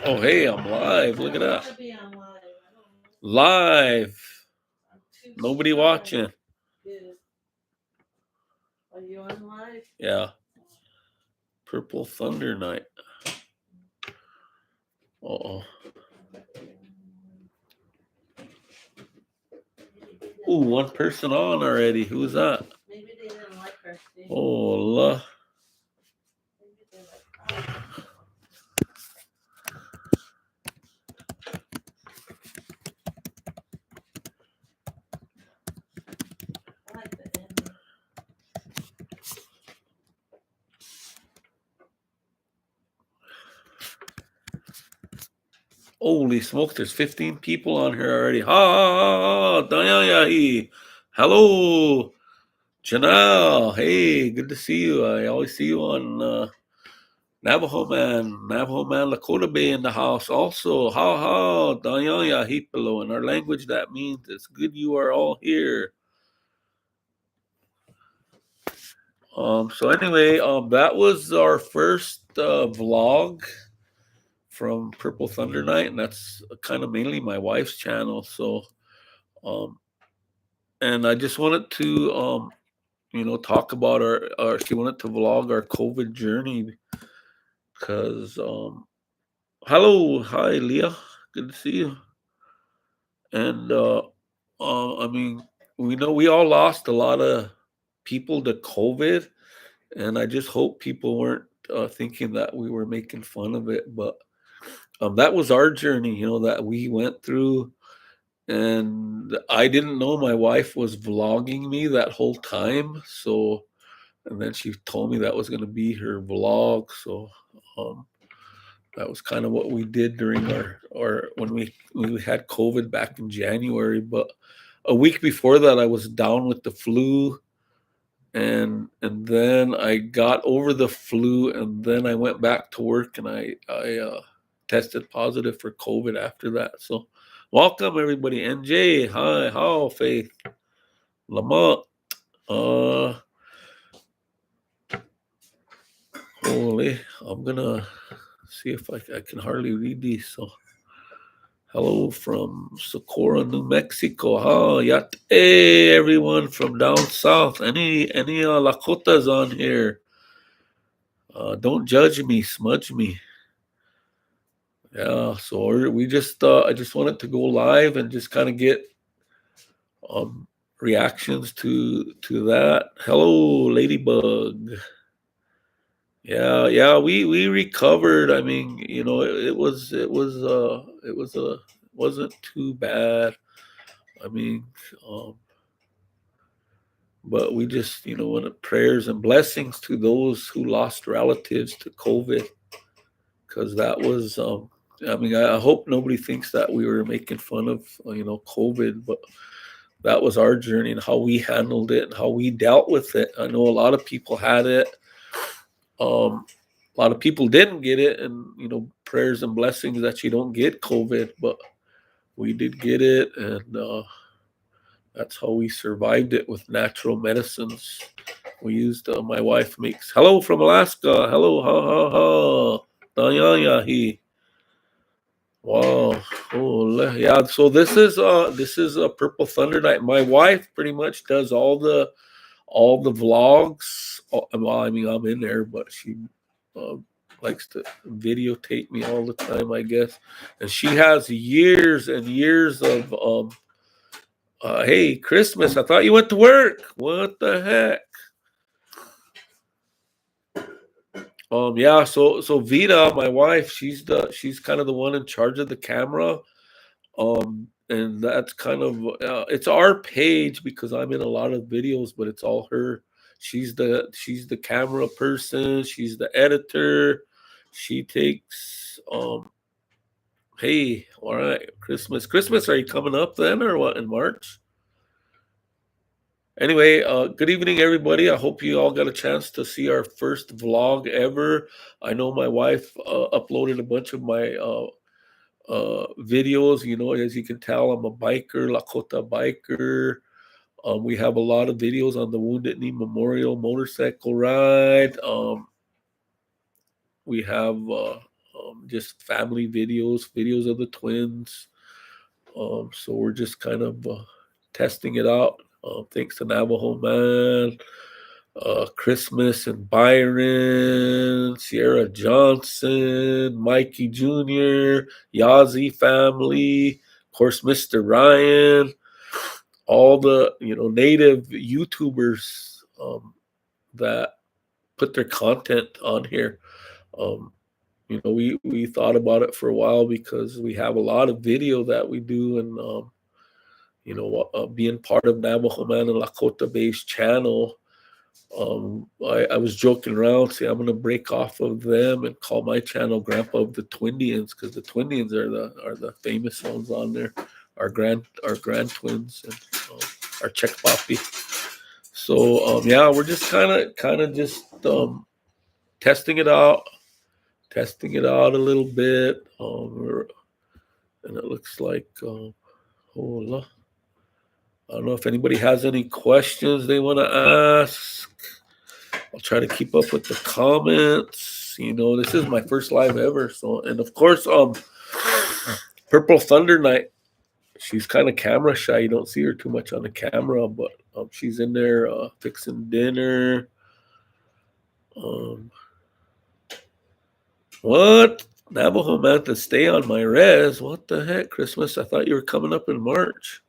Oh, hey, I'm live. Look at that. Live. Nobody watching. Are you on live? Yeah. Purple Thunder Night. Uh-oh. Ooh, one person on already. Who's that? Maybe they didn't like her. Oh, Allah. I like the ending. Holy smokes, there's 15 people on here already. Ha, Dayayahi. Hello, Janelle. Hey, good to see you. I always see you on Navajo Man, Lakota Bay in the house. Also, Dayayahi Pilo. In our language, that means it's good you are all here. So anyway, that was our first vlog from Purple Thunder Night, and that's kind of mainly my wife's channel. So, and I just wanted to, talk about our. She wanted to vlog our COVID journey because, hello, hi, Leah, good to see you. And I mean, we know we all lost a lot of people to COVID, and I just hope people weren't thinking that we were making fun of it, but that was our journey, that we went through. And I didn't know my wife was vlogging me that whole time. So, and then she told me that was going to be her vlog. So, that was kind of what we did during our when we had COVID back in January. But a week before that, I was down with the flu, and then I got over the flu, and then I went back to work, and I tested positive for COVID after that. So, welcome everybody. NJ, hi, how Faith, Lamont, holy, I'm gonna see if I can hardly read these. So, hello from Socorro, New Mexico. Ha, yat, hey everyone from down south. Any Lakotas on here? Don't judge me, smudge me. Yeah, so we just I just wanted to go live and just kind of get reactions to that. Hello, Ladybug. Yeah, we recovered. I mean, it wasn't too bad. I mean, but we just wanted prayers and blessings to those who lost relatives to COVID, because that was I mean, I hope nobody thinks that we were making fun of COVID, but that was our journey and how we handled it and how we dealt with it. I know a lot of people had it. A lot of people didn't get it, and prayers and blessings that you don't get COVID, but we did get it, and that's how we survived it with natural medicines. We used my wife makes hello from Alaska. Hello, Dayayahi. Wow. Oh, yeah. So this is a Purple Thunder Night. My wife pretty much does all the vlogs. Well, I mean, I'm in there, but she likes to videotape me all the time, I guess. And she has years and years of hey, Christmas, I thought you went to work. What the heck? Yeah, so Vita, my wife, she's kind of the one in charge of the camera. And that's kind of it's our page because I'm in a lot of videos, but it's all her. She's the camera person, she's the editor. She takes hey, all right, Christmas, are you coming up then or what, in March? Anyway, good evening, everybody. I hope you all got a chance to see our first vlog ever. I know my wife uploaded a bunch of my videos. As you can tell, I'm a biker, Lakota biker. We have a lot of videos on the Wounded Knee Memorial motorcycle ride. We have just family videos of the twins. So we're just kind of testing it out. Thanks to Navajo Man, Christmas and Byron, Sierra Johnson, Mikey Jr., Yazzie family, of course, Mr. Ryan, all the native YouTubers that put their content on here. Um, we thought about it for a while because we have a lot of video that we do, and being part of Navajo Man and Lakota based channel. I was joking around, say I'm gonna break off of them and call my channel Grandpa of the Twindianz, because the Twindianz are the famous ones on there, our grand twins, and our Czech Poppy. So yeah, we're just kind of just testing it out a little bit. And it looks like hold on. I don't know if anybody has any questions they want to ask. I'll try to keep up with the comments. This is my first live ever. So, and of course, Purple Thunder Night. She's kind of camera shy. You don't see her too much on the camera, but she's in there fixing dinner. What? Navajo Man to stay on my res? What the heck, Christmas? I thought you were coming up in March.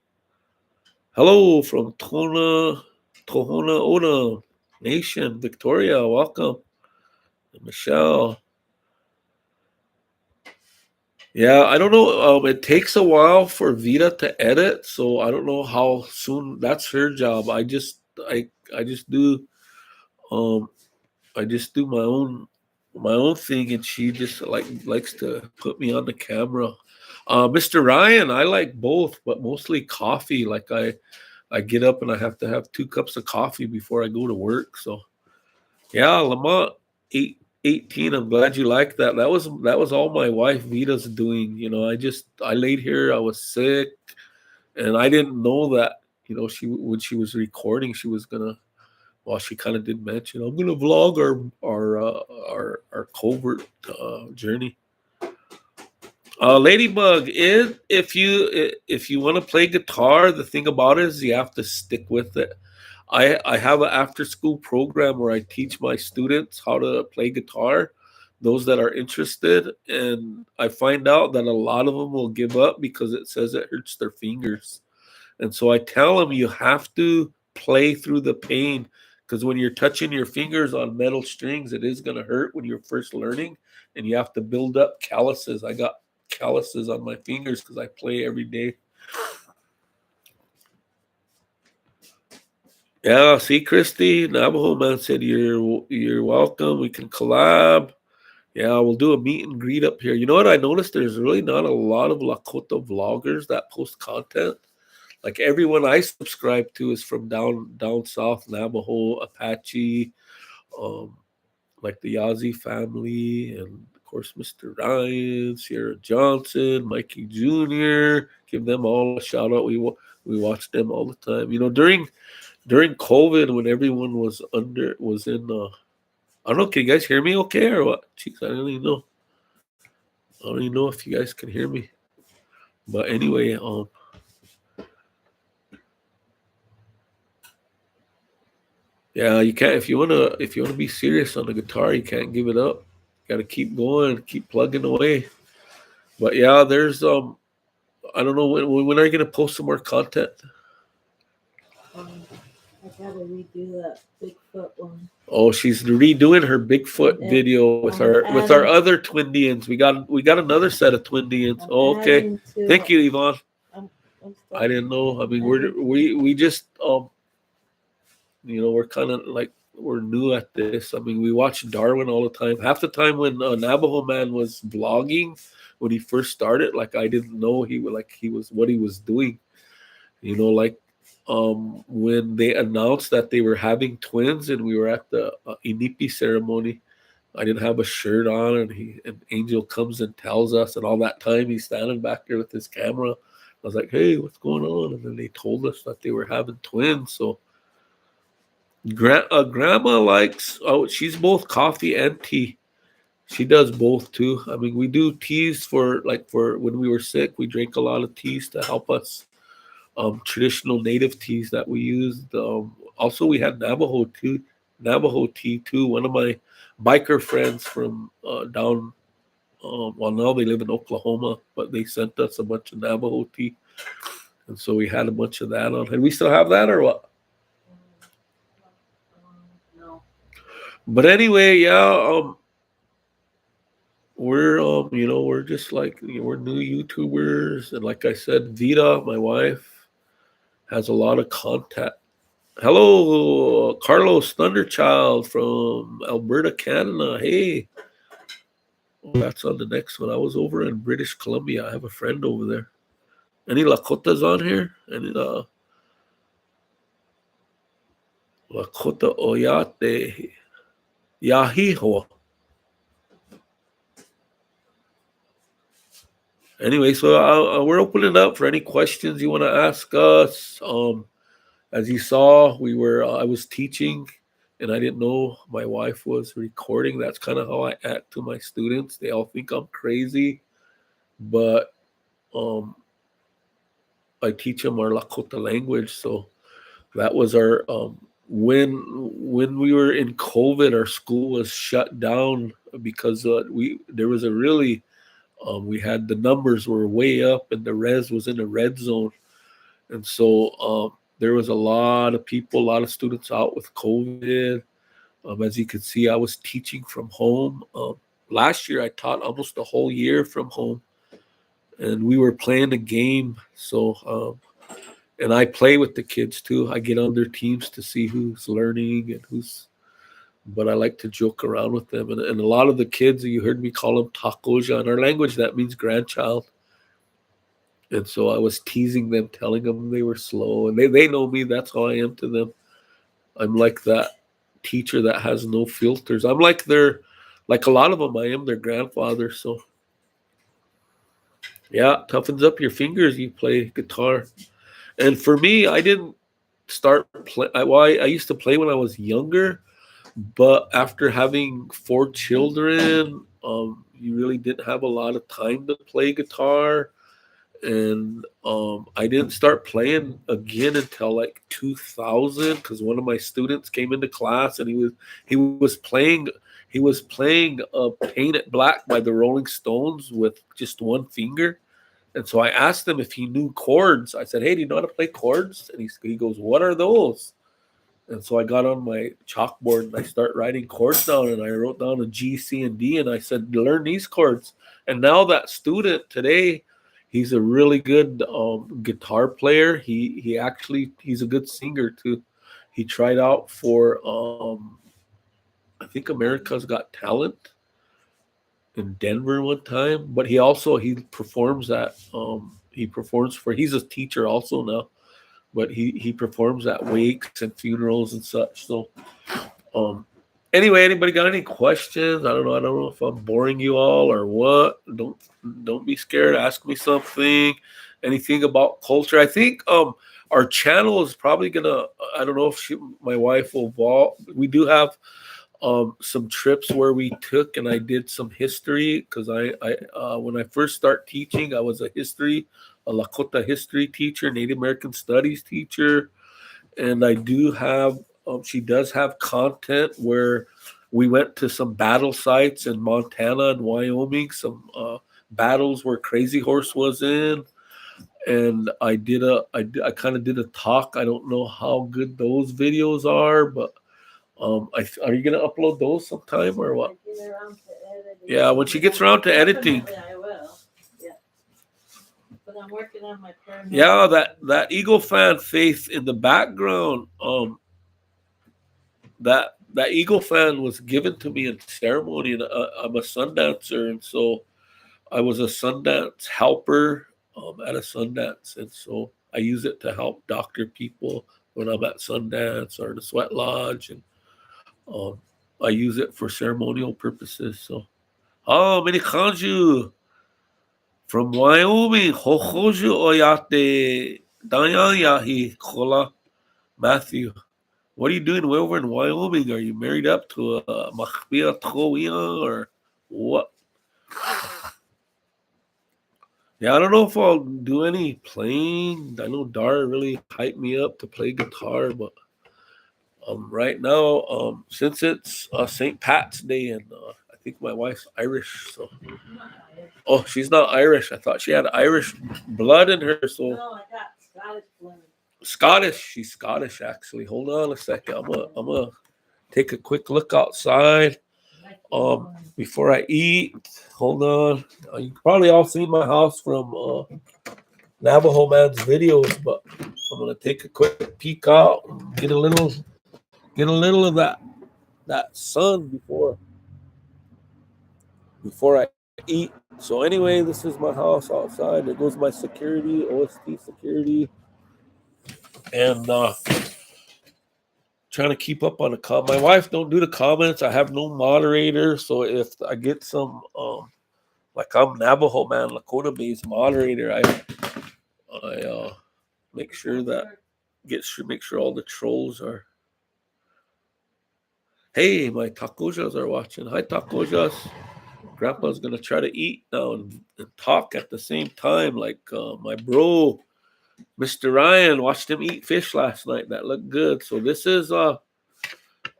Hello from Tohona Ona Nation, Victoria. Welcome. And Michelle. Yeah, I don't know. It takes a while for Vita to edit, so I don't know how soon. That's her job. I just do um I just do my own thing, and she just likes to put me on the camera. Mr. Ryan, I like both, but mostly coffee. Like I get up and I have to have 2 cups of coffee before I go to work. So yeah, Lamont 18. I'm glad you like that. That was all my wife Vita's doing. I laid here. I was sick, and I didn't know that. She when she was recording, she was gonna. Well, she kind of did mention I'm gonna vlog our covert journey. Ladybug, if you want to play guitar, the thing about it is you have to stick with it. I have an after school program where I teach my students how to play guitar, those that are interested, and I find out that a lot of them will give up because it says it hurts their fingers. And so I tell them you have to play through the pain, because when you're touching your fingers on metal strings, it is going to hurt when you're first learning, and you have to build up calluses. I got calluses on my fingers because I play every day. Yeah, see, Christy, Navajo Man said you're welcome. We can collab. Yeah, we'll do a meet and greet up here. You know what I noticed? There's really not a lot of Lakota vloggers that post content. Like everyone I subscribe to is from down south, Navajo, Apache, um, like the Yazzie family, and of course Mr. Ryan, Sierra Johnson, Mikey Jr. Give them all a shout out. We watch them all the time. During COVID, when everyone was in. I don't know. Can you guys hear me okay or what? Jeez, I don't even know. I don't even know if you guys can hear me. But anyway, yeah, you can't if you wanna be serious on the guitar, you can't give it up. Got to keep going, keep plugging away. But yeah, there's I don't know when are you gonna post some more content? Um, I gotta redo that Bigfoot one. Oh, she's redoing her Bigfoot And video with our other Twindians. We got another set of Twindians. I'm Oh, okay. adding to. Thank you, Yvonne. I'm I didn't know. I mean, we just we're kind of like we're new at this. I mean, we watch Darwin all the time. Half the time when Navajo Man was vlogging when he first started, like I didn't know he was what he was doing. Like when they announced that they were having twins and we were at the Inipi ceremony. I didn't have a shirt on, and Angel comes and tells us, and all that time he's standing back there with his camera. I was like, "Hey, what's going on?" And then they told us that they were having twins. So grandma likes. Oh, she's both coffee and tea. She does both too. I mean, we do teas for like for when we were sick. We drank a lot of teas to help us. Traditional native teas that we used. Also, we had Navajo tea too. One of my biker friends from down. Well, now they live in Oklahoma, but they sent us a bunch of Navajo tea, and so we had a bunch of that on. And we still have that, or what? No. But anyway, yeah. We're we're just like we're new YouTubers, and like I said, Vita, my wife, has a lot of contact. Hello, Carlos Thunderchild from Alberta, Canada. Hey, oh, that's on the next one. I was over in British Columbia. I have a friend over there. Any Lakotas on here? Any Lakota Oyate Yahiho? Anyway, so we're opening up for any questions you want to ask us. As you saw, we were I was teaching, and I didn't know my wife was recording. That's kind of how I act to my students. They all think I'm crazy, but um, I teach them our Lakota language. So that was our when we were in COVID, our school was shut down because we there was a really we had the numbers were way up and the res was in the red zone, and so there was a lot of people, a lot of students out with COVID. As you can see, I was teaching from home. Last year, I taught almost the whole year from home, and we were playing a game. So and I play with the kids too. I get on their teams to see who's learning and who's. But I like to joke around with them, and a lot of the kids you heard me call them takoja in our language. That means grandchild. And so I was teasing them, telling them they were slow, and they know me. That's how I am to them. I'm like that teacher that has no filters. I'm like their, like a lot of them. I am their grandfather. So yeah, toughens up your fingers. You play guitar, and for me, I didn't start play. I used to play when I was younger, but after having four children, you really didn't have a lot of time to play guitar, and I didn't start playing again until like 2000 because one of my students came into class and he was playing "Paint It Black" by the Rolling Stones with just one finger. And so I asked him if he knew chords. I said, "Hey, do you know how to play chords?" And he goes, "What are those?" And so I got on my chalkboard and I start writing chords down, and I wrote down a G, C, and D, and I said, learn these chords. And now that student today, he's a really good guitar player. He's a good singer too. He tried out for I think America's Got Talent in Denver one time, but he performs at he performs for he's a teacher also now, but he performs at wakes and funerals and such. So um, anyway, anybody got any questions? I don't know if I'm boring you all or what. Don't be scared. Ask me something. Anything about culture. I think our channel is probably gonna. I don't know if my wife will. We do have some trips where we took and I did some history because I when I first start teaching, I was a Lakota history teacher, Native American studies teacher, and I do have she does have content where we went to some battle sites in Montana and Wyoming, some battles where Crazy Horse was in, and I kind of did a talk. I don't know how good those videos are, but are you gonna upload those sometime or what? Yeah, when she gets around to editing. Definitely I will. Yeah. But I'm working on my paranormal. Yeah, that Eagle fan Faith in the background. That Eagle fan was given to me in ceremony, and I'm a sun dancer, and so I was a Sundance helper at a Sundance, and so I use it to help doctor people when I'm at Sundance or the Sweat Lodge, and um, I use it for ceremonial purposes. So, oh, many kanju from Wyoming, hohoju oyate danyayahi kola Matthew. What are you doing way over in Wyoming? Are you married up to a machbia troia or? What? Yeah, I don't know if I'll do any playing. I know Dara really hyped me up to play guitar, but right now, since it's St. Pat's Day, and I think my wife's Irish, so oh, she's not Irish. I thought she had Irish blood in her, so No, I got Scottish blood. Scottish. She's Scottish, actually. Hold on a second. I'm gonna take a quick look outside. Before I eat, hold on. You probably all seen my house from Navajo Man's videos, but I'm gonna take a quick peek out and get a little of that sun before I eat. So anyway, this is my house outside. There goes my security, OST security, and trying to keep up on the My wife don't do the comments. I have no moderator, so if I get some like I'm Navajo Man, Lakota based moderator, I make sure that make sure all the trolls are. Hey, my tacojas are watching. Hi, tacojas. Grandpa's gonna try to eat now and talk at the same time, like my bro, Mr. Ryan. Watched him eat fish last night. That looked good. So this is hold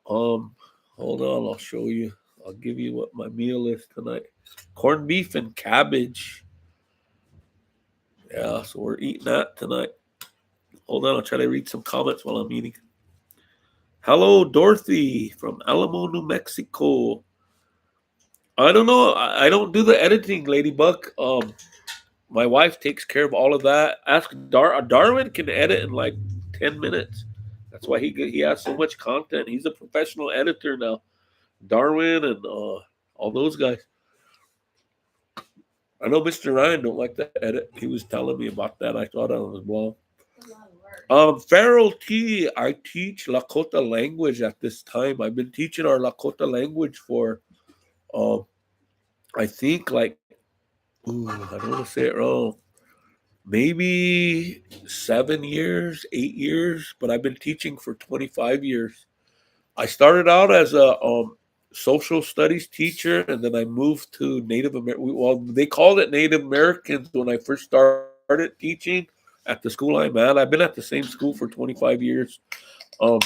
on, I'll show you. I'll give you what my meal is tonight. Corned beef and cabbage. Yeah, so we're eating that tonight. Hold on, I'll try to read some comments while I'm eating. Hello, Dorothy from Alamo, New Mexico. I don't know. I don't do the editing, Ladybug. My wife takes care of all of that. Ask Darwin can edit in like 10 minutes. That's why he has so much content. He's a professional editor now. Darwin and all those guys. I know Mr. Ryan don't like to edit. He was telling me about that. I thought on his blog. Feral T, I teach Lakota language at this time. I've been teaching our Lakota language for, I think like, I don't want to say it wrong. Maybe 7 years, 8 years, but I've been teaching for 25 years. I started out as a social studies teacher, and then I moved to Native American. Well, they called it Native Americans when I first started teaching at the school I'm at. I've been at the same school for 25 years. Um,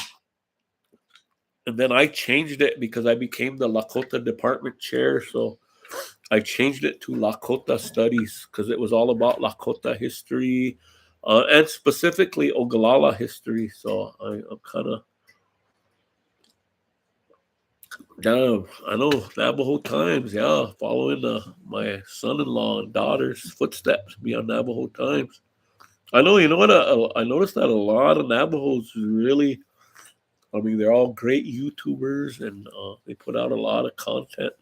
and then I changed it because I became the Lakota department chair. So I changed it to Lakota Studies because it was all about Lakota history and specifically Oglala history. So I'm kind of down. I know Navajo Times. Yeah, following my son-in-law and daughter's footsteps. Be on Navajo Times. I know. You know what? I noticed that a lot of Navajos really. I mean, they're all great YouTubers and they put out a lot of content.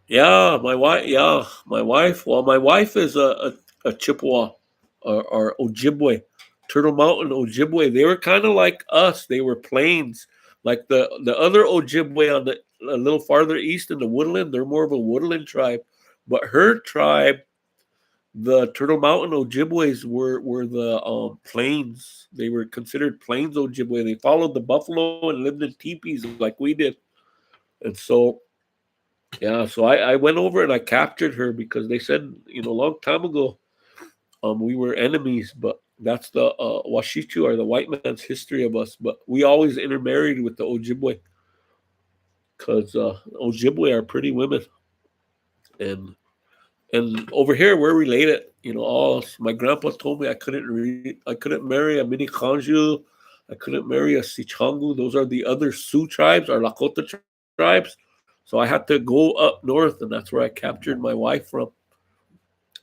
Yeah, my wife. Yeah, my wife. Well, my wife is a Chippewa or Ojibwe, Turtle Mountain Ojibwe. They were kind of like us. They were plains, like the other Ojibwe on the a little farther east in the woodland. They're more of a woodland tribe, but her tribe, the Turtle Mountain Ojibways, were the plains. They were considered plains Ojibwe. They followed the buffalo and lived in teepees like we did, and so yeah, so I went over and I captured her because they said, a long time ago, we were enemies, but that's the Washichu or the white man's history of us. But we always intermarried with the Ojibwe because Ojibwe are pretty women, and over here we're related. All my grandpa told me I couldn't marry a mini Kanju, I couldn't marry a Sichangu. Those are the other Sioux tribes, or Lakota tribes. So I had to go up north, and that's where I captured my wife from.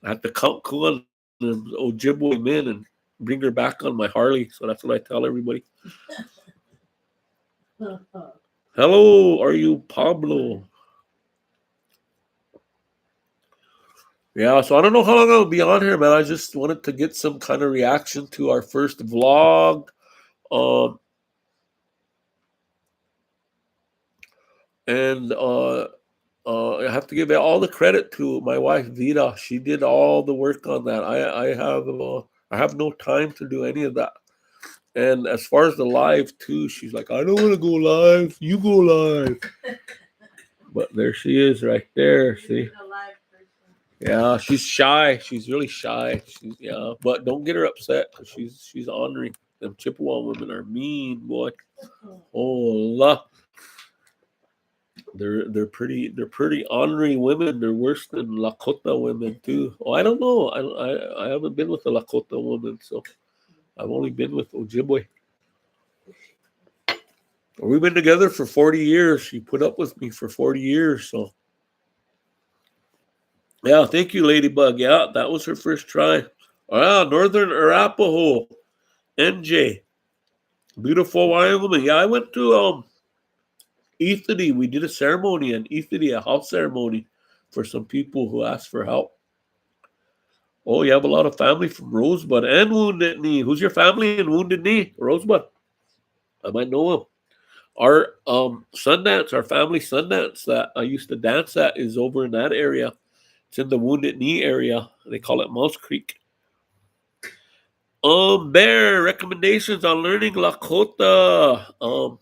I had to count cool on the Ojibwe men and bring her back on my Harley. So that's what I tell everybody. Hello, are you Pablo? Yeah, so I don't know how long I'll be on here, man. I just wanted to get some kind of reaction to our first vlog. Um, and I have to give all the credit to my wife Vida. She did all the work on that. I have no time to do any of that. And as far as the live too, she's like, I don't want to go live. You go live. But there she is, right there. See. Yeah, she's shy. She's really shy. But don't get her upset because she's ornery. Them Chippewa women are mean, boy. Oh, la. They're pretty ornery women. They're worse than Lakota women too. Oh, I don't know. I haven't been with a Lakota woman, so I've only been with Ojibwe. We've been together for 40 years. She put up with me for 40 years, so yeah. Thank you, Ladybug. Yeah, that was her first try. Ah, Northern Arapaho, NJ, beautiful Wyoming. Yeah, I went to Ethity. We did a ceremony in Ethity, a house ceremony for some people who asked for help. Oh, you have a lot of family from Rosebud and Wounded Knee. Who's your family in Wounded Knee? Rosebud. I might know him. Our Sundance, our family Sundance that I used to dance at is over in that area. It's in the Wounded Knee area. They call it Mouse Creek. Bear recommendations on learning Lakota.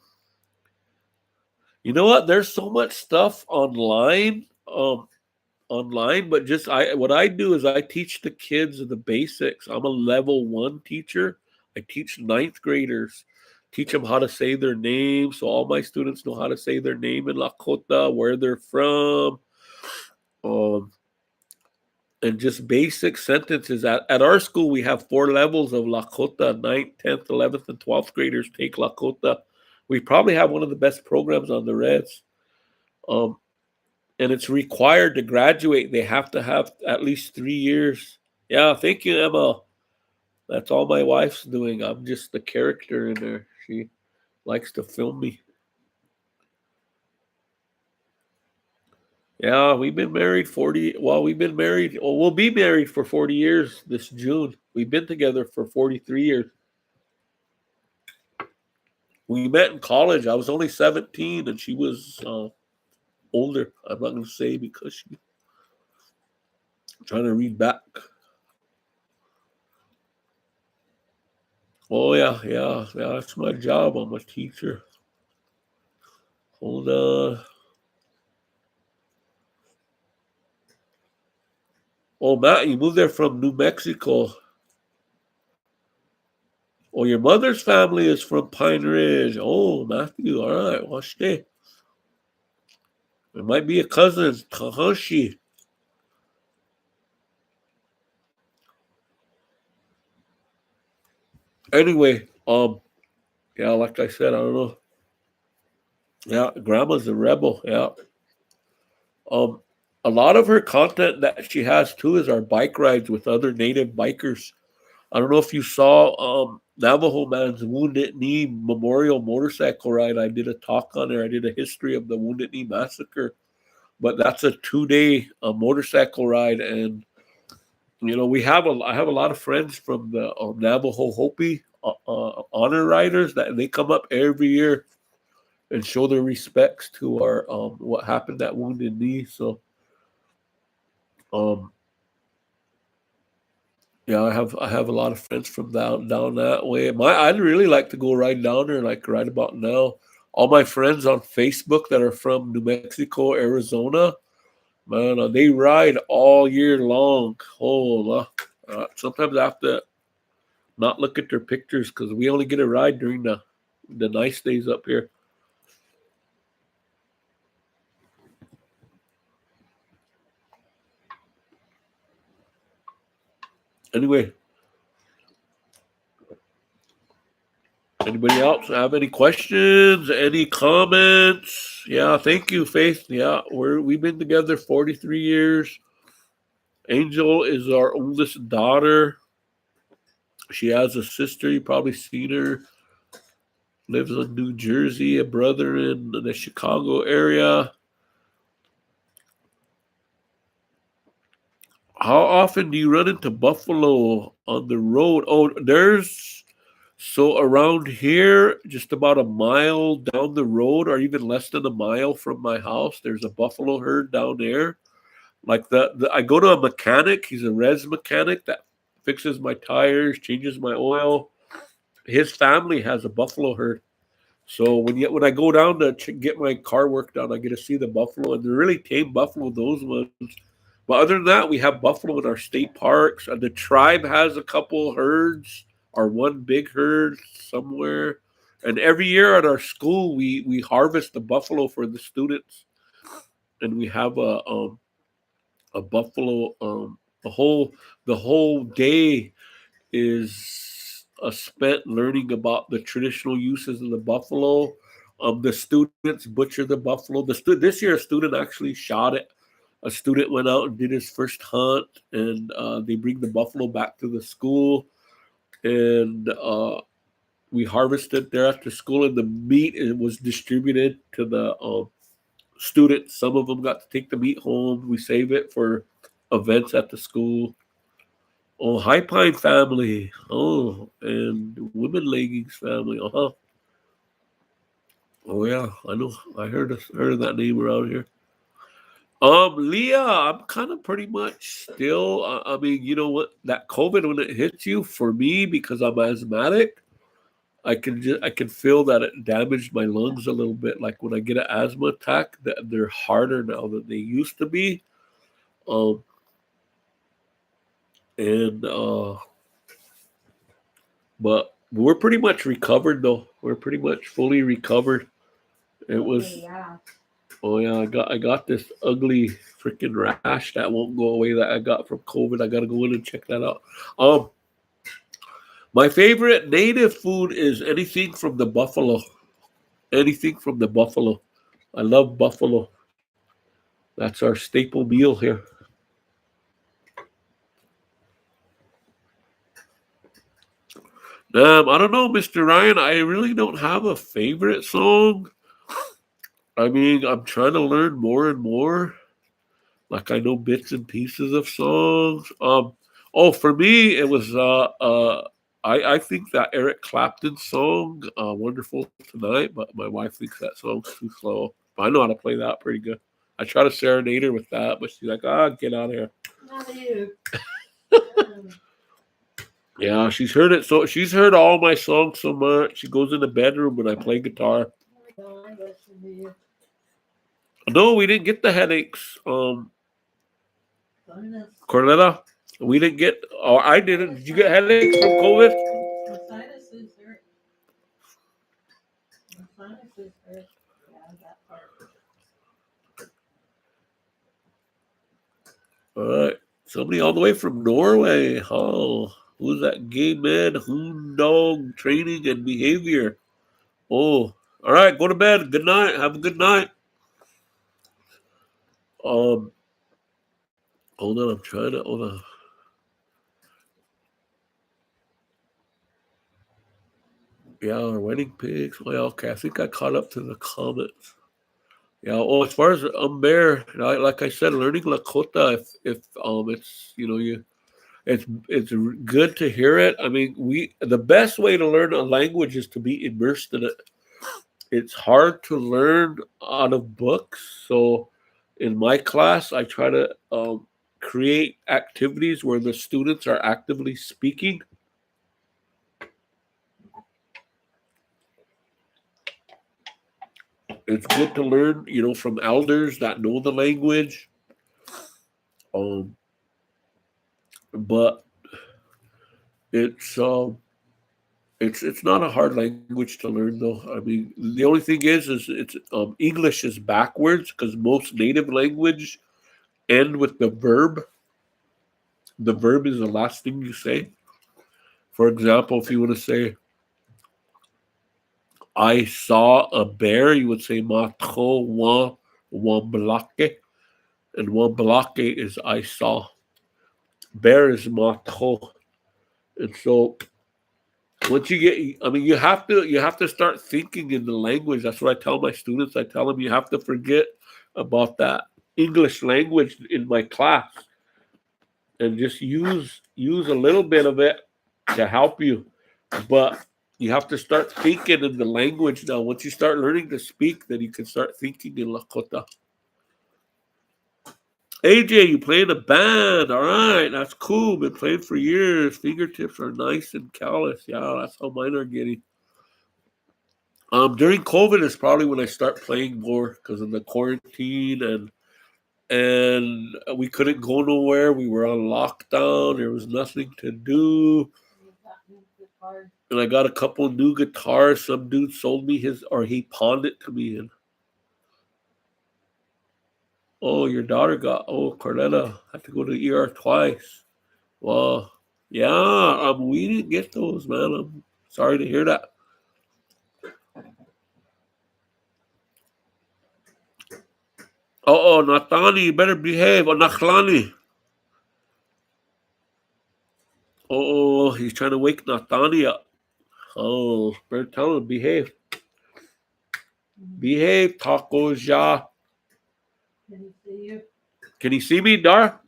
You know what? There's so much stuff online, but just what I do is I teach the kids the basics. I'm a level 1 teacher. I teach ninth graders, teach them how to say their name, so all my students know how to say their name in Lakota, where they're from, um, and just basic sentences. At our school, we have 4 levels of Lakota. 9th, 10th, 11th, and 12th graders take Lakota. We probably have one of the best programs on the Reds. And it's required to graduate. They have to have at least 3 years. Yeah, thank you, Emma. That's all my wife's doing. I'm just the character in there. She likes to film me. Yeah, we've been married 40. Well, we've been married. Well, we'll be married for 40 years this June. We've been together for 43 years. We met in college. I was only 17 and she was older. I'm not going to say because she's trying to read back. Oh, yeah. That's my job. I'm a teacher. Hold on. Oh, Matt, you moved there from New Mexico. Oh, your mother's family is from Pine Ridge. Oh, Matthew. All right. Well, stay. It might be a cousin, Tahashi. Anyway, yeah, like I said, I don't know. Yeah, grandma's a rebel. Yeah. Um, a lot of her content that she has too is our bike rides with other native bikers. I don't know if you saw Navajo Man's Wounded Knee Memorial Motorcycle Ride. I did a talk on there. I did a history of the Wounded Knee Massacre. But that's a 2-day motorcycle ride, and I have a lot of friends from the Navajo Hopi honor riders that they come up every year and show their respects to our what happened at Wounded Knee. So um, yeah, I have a lot of friends from down that way. I'd really like to go ride down there, like right about now. All my friends on Facebook that are from New Mexico, Arizona, man, they ride all year long. Oh, sometimes I have to not look at their pictures because we only get a ride during the nice days up here. Anyway, anybody else have any questions? Any comments? Yeah, thank you, Faith. Yeah, we've been together 43 years. Angel is our oldest daughter. She has a sister. You probably seen her. Lives in New Jersey. A brother in the Chicago area. How often do you run into buffalo on the road? Oh, so around here, just about a mile down the road, or even less than a mile from my house, there's a buffalo herd down there. Like I go to a mechanic. He's a res mechanic that fixes my tires, changes my oil. his family has a buffalo herd. So when I go down to get my car work done, I get to see the buffalo, and they're really tame buffalo. Those ones. But other than that, we have buffalo in our state parks. And the tribe has a couple herds, or one big herd somewhere. And every year at our school, we harvest the buffalo for the students, and we have a buffalo. The whole day is spent learning about the traditional uses of the buffalo. The students butcher the buffalo. This year, a student actually shot it. A student went out and did his first hunt, and they bring the buffalo back to the school, and we harvested there at the school, and the meat was distributed to the students. Some of them got to take the meat home. We save it for events at the school. Oh, High Pine family. Oh, and Women Leggings family. Uh-huh. Oh yeah, I know. I heard of that name around here. Leah, I'm kind of pretty much still. I mean, you know what? That COVID, when it hits you, for me, because I'm asthmatic, I can feel that it damaged my lungs a little bit. Like when I get an asthma attack, that they're harder now than they used to be. Um, and But we're pretty much recovered though. We're pretty much fully recovered. It was Okay, yeah. Oh yeah, I got this ugly freaking rash that won't go away that I got from COVID. I gotta go in and check that out. Um, my favorite native food is anything from the buffalo. Anything from the buffalo. I love buffalo. That's our staple meal here. I don't know, Mr. Ryan. I really don't have a favorite song. I mean, I'm trying to learn more and more. Like I know bits and pieces of songs. Oh, for me, it was I think that Eric Clapton song, "Wonderful Tonight," but my wife thinks that song's too slow. But I know how to play that pretty good. I try to serenade her with that, but she's like, "Ah, get out of here." Not you. Yeah, she's heard all my songs so much. She goes in the bedroom when I play guitar. Don't I listen to you? No, we didn't get the headaches. Sinus. Cornetta, we didn't get. Or I didn't. Did you get headaches from COVID? My sinuses hurt. My sinuses hurt. Yeah, that part. All right. Somebody all the way from Norway. Oh, who's that gay man? Hundog training and behavior. Oh, all right. Go to bed. Good night. Have a good night. Um, hold on. I'm trying to. Hold on. Yeah, our wedding pics. Well, okay. I think I caught up to the comments. Yeah. Oh, as far as Bear, like I said, learning Lakota. If it's it's good to hear it. I mean, the best way to learn a language is to be immersed in it. It's hard to learn out of books. So in my class, I try to create activities where the students are actively speaking. It's good to learn, from elders that know the language. Um, but it's it's not a hard language to learn though. I mean, the only thing is it's English is backwards because most native language end with the verb. The verb is the last thing you say. For example, if you want to say I saw a bear, you would say matro wan blake, and wan blake is I saw. Bear is matro, and so once you get, I mean, you have to start thinking in the language. That's what I tell my students. I tell them you have to forget about that English language in my class and just use a little bit of it to help you. But you have to start thinking in the language now. Once you start learning to speak, then you can start thinking in Lakota. AJ, you play in a band. All right, that's cool. Been playing for years. Fingertips are nice and callous. Yeah, that's how mine are getting. During COVID is probably when I start playing more because of the quarantine and we couldn't go nowhere. We were on lockdown. There was nothing to do. And I got a couple new guitars. Some dude sold me his, or he pawned it to me. And oh, your daughter got, oh, Carletta had to go to the ER twice. Well, yeah, we didn't get those, man. I'm sorry to hear that. Oh, Natani, you better behave. Oh, Nakhlani. Oh, he's trying to wake Natani up. Oh, better tell him, behave. Behave, tacos, ja. Can he see you? Can he see me, Dar?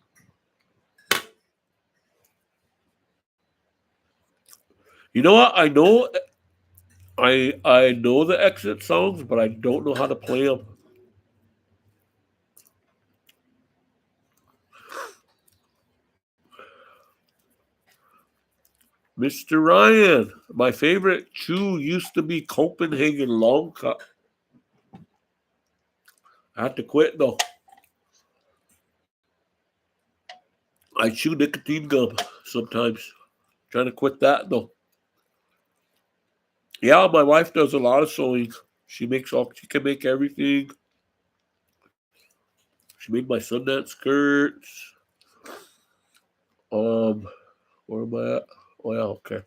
You know what? I know the exit songs, but I don't know how to play them. Mr. Ryan, my favorite chew used to be Copenhagen Long Cut. I had to quit though. I chew nicotine gum sometimes. Trying to quit that though. Yeah, my wife does a lot of sewing. She can make everything. She made my Sundance skirts. Um, where am I at? Oh yeah, okay.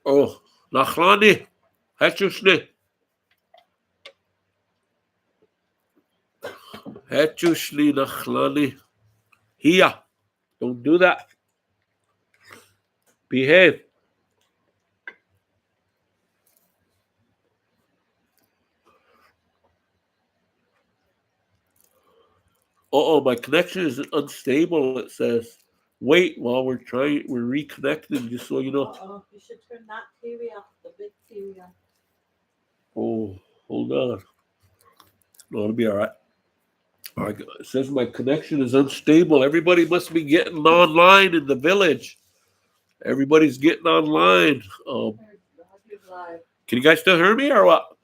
Oh, Nachlani, Hetchusni, Hetchusni Nachlani. Here, don't do that. Behave. Oh, my connection is unstable. It says. Wait while we're reconnecting, just so you know. You should turn that TV off, the big TV off. Oh, hold on. No, it'll be all right. All right. It says my connection is unstable. Everybody must be getting online in the village. Everybody's getting online. Can you guys still hear me or what?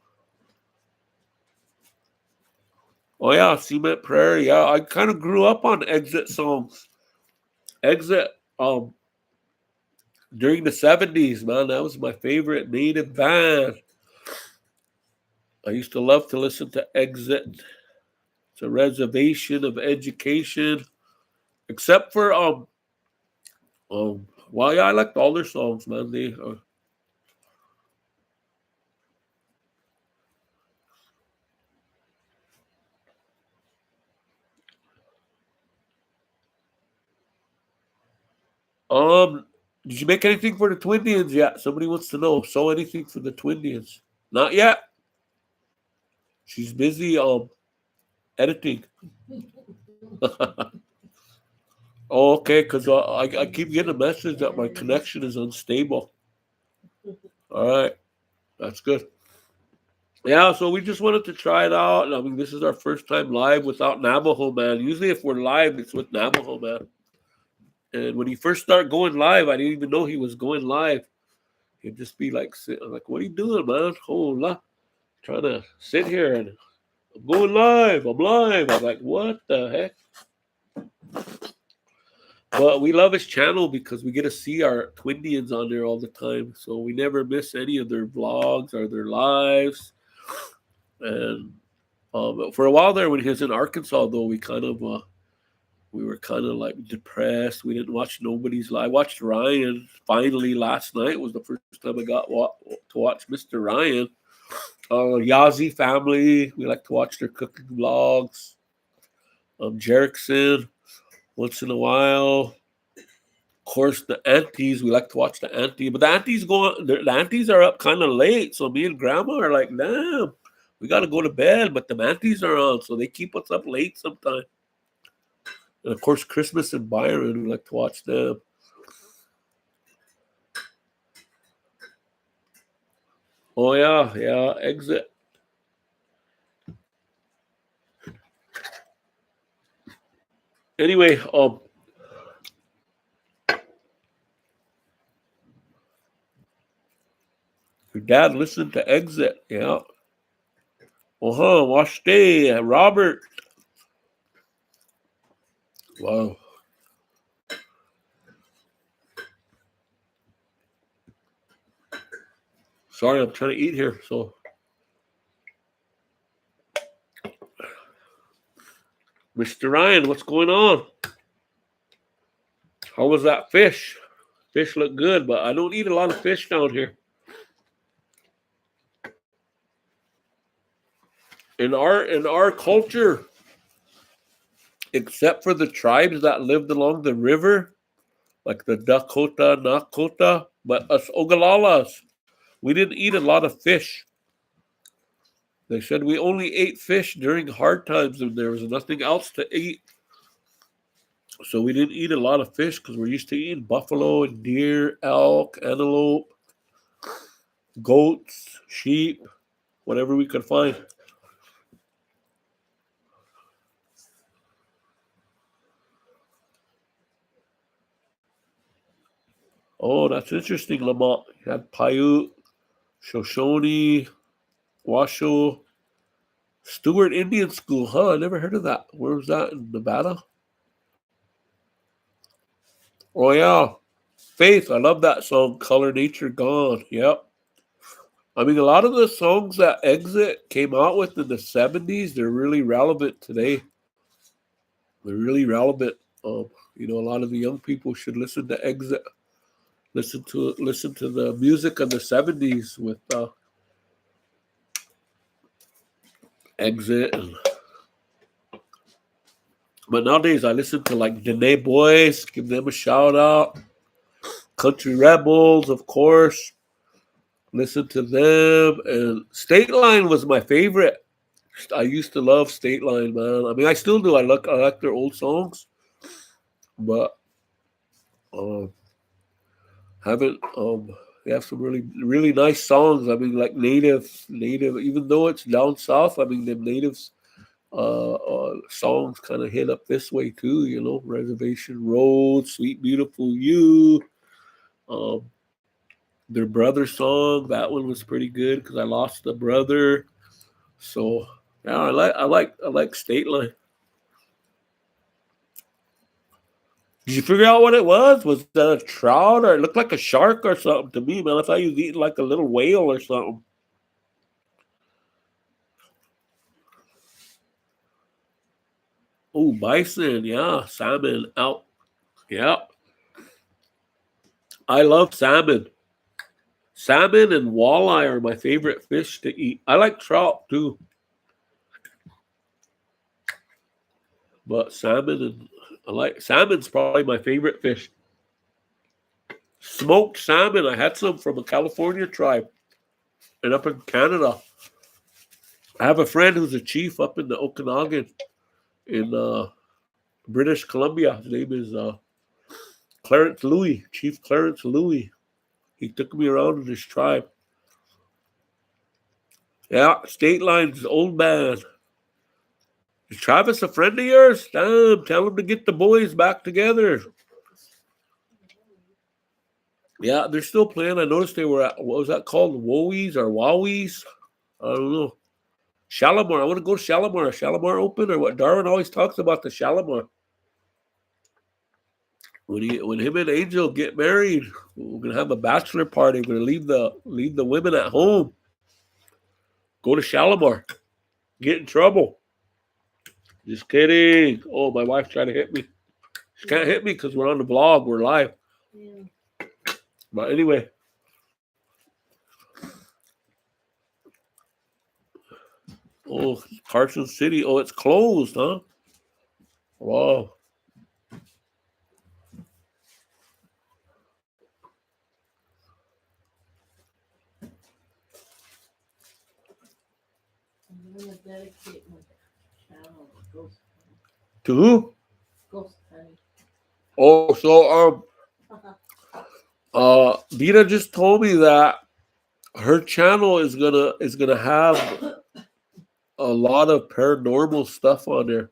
Oh yeah, Cement Prairie. Yeah, I kind of grew up on Exit songs. Exit during the 70s, man. That was my favorite native band. I used to love to listen to Exit. It's a reservation of education. Except for well, yeah, I liked all their songs, man. They did you make anything for the Twindianz yet? Somebody wants to know. Sew anything for the Twindianz? Not yet. She's busy editing. Oh, okay, because I keep getting a message that my connection is unstable. All right, that's good. Yeah, so we just wanted to try it out. I mean, this is our first time live without Navajo Man. Usually, if we're live, it's with Navajo Man. And when he first started going live, I didn't even know he was going live. He'd just be like, like, what are you doing, man? Hola, trying to sit here and I'm going live. I'm live. I'm like, what the heck? But we love his channel because we get to see our Twindianz on there all the time. So we never miss any of their vlogs or their lives. And for a while there, when he was in Arkansas, though, we were kind of like depressed. We didn't watch nobody's live. I watched Ryan. Finally, last night was the first time I got to watch Mr. Ryan. Yazi family. We like to watch their cooking vlogs. Jerickson once in a while. Of course, the aunties, we like to watch the auntie, but the aunties are up kind of late. So me and grandma are like, damn, we got to go to bed, but the aunties are on, so they keep us up late sometimes. And of course, Christmas and Byron, we like to watch them. Oh yeah, Exit. Anyway, your dad listened to Exit. Yeah. Wash day, Robert. Wow. Sorry, I'm trying to eat here. So, Mr. Ryan, what's going on? How was that fish? Fish look good, but I don't eat a lot of fish down here. In our culture, except for the tribes that lived along the river, like the Dakota, Nakota, but us Ogalalas, we didn't eat a lot of fish. They said we only ate fish during hard times and there was nothing else to eat. So we didn't eat a lot of fish because we're used to eating buffalo and deer, elk, antelope, goats, sheep, whatever we could find. Oh, that's interesting, Lamont. You had Paiute, Shoshone, Washoe, Stewart Indian School, huh? I never heard of that. Where was that? In Nevada? Oh, yeah. Faith, I love that song, Color Nature Gone. Yep. I mean, a lot of the songs that Exit came out with in the 70s, they're really relevant today. They're really relevant. A lot of the young people should listen to Exit. Listen to the music of the 70s with Exit. But nowadays, I listen to like Danae Boys, give them a shout out. Country Rebels, of course. Listen to them. And State Line was my favorite. I used to love State Line, man. I mean, I still do. I like their old songs, but uh, haven't they have some really really nice songs. I mean, like native. Even though it's down south, I mean, the natives songs kind of hit up this way too. Reservation Road, Sweet Beautiful You. Um, their brother song, that one was pretty good because I lost a brother. So yeah, I like State Line. Did you figure out what it was? Was that a trout or it looked like a shark or something to me, man? I thought you was eating like a little whale or something. Oh, bison, yeah, salmon out. Yeah, I love salmon. Salmon and walleye are my favorite fish to eat. I like trout too, but salmon's probably my favorite fish. Smoked salmon. I had some from a California tribe and up in Canada. I have a friend who's a chief up in the Okanagan in British Columbia. His name is Clarence Louis, Chief Clarence Louis. He took me around in his tribe. Yeah, State Line's old man. Is Travis a friend of yours? Damn, tell him to get the boys back together. Yeah, they're still playing. I noticed they were at, what was that called? Wowies or Wowies? I don't know. Shalimar. I want to go to Shalimar. Shalimar open or what? Darwin always talks about the Shalimar. When him and Angel get married, we're gonna have a bachelor party. We're gonna leave the women at home. Go to Shalimar. Get in trouble. Just kidding. Oh, my wife tried to hit me. She can't hit me because we're on the vlog. We're live. Yeah. But anyway. Oh, Carson City. Oh, it's closed, huh? Wow. I'm gonna dedicate my channel to Ghost To who? Ghost Honey. Oh, so Vita just told me that her channel is gonna have a lot of paranormal stuff on there.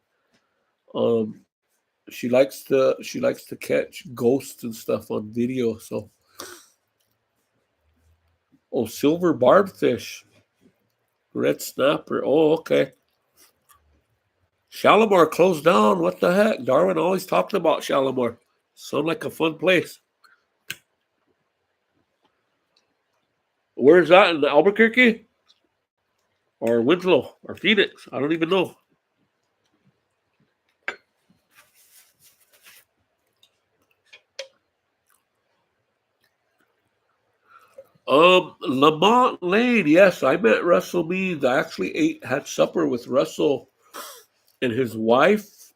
Um, she likes to catch ghosts and stuff on video. So, oh, silver barbfish, red snapper. Oh, okay. Shalimar closed down. What the heck? Darwin always talked about Shalimar. Sound like a fun place. Where's that in Albuquerque or Winslow or Phoenix? I don't even know. Lamont Lane. Yes, I met Russell Means. I actually had supper with Russell and his wife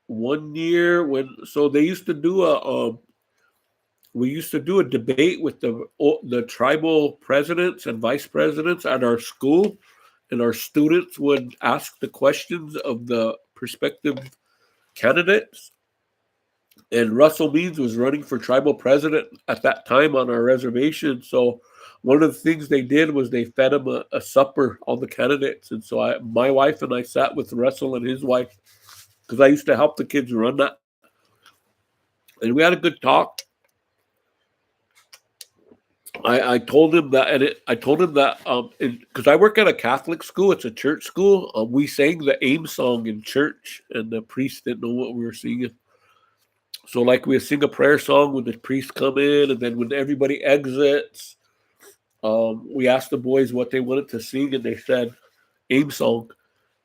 one year when. So they used to do a. We used to do a debate with the tribal presidents and vice presidents at our school, and our students would ask the questions of the prospective candidates. And Russell Means was running for tribal president at that time on our reservation. So one of the things they did was they fed him a supper, all the candidates. And so my wife and I sat with Russell and his wife because I used to help the kids run that. And we had a good talk. I told him that, I told him that because I work at a Catholic school, it's a church school. We sang the AIM song in church, and the priest didn't know what we were singing. So, like, we sing a prayer song when the priest come in, and then when everybody exits, we asked the boys what they wanted to sing, and they said AIM song.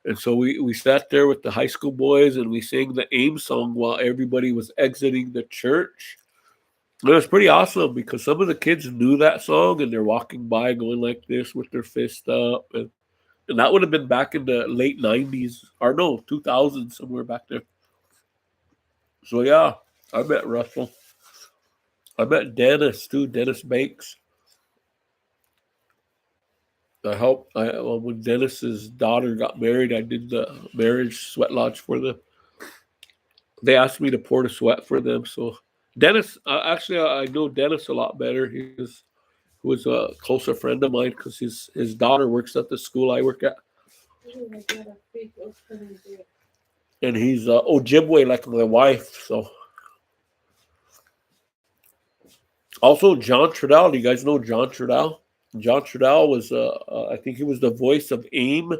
And so we sat there with the high school boys, and we sang the AIM song while everybody was exiting the church. It was pretty awesome because some of the kids knew that song, and they're walking by going like this with their fist up. And that would have been back in the late 90s, or no, 2000s, somewhere back there. So, yeah, I met Russell. I met Dennis, too, Dennis Banks. When Dennis's daughter got married, I did the marriage sweat lodge for them. They asked me to pour the sweat for them. So, Dennis, actually, I know Dennis a lot better. He was a closer friend of mine because his daughter works at the school I work at. And he's Ojibwe like my wife. So also John Trudell. Do you guys know John Trudell? John Trudell was I think he was the voice of AIM,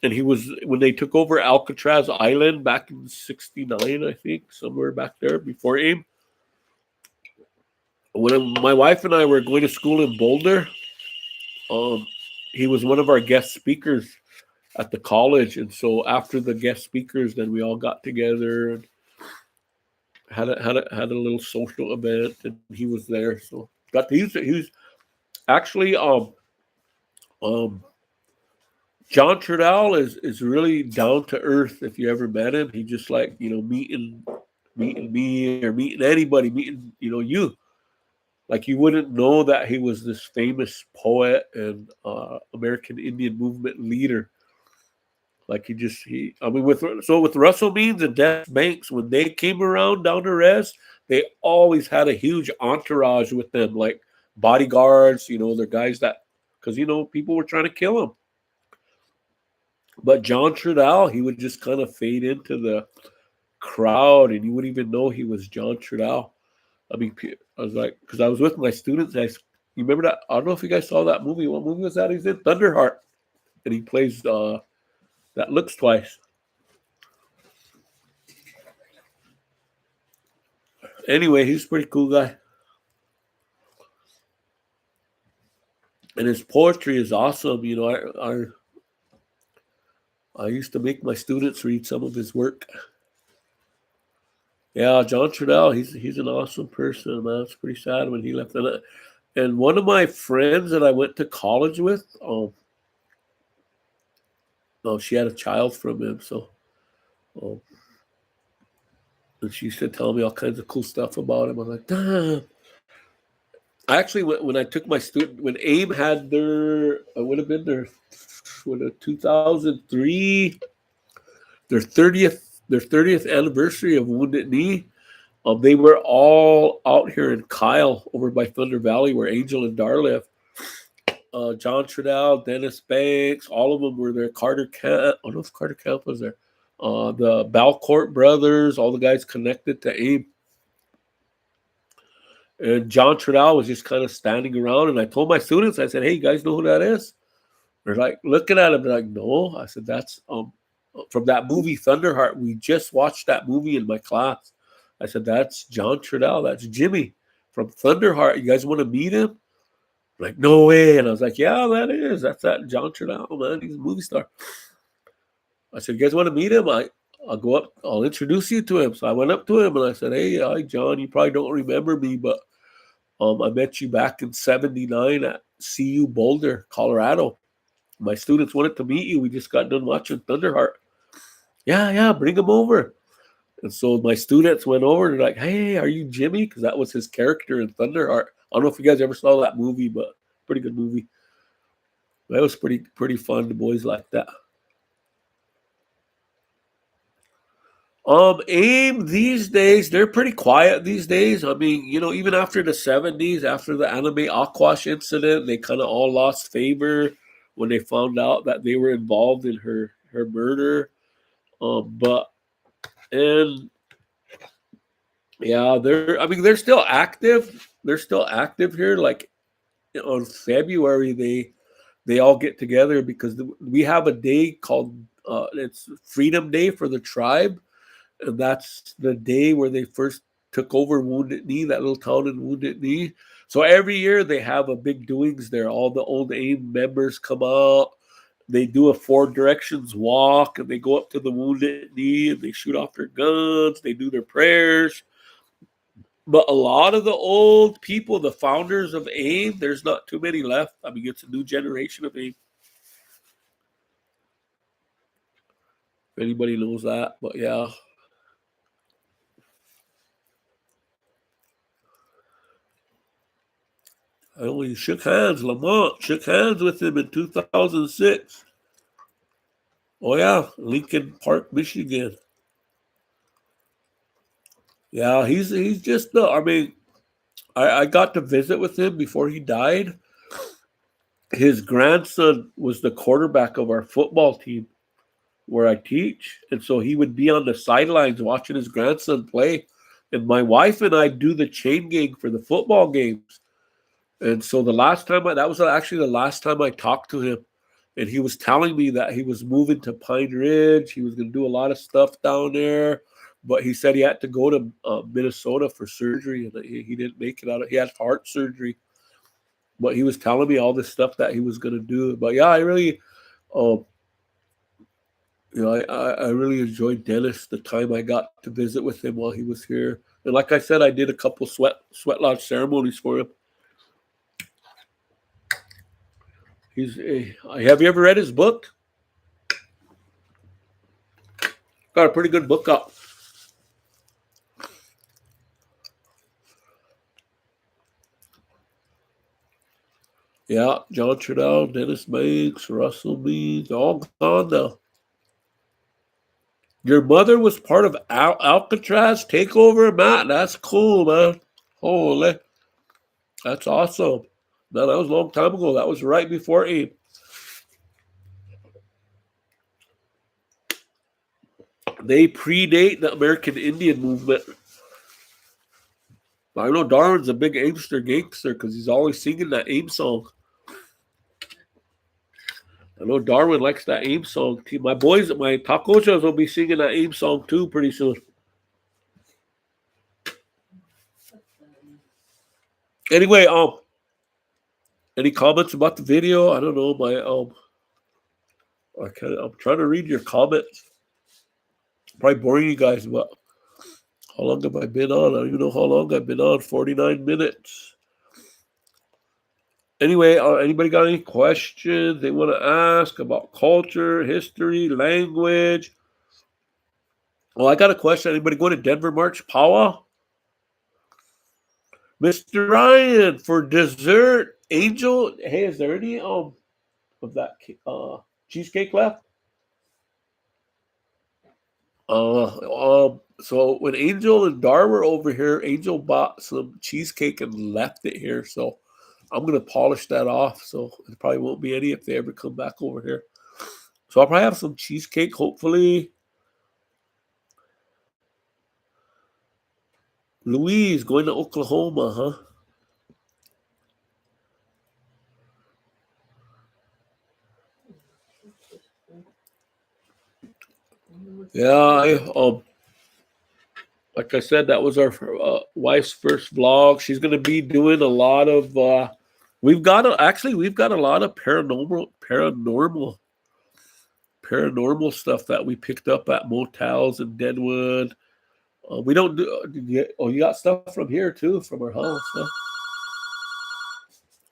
and he was when they took over Alcatraz Island back in '69, I think, somewhere back there before AIM. When my wife and I were going to school in Boulder, um, he was one of our guest speakers at the college, and so after the guest speakers, then we all got together and had a little social event, and he was there. So he was actually um John Trudell is really down to earth. If you ever met him, he just like meeting me or meeting anybody, meeting you. Like you wouldn't know that he was this famous poet and American Indian movement leader. Like I mean, with Russell Means and Dennis Banks, when they came around down to res, they always had a huge entourage with them, like bodyguards. They're guys that because people were trying to kill him. But John Trudell, he would just kind of fade into the crowd, and you wouldn't even know he was John Trudell. I mean, I was like, because I was with my students. You remember that? I don't know if you guys saw that movie. What movie was that? He's in Thunderheart, and he plays that looks twice. Anyway, he's a pretty cool guy, and his poetry is awesome. I used to make my students read some of his work. Yeah, John Trudell, he's an awesome person, man. It's pretty sad when he left. And one of my friends that I went to college with, she had a child from him, so um, and she used to tell me all kinds of cool stuff about him. I'm like, damn. I actually, when I took my student, when AIM had I would have been their, 2003, their 30th anniversary of Wounded Knee. They were all out here in Kyle over by Thunder Valley where Angel and Dar live. John Trudell, Dennis Banks, all of them were there. Carter Camp, I don't know if Carter Camp was there. the Balcourt brothers, all the guys connected to AIM. And John Trudell was just kind of standing around. And I told my students, I said, hey, you guys know who that is? They're like, looking at him. They're like, no. I said, that's from that movie Thunderheart. We just watched that movie in my class. I said, that's John Trudell. That's Jimmy from Thunderheart. You guys want to meet him? Like, no way. And I was like, yeah, that is. That's that John Trudell, man. He's a movie star. I said, you guys want to meet him? I'll go up. I'll introduce you to him. So I went up to him and I said, hey, hi, John. You probably don't remember me, but I met you back in 79 at CU Boulder, Colorado. My students wanted to meet you. We just got done watching Thunderheart. Yeah, bring him over. And so my students went over. They're like, hey, are you Jimmy? Because that was his character in Thunderheart. I don't know if you guys ever saw that movie, but pretty good movie. That was pretty fun. The boys like that. AIM these days, they're pretty quiet these days. I mean, even after the 70s, after the anime Aquash incident, they kind of all lost favor when they found out that they were involved in her murder. And yeah, they're still active. They're still active here. Like on February, they all get together because we have a day called it's Freedom Day for the tribe. And that's the day where they first took over Wounded Knee, that little town in Wounded Knee. So every year they have a big doings there. All the old AIM members come out. They do a 4 directions walk, and they go up to the Wounded Knee, and they shoot off their guns. They do their prayers. But a lot of the old people, the founders of AIM, there's not too many left. I mean, it's a new generation of AIM. If anybody knows that. But yeah. I only shook hands. Lamont shook hands with him in 2006. Oh, yeah. Lincoln Park, Michigan. Yeah, he's just I mean, I got to visit with him before he died. His grandson was the quarterback of our football team where I teach. And so he would be on the sidelines watching his grandson play. And my wife and I do the chain gang for the football games. And so that was actually the last time I talked to him. And he was telling me that he was moving to Pine Ridge. He was going to do a lot of stuff down there. But he said he had to go to Minnesota for surgery. And he didn't make it out. He had heart surgery. But he was telling me all this stuff that he was going to do. But yeah, I really, I really enjoyed Dennis, the time I got to visit with him while he was here. And like I said, I did a couple sweat lodge ceremonies for him. Have you ever read his book? Got a pretty good book out. Yeah, John Trudell, Dennis Banks, Russell Means, all gone now. Your mother was part of Alcatraz takeover, Matt. That's cool, man. Holy, that's awesome. No, that was a long time ago. That was right before AIM. They predate the American Indian movement. I know Darwin's a big gangster because he's always singing that AIM song. I know Darwin likes that AIM song. My boys, my tacochas will be singing that AIM song too pretty soon. Anyway, any comments about the video? I don't know. I'm trying to read your comments. Probably boring you guys, but how long have I been on? I don't even know how long I've been on. 49 minutes. Anyway, anybody got any questions they want to ask about culture, history, language? Well, I got a question. Anybody going to Denver March Powwow? Mr. Ryan, for dessert, Angel. Hey, is there any of that cheesecake left? So when Angel and Dar were over here, Angel bought some cheesecake and left it here. So I'm gonna polish that off. So there probably won't be any if they ever come back over here. So I'll probably have some cheesecake, hopefully. Louise going to Oklahoma, huh? Yeah, like I said, that was our wife's first vlog. She's gonna be doing a lot of. We've got a lot of paranormal stuff that we picked up at motels in Deadwood. We don't do. You got stuff from here too, from our house. Huh?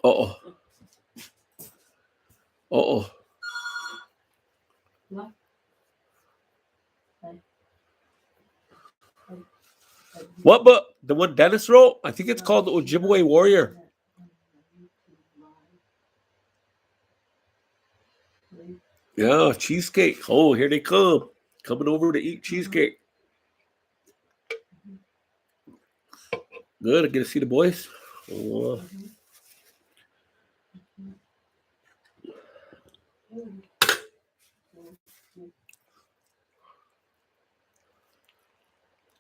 Oh, oh. No. What? But the one Dennis wrote, I think it's called the Ojibwe Warrior. Yeah, cheesecake. Oh, here they come. Coming over to eat cheesecake. Good. I get to see the boys. Oh,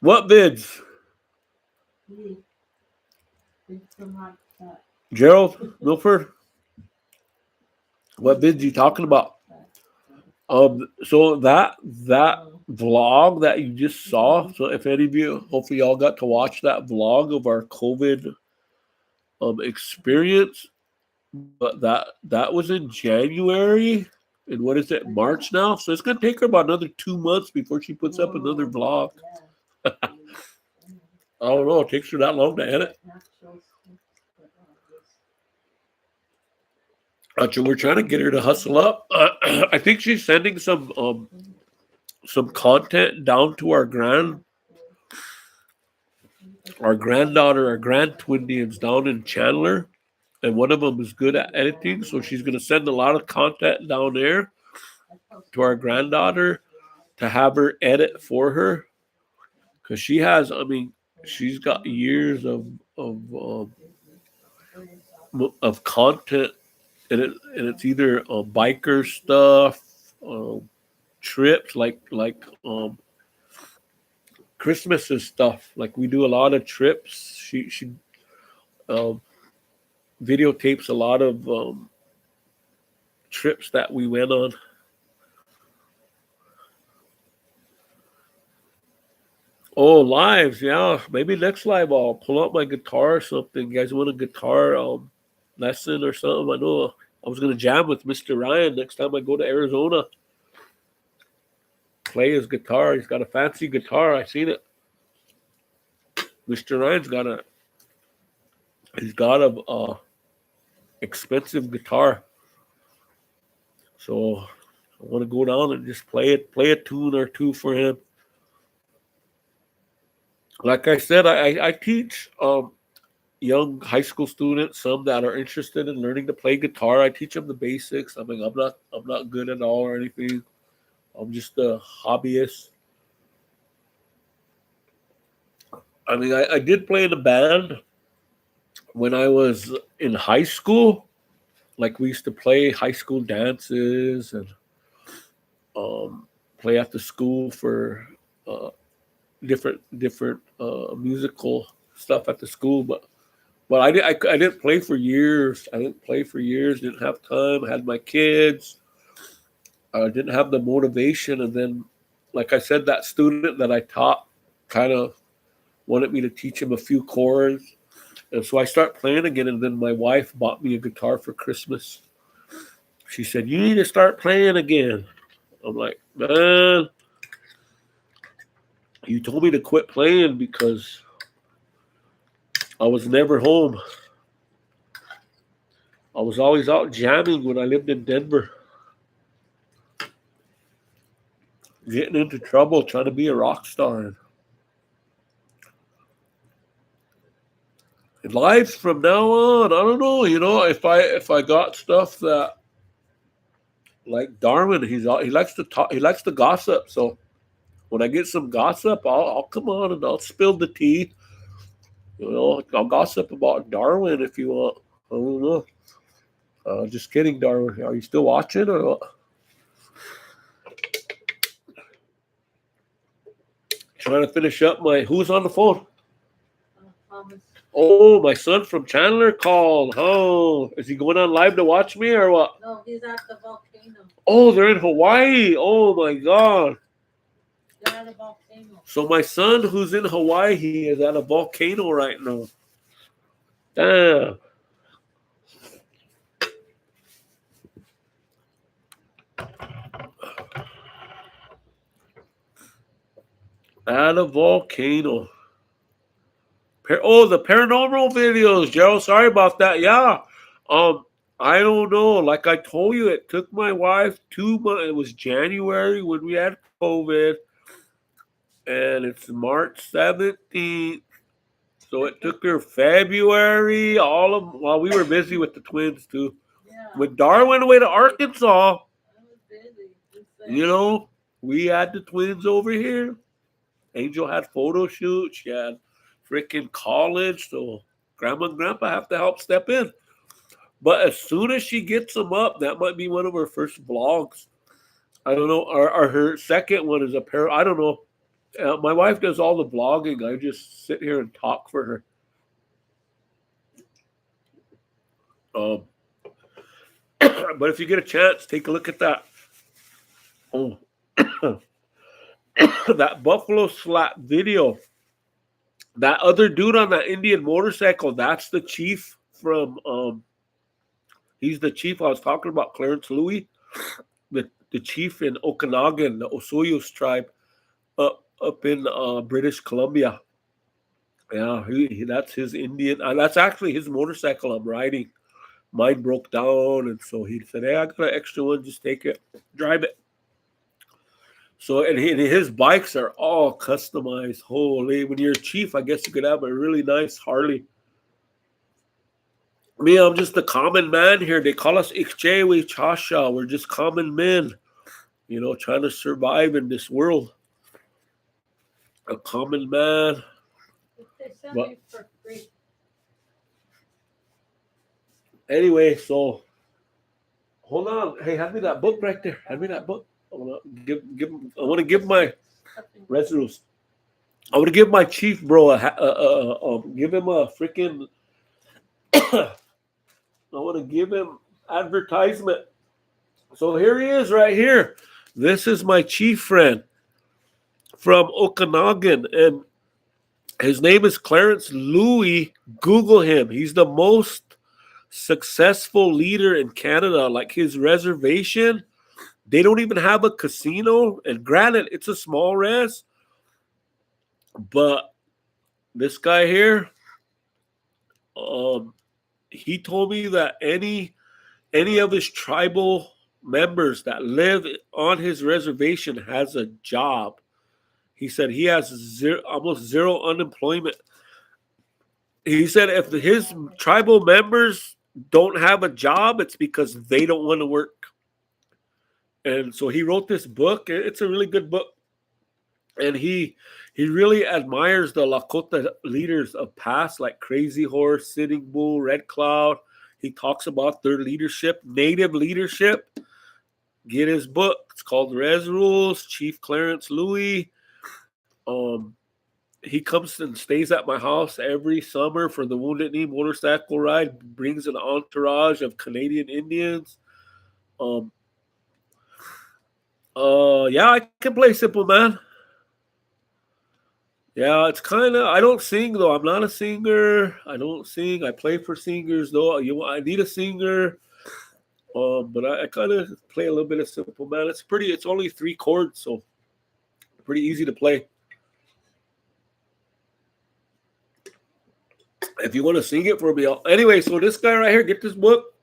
what bids? Gerald Milford. What bids you talking about? So that vlog that you just saw. So if any of you, hopefully y'all got to watch that vlog of our COVID experience. But that was in January, and what is it, March now? So it's gonna take her about another 2 months before she puts up another vlog. I don't know. It takes her that long to edit. We're trying to get her to hustle up. I think she's sending some content down to our granddaughter, our grand Twindianz down in Chandler, and one of them is good at editing, so she's going to send a lot of content down there to our granddaughter to have her edit for her, because she has, I mean, she's got years of content, and it's either biker stuff, trips like Christmas and stuff. Like we do a lot of trips. She videotapes a lot of trips that we went on. Oh, lives, yeah. Maybe next live I'll pull out my guitar or something. You guys want a guitar lesson or something? I know I was gonna jam with Mr. Ryan next time I go to Arizona. Play his guitar. He's got a fancy guitar. I seen it. Mr. Ryan's got a expensive guitar. So I want to go down and just play a tune or two for him. Like I said, I teach young high school students, some that are interested in learning to play guitar. I teach them the basics. I mean, I'm not good at all or anything. I'm just a hobbyist. I mean, I did play in a band when I was in high school. Like we used to play high school dances and play after school for different musical stuff at the school. But I didn't play for years. Didn't have time. I had my kids. I didn't have the motivation. And then, like I said, that student that I taught kind of wanted me to teach him a few chords. And so I start playing again. And then my wife bought me a guitar for Christmas. She said, "You need to start playing again." I'm like, "Man, you told me to quit playing because I was never home. I was always out jamming when I lived in Denver. Getting into trouble, trying to be a rock star." And life from now on, I don't know. If I got stuff that, like Darwin, he likes to talk, he likes to gossip. So when I get some gossip, I'll come on and I'll spill the tea. I'll gossip about Darwin if you want. I don't know. Just kidding, Darwin. Are you still watching or what? Trying to finish up my. Who's on the phone? Thomas. Oh, my son from Chandler called. Oh, is he going on live to watch me or what? No, he's at the volcano. Oh, they're in Hawaii. Oh my God. They're at a volcano. So my son who's in Hawaii, he is at a volcano right now. Damn. At a volcano. The paranormal videos, Gerald. Sorry about that. Yeah. I don't know. Like I told you, it took my wife 2 months. It was January when we had COVID, and it's March 17th. So it took her February, while we were busy with the twins too. Yeah. When Darwin went away to Arkansas, I was busy. you know, we had the twins over here. Angel had photo shoots. She had freaking college. So Grandma and Grandpa have to help step in. But as soon as she gets them up, that might be one of her first vlogs. I don't know. Or her second one is I don't know. My wife does all the vlogging. I just sit here and talk for her. But if you get a chance, take a look at that. Oh, that Buffalo Slap video. That other dude on that Indian motorcycle, that's the chief from, he's the chief I was talking about, Clarence Louis, the chief in Okanagan, the Osoyoos tribe, up in British Columbia. Yeah, that's his Indian. That's actually his motorcycle I'm riding. Mine broke down, and so he said, "Hey, I got an extra one. Just take it, drive it." So, and his bikes are all customized. Holy, when you're a chief, I guess you could have a really nice Harley. Me, I'm just a common man here. They call us Ikchewe Chasha. We're just common men, trying to survive in this world. A common man. They sell me for free. Anyway, so hold on. Hey, hand me that book right there. Hand me that book. I want to give my residus. I want to give my chief bro give him a freaking. I want to give him advertisement. So here he is, right here. This is my chief friend from Okanagan, and his name is Clarence Louis. Google him. He's the most successful leader in Canada. Like his reservation, they don't even have a casino. And granted, it's a small res, but this guy here, he told me that any of his tribal members that live on his reservation has a job. He said he has almost zero unemployment. He said if his tribal members don't have a job, it's because they don't want to work. And so he wrote this book. It's a really good book. And he really admires the Lakota leaders of past, like Crazy Horse, Sitting Bull, Red Cloud. He talks about their leadership, native leadership. Get his book. It's called Res Rules, Chief Clarence Louis. He comes and stays at my house every summer for the Wounded Knee motorcycle ride, brings an entourage of Canadian Indians. Yeah, I can play Simple Man. Yeah, it's kind of, I don't sing though. I'm not a singer. I don't sing. I play for singers though. I need a singer. But I kind of play a little bit of Simple Man. It's only 3 chords, so pretty easy to play. If you want to sing it for me, anyway, so this guy right here, get this book.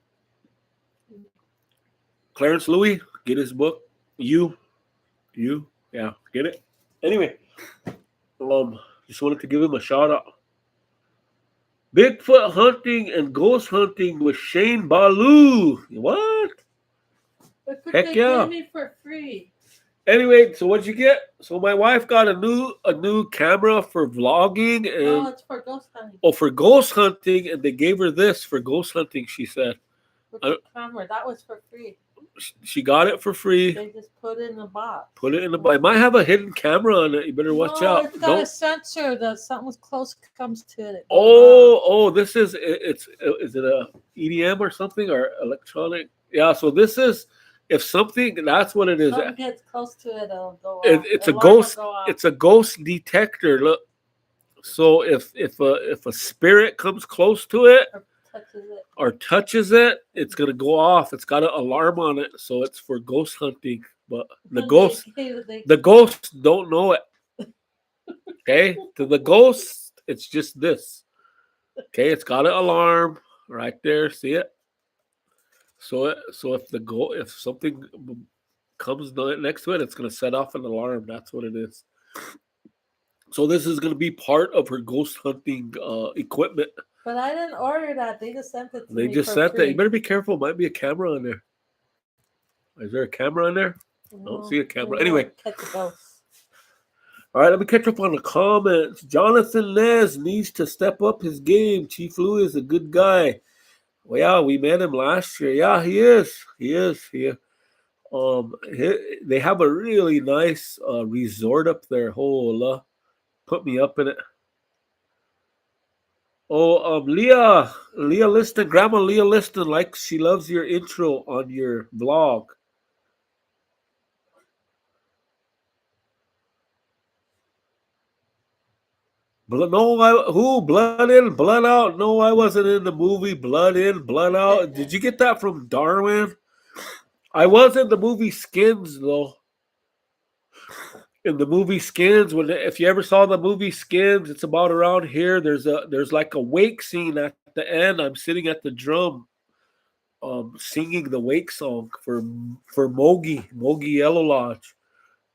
Clarence Louis, get his book. Yeah, get it. Anyway, just wanted to give him a shout out. Bigfoot hunting and ghost hunting with Shane Ballou. What? Heck yeah! Gave me for free. Anyway, so what'd you get? So my wife got a new camera for vlogging, and it's for ghost hunting. Oh, for ghost hunting, and they gave her this for ghost hunting. She said, With the camera, that was for free. She got it for free. They just put it in a box. Put it in the box. It might have a hidden camera on it. You better watch out. It's got a sensor that something close comes to it. This is is it a EDM or something or electronic? Yeah. So this is if something. That's what it is. Something gets close to it, it'll go off. It's a ghost. It's a ghost detector. Look. So if a spirit comes close to it or touches it, it's gonna go off. It's got an alarm on it, so it's for ghost hunting. But the ghosts don't know it. Okay, to the ghost, it's just this. Okay, it's got an alarm right there. See it? So if something comes next to it, it's gonna set off an alarm. That's what it is. So this is going to be part of her ghost hunting equipment. But I didn't order that. They just sent it to me. They just sent that. You better be careful. Might be a camera on there. Is there a camera on there? I don't see a camera. Anyway. Catch a ghost. All right, let me catch up on the comments. Jonathan Les needs to step up his game. Chief Louis is a good guy. Well, yeah, we met him last year. Yeah, he is. He is. They have a really nice resort up there. Hola. Put me up in it. Leah Liston, Grandma Leah Liston, like she loves your intro on your vlog. Blood in, blood out? No, I wasn't in the movie Blood In, Blood Out. Did you get that from Darwin? I was in the movie Skins though. In the movie Skins, if you ever saw the movie Skins, it's about around here. There's like a wake scene at the end. I'm sitting at the drum, singing the wake song for Mogi Yellow Lodge,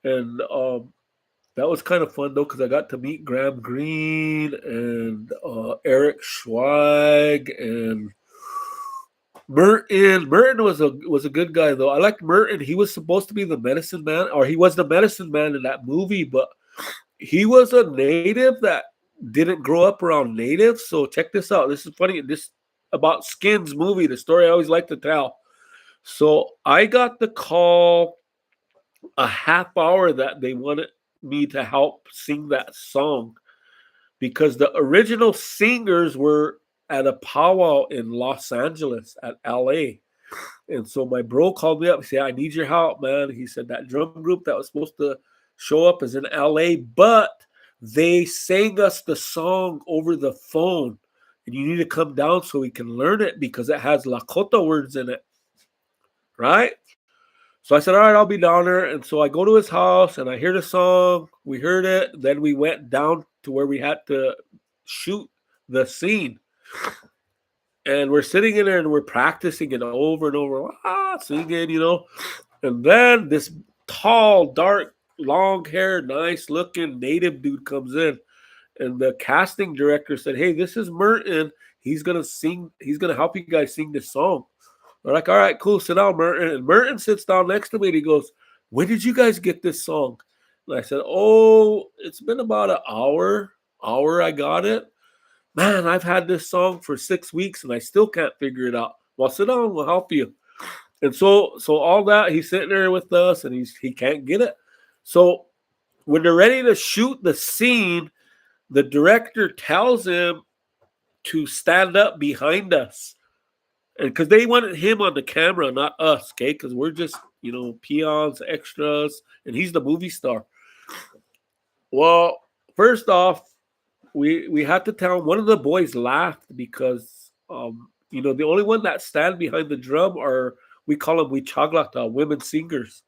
and that was kind of fun though because I got to meet Graham Greene and Eric Schweig and Merton. Merton was a good guy though. I liked Merton. He was supposed to be the medicine man, or he was the medicine man in that movie, but he was a native that didn't grow up around natives. So check this out. This is funny. This about Skins movie, the story I always like to tell. So I got the call a half hour that they wanted me to help sing that song because the original singers were at a powwow in Los Angeles at LA. And so my bro called me up and said, I need your help, man. He said that drum group that was supposed to show up is in LA, but they sang us the song over the phone. And you need to come down so we can learn it because it has Lakota words in it. Right? So I said, all right, I'll be down there. And so I go to his house and I hear the song. We heard it. Then we went down to where we had to shoot the scene. And we're sitting in there and we're practicing it over and over, singing, And then this tall, dark, long-haired, nice-looking native dude comes in. And the casting director said, hey, this is Merton. He's going to sing. He's going to help you guys sing this song. We're like, all right, cool. Sit down, Merton. And Merton sits down next to me and he goes, when did you guys get this song? And I said, it's been about an hour I got it. Man, I've had this song for 6 weeks and I still can't figure it out. Well, sit down, we'll help you. And so all that, he's sitting there with us and he can't get it. So when they're ready to shoot the scene, the director tells him to stand up behind us. And because they wanted him on the camera, not us, okay? Because we're just, peons, extras, and he's the movie star. Well, first off, we had to tell him. One of the boys laughed because, the only one that stand behind the drum are, we call them Wichaglata, women singers.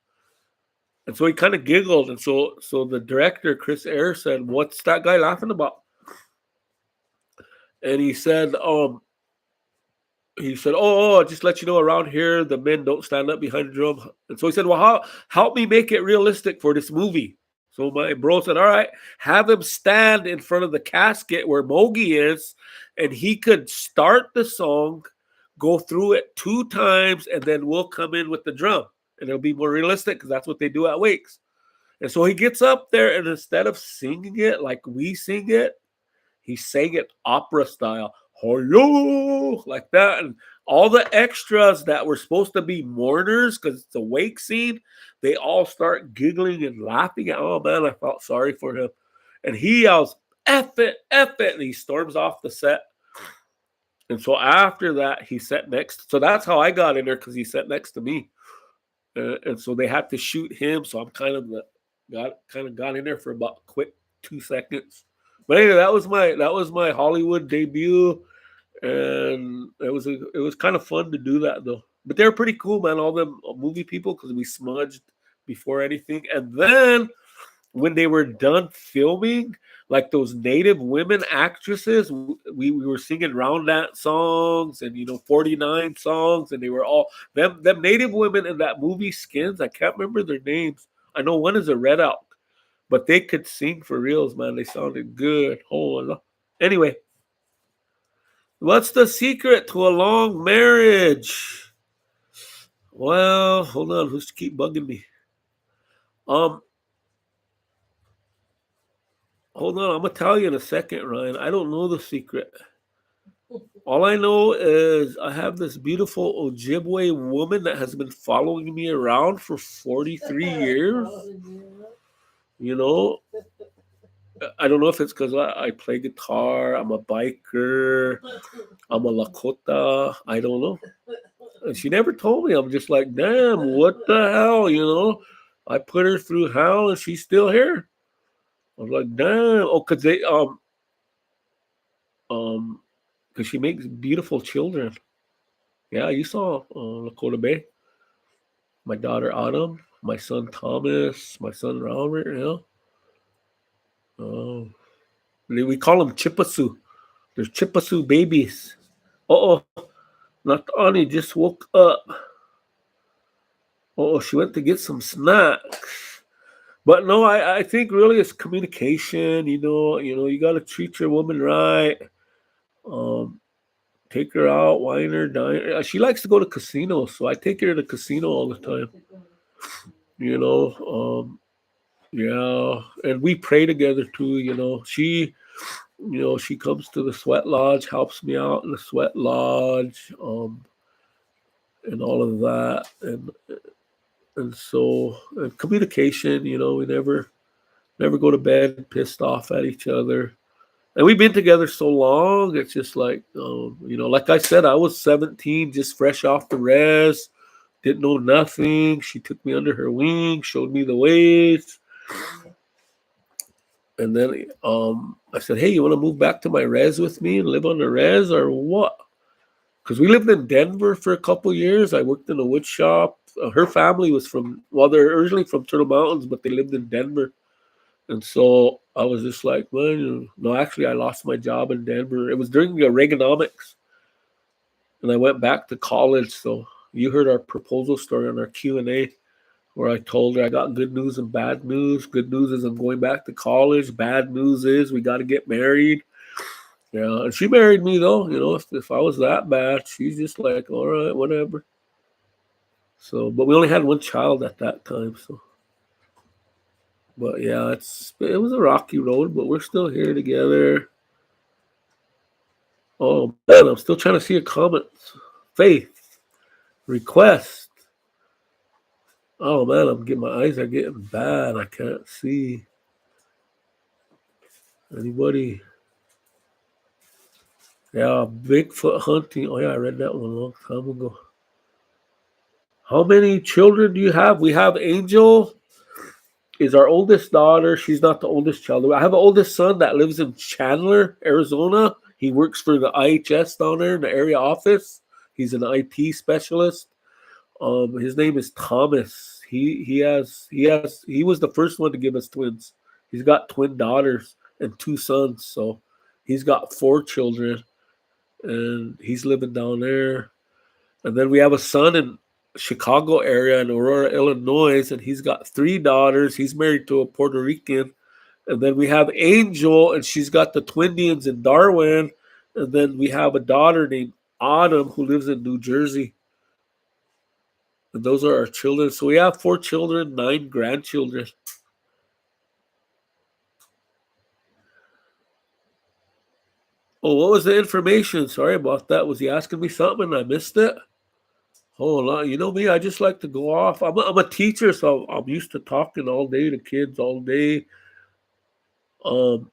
And so he kind of giggled. And so the director, Chris Ayers, said, what's that guy laughing about? And he said, just let you know, around here, the men don't stand up behind the drum. And so he said, well, help me make it realistic for this movie. So my bro said, all right, have him stand in front of the casket where Mogi is, and he could start the song, go through it 2 times, and then we'll come in with the drum. And it'll be more realistic because that's what they do at wakes. And so he gets up there, and instead of singing it like we sing it, he sang it opera style. hello, like that. And all the extras that were supposed to be mourners, because it's a wake scene, they all start giggling and laughing. Oh man, I felt sorry for him. And he yells, F it, and he storms off the set. And so after that, he sat next. So that's how I got in there, because he sat next to me. And so they had to shoot him. So I'm got in there for about a quick 2 seconds. But anyway, that was my Hollywood debut, and it was kind of fun to do that though. But they're pretty cool, man. All them movie people, because we smudged before anything, and then when they were done filming, like those native women actresses, we were singing round dance songs and 49 songs, and they were all them native women in that movie Skins. I can't remember their names. I know one is a red elk, but they could sing for reals, man. They sounded good. Oh, anyway, what's the secret to a long marriage? Well, hold on, who's keep bugging me? Um, Hold on, I'm gonna tell you in a second, Ryan. I don't know the secret. All I know is I have this beautiful Ojibwe woman that has been following me around for 43 years. You know, I don't know if it's because I play guitar, I'm a biker, I'm a Lakota. I don't know. And she never told me. I'm just like, damn, what the hell, I put her through hell and she's still here. I was like, damn. Oh, because um, because she makes beautiful children. Yeah, you saw Lakota Bay. My daughter Autumn, my son Thomas, my son Robert. Oh, we call them Chipasue. There's Chipasue babies. Oh, not Annie just woke up. Oh, she went to get some snacks. But no, I think really it's communication. You got to treat your woman right. Um, Take her out, wine her, dine her. She likes to go to casinos, so I take her to the casino all the time. You know, yeah, and we pray together too. She comes to the sweat lodge, helps me out in the sweat lodge, and all of that, and so and communication. We never go to bed pissed off at each other. And we've been together so long. It's just like, like I said, I was 17, just fresh off the res, didn't know nothing. She took me under her wing, showed me the ways. And then I said, hey, you want to move back to my res with me and live on the res or what? Because we lived in Denver for a couple years. I worked in a wood shop. Her family was they're originally from Turtle Mountains, but they lived in Denver. And so I was just like, well, no, actually, I lost my job in Denver. It was during the Reaganomics. And I went back to college. So you heard our proposal story on our Q&A, where I told her I got good news and bad news. Good news is I'm going back to college. Bad news is we got to get married. Yeah, and she married me, though. If I was that bad, she's just like, all right, whatever. So, but we only had one child at that time. So, but yeah, it was a rocky road, but we're still here together. Oh man, I'm still trying to see a comment. Faith, request. Oh man, my eyes are getting bad. I can't see anybody. Yeah, Bigfoot hunting. Oh yeah, I read that one a long time ago. How many children do you have? We have Angel is our oldest daughter. She's not the oldest child. I have an oldest son that lives in Chandler, Arizona. He works for the IHS down there in the area office. He's an IT specialist. His name is Thomas. He was the first one to give us twins. He's got twin daughters and two sons, so he's got 4 children, and he's living down there. And then we have a son in Chicago area in Aurora, Illinois, and he's got 3 daughters. He's married to a Puerto Rican. And then we have Angel, and she's got the Twindianz in Darwin. And then we have a daughter named Autumn who lives in New Jersey. And those are our children. So we have 4 children, 9 grandchildren. Oh, what was the information? Sorry about that. Was he asking me something and I missed it? Hold on. You know me, I just like to go off. I'm a teacher, so I'm used to talking all day to kids all day. Um,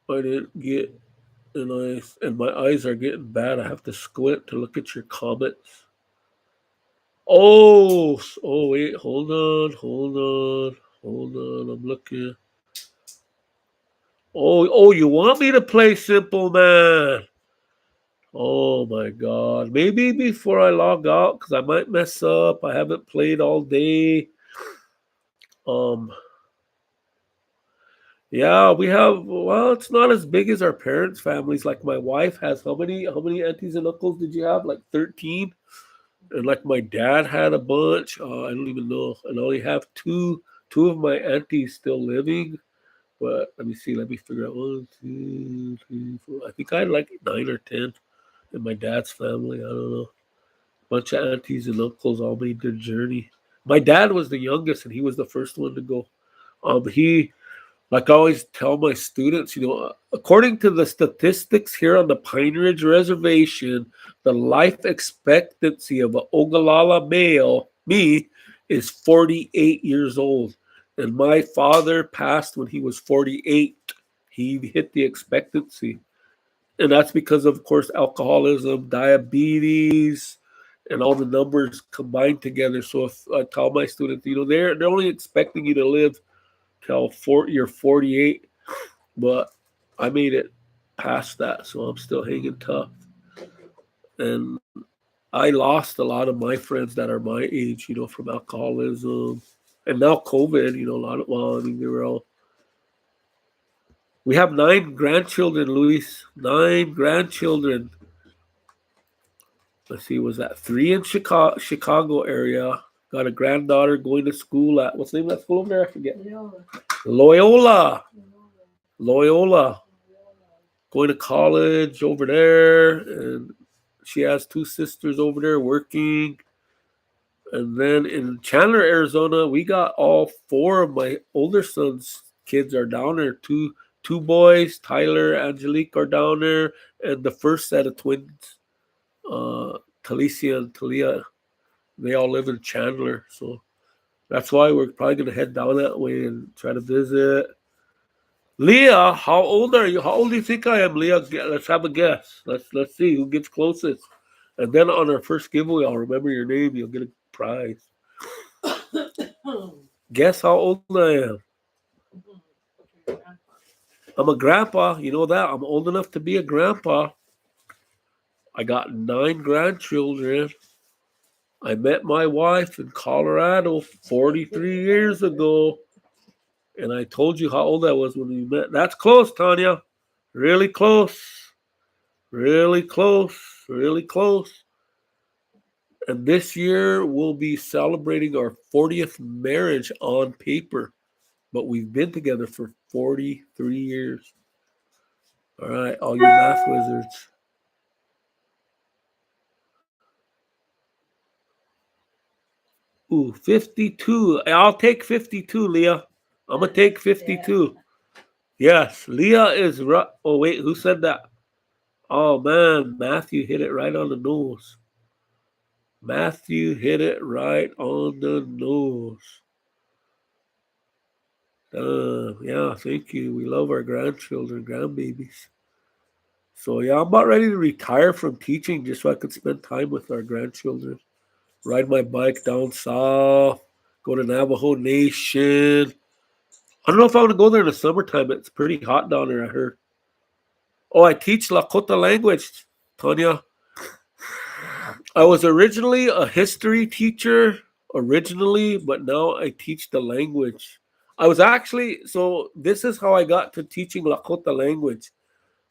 I didn't get, and my eyes are getting bad. I have to squint to look at your comments. Oh, wait, hold on. I'm looking. Oh, you want me to play Simple Man? Oh my God. Maybe before I log out, because I might mess up. I haven't played all day. Um, yeah, we have, well, it's not as big as our parents' families. Like my wife has how many aunties and uncles did you have? Like 13? And like my dad had a bunch. I don't even know. And I only have two of my aunties still living. But let me see, let me figure out one, two, three, four. I think I had like 9 or 10 in my dad's family. I don't know. Bunch of aunties and uncles all made their journey. My dad was the youngest and he was the first one to go. He like I always tell my students, according to the statistics here on the Pine Ridge Reservation, the life expectancy of an Ogallala male, me, is 48 years old. And my father passed when he was 48. He hit the expectancy. And that's because, of course, alcoholism, diabetes, and all the numbers combined together. So if I tell my students, they're only expecting you to live till you're 48, but I made it past that, so I'm still hanging tough. And I lost a lot of my friends that are my age, from alcoholism, and now COVID. A lot of they were all. We have 9 grandchildren, Luis. 9 grandchildren. Let's see, was that 3 in Chicago area? Got a granddaughter going to school at what's the name of that school over there? I forget. Loyola. Loyola. Going to college over there, and she has 2 sisters over there working. And then in Chandler, Arizona, we got all 4 of my older son's kids are down there. Two boys, Tyler, Angelique are down there, and the first set of twins, Talicia and Talia, they all live in Chandler. So that's why we're probably gonna head down that way and try to visit. Leah, how old are you? How old do you think I am, Leah? Let's have a guess. Let's see who gets closest. And then on our first giveaway, I'll remember your name. You'll get a prize. Guess how old I am. I'm a grandpa. You know that. I'm old enough to be a grandpa. I got 9 grandchildren. I met my wife in Colorado 43 years ago. And I told you how old I was when we met. That's close, Tanya. Really close. Really close. Really close. And this year we'll be celebrating our 40th marriage on paper. But we've been together for 43 years. All right, all you math wizards. Ooh, 52. I'll take 52, Leah. I'm going to take 52. Yes, Leah is right. Oh, wait, who said that? Oh, man, Matthew hit it right on the nose. Matthew hit it right on the nose. Yeah, thank you. We love our grandchildren, grandbabies. So, yeah, I'm about ready to retire from teaching just so I could spend time with our grandchildren. Ride my bike down south, go to Navajo Nation. I don't know if I want to go there in the summertime. It's pretty hot down there, I heard. Oh, I teach Lakota language, Tanya. I was originally a history teacher, but now I teach the language. So this is how I got to teaching Lakota language.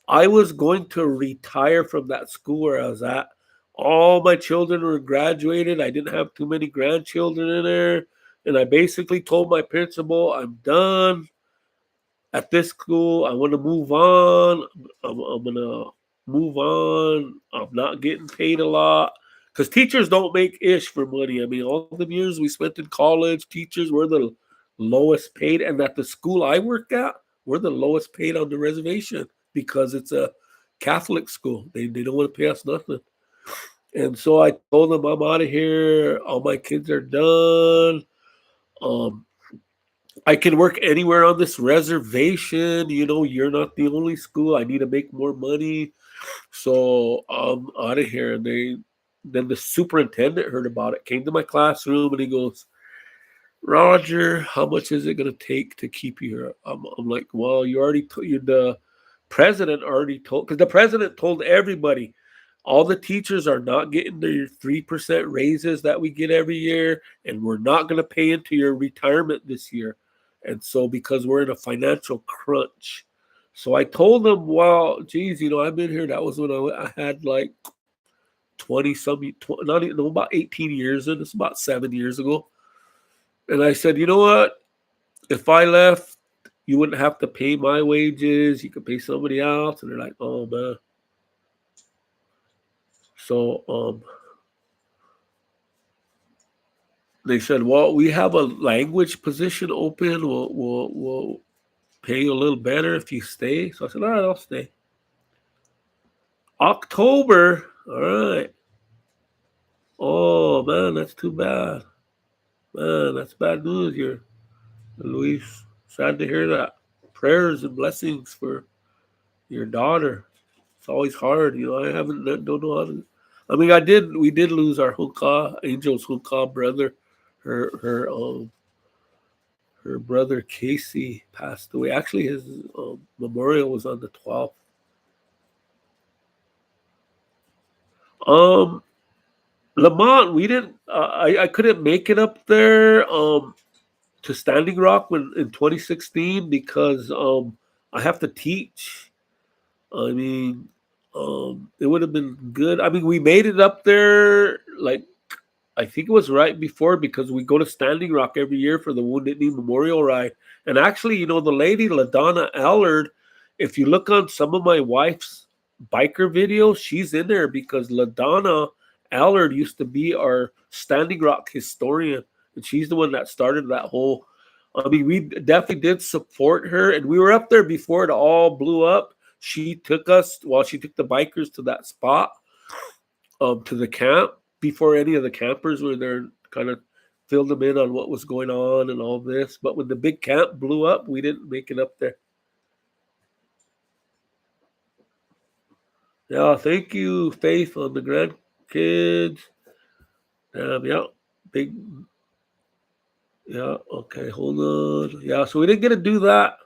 I was going to retire from that school where I was at. All my children were graduated. I didn't have too many grandchildren in there. And I basically told my principal, I'm done at this school. I want to move on. I'm going to move on. I'm not getting paid a lot. Because teachers don't make ish for money. I mean, all the years we spent in college, teachers were the lowest paid. And at the school I work at, we're the lowest paid on the reservation because it's a Catholic school. They don't want to pay us nothing. And so I told them, I'm out of here. All my kids are done. Um, I can work anywhere on this reservation. You're not the only school. I need to make more money. So I'm out of here. And then the superintendent heard about it, came to my classroom, and he goes, Roger, how much is it going to take to keep you here? I'm like, well, you already told you the president already told, because the president told everybody, all the teachers are not getting their 3% raises that we get every year, and we're not going to pay into your retirement this year. And so, because we're in a financial crunch. So I told them, well, geez, I've been here. That was when I had like 20 some, not even, no, about 18 years in. It's about 7 years ago. And I said, you know what? If I left, you wouldn't have to pay my wages. You could pay somebody else. And they're like, oh man. So they said, well, we have a language position open. We'll pay you a little better if you stay. So I said, all right, I'll stay. October. All right. Oh man, that's too bad. Man, that's bad news here, Luis. Sad to hear that. Prayers and blessings for your daughter. It's always hard, I haven't don't know how to. I mean, we did lose our hookah, Angel's hookah brother. Her brother Casey passed away. Actually, his memorial was on the 12th. Um, Lamont, we didn't. I couldn't make it up there to Standing Rock in 2016 because I have to teach. I mean, it would have been good. I mean, we made it up there like I think it was right before because we go to Standing Rock every year for the Wounded Knee Memorial Ride. And actually, the lady LaDonna Allard, if you look on some of my wife's biker videos, she's in there because LaDonna Allard used to be our Standing Rock historian, and she's the one that started that whole. I mean, we definitely did support her, and we were up there before it all blew up. She took us while she took the bikers to that spot, to the camp before any of the campers were there, kind of filled them in on what was going on and all this. But when the big camp blew up, we didn't make it up there. Yeah, thank you, Faith, on the grandkids. Yeah, big. Yeah, okay, hold on. Yeah, so we didn't get to do that.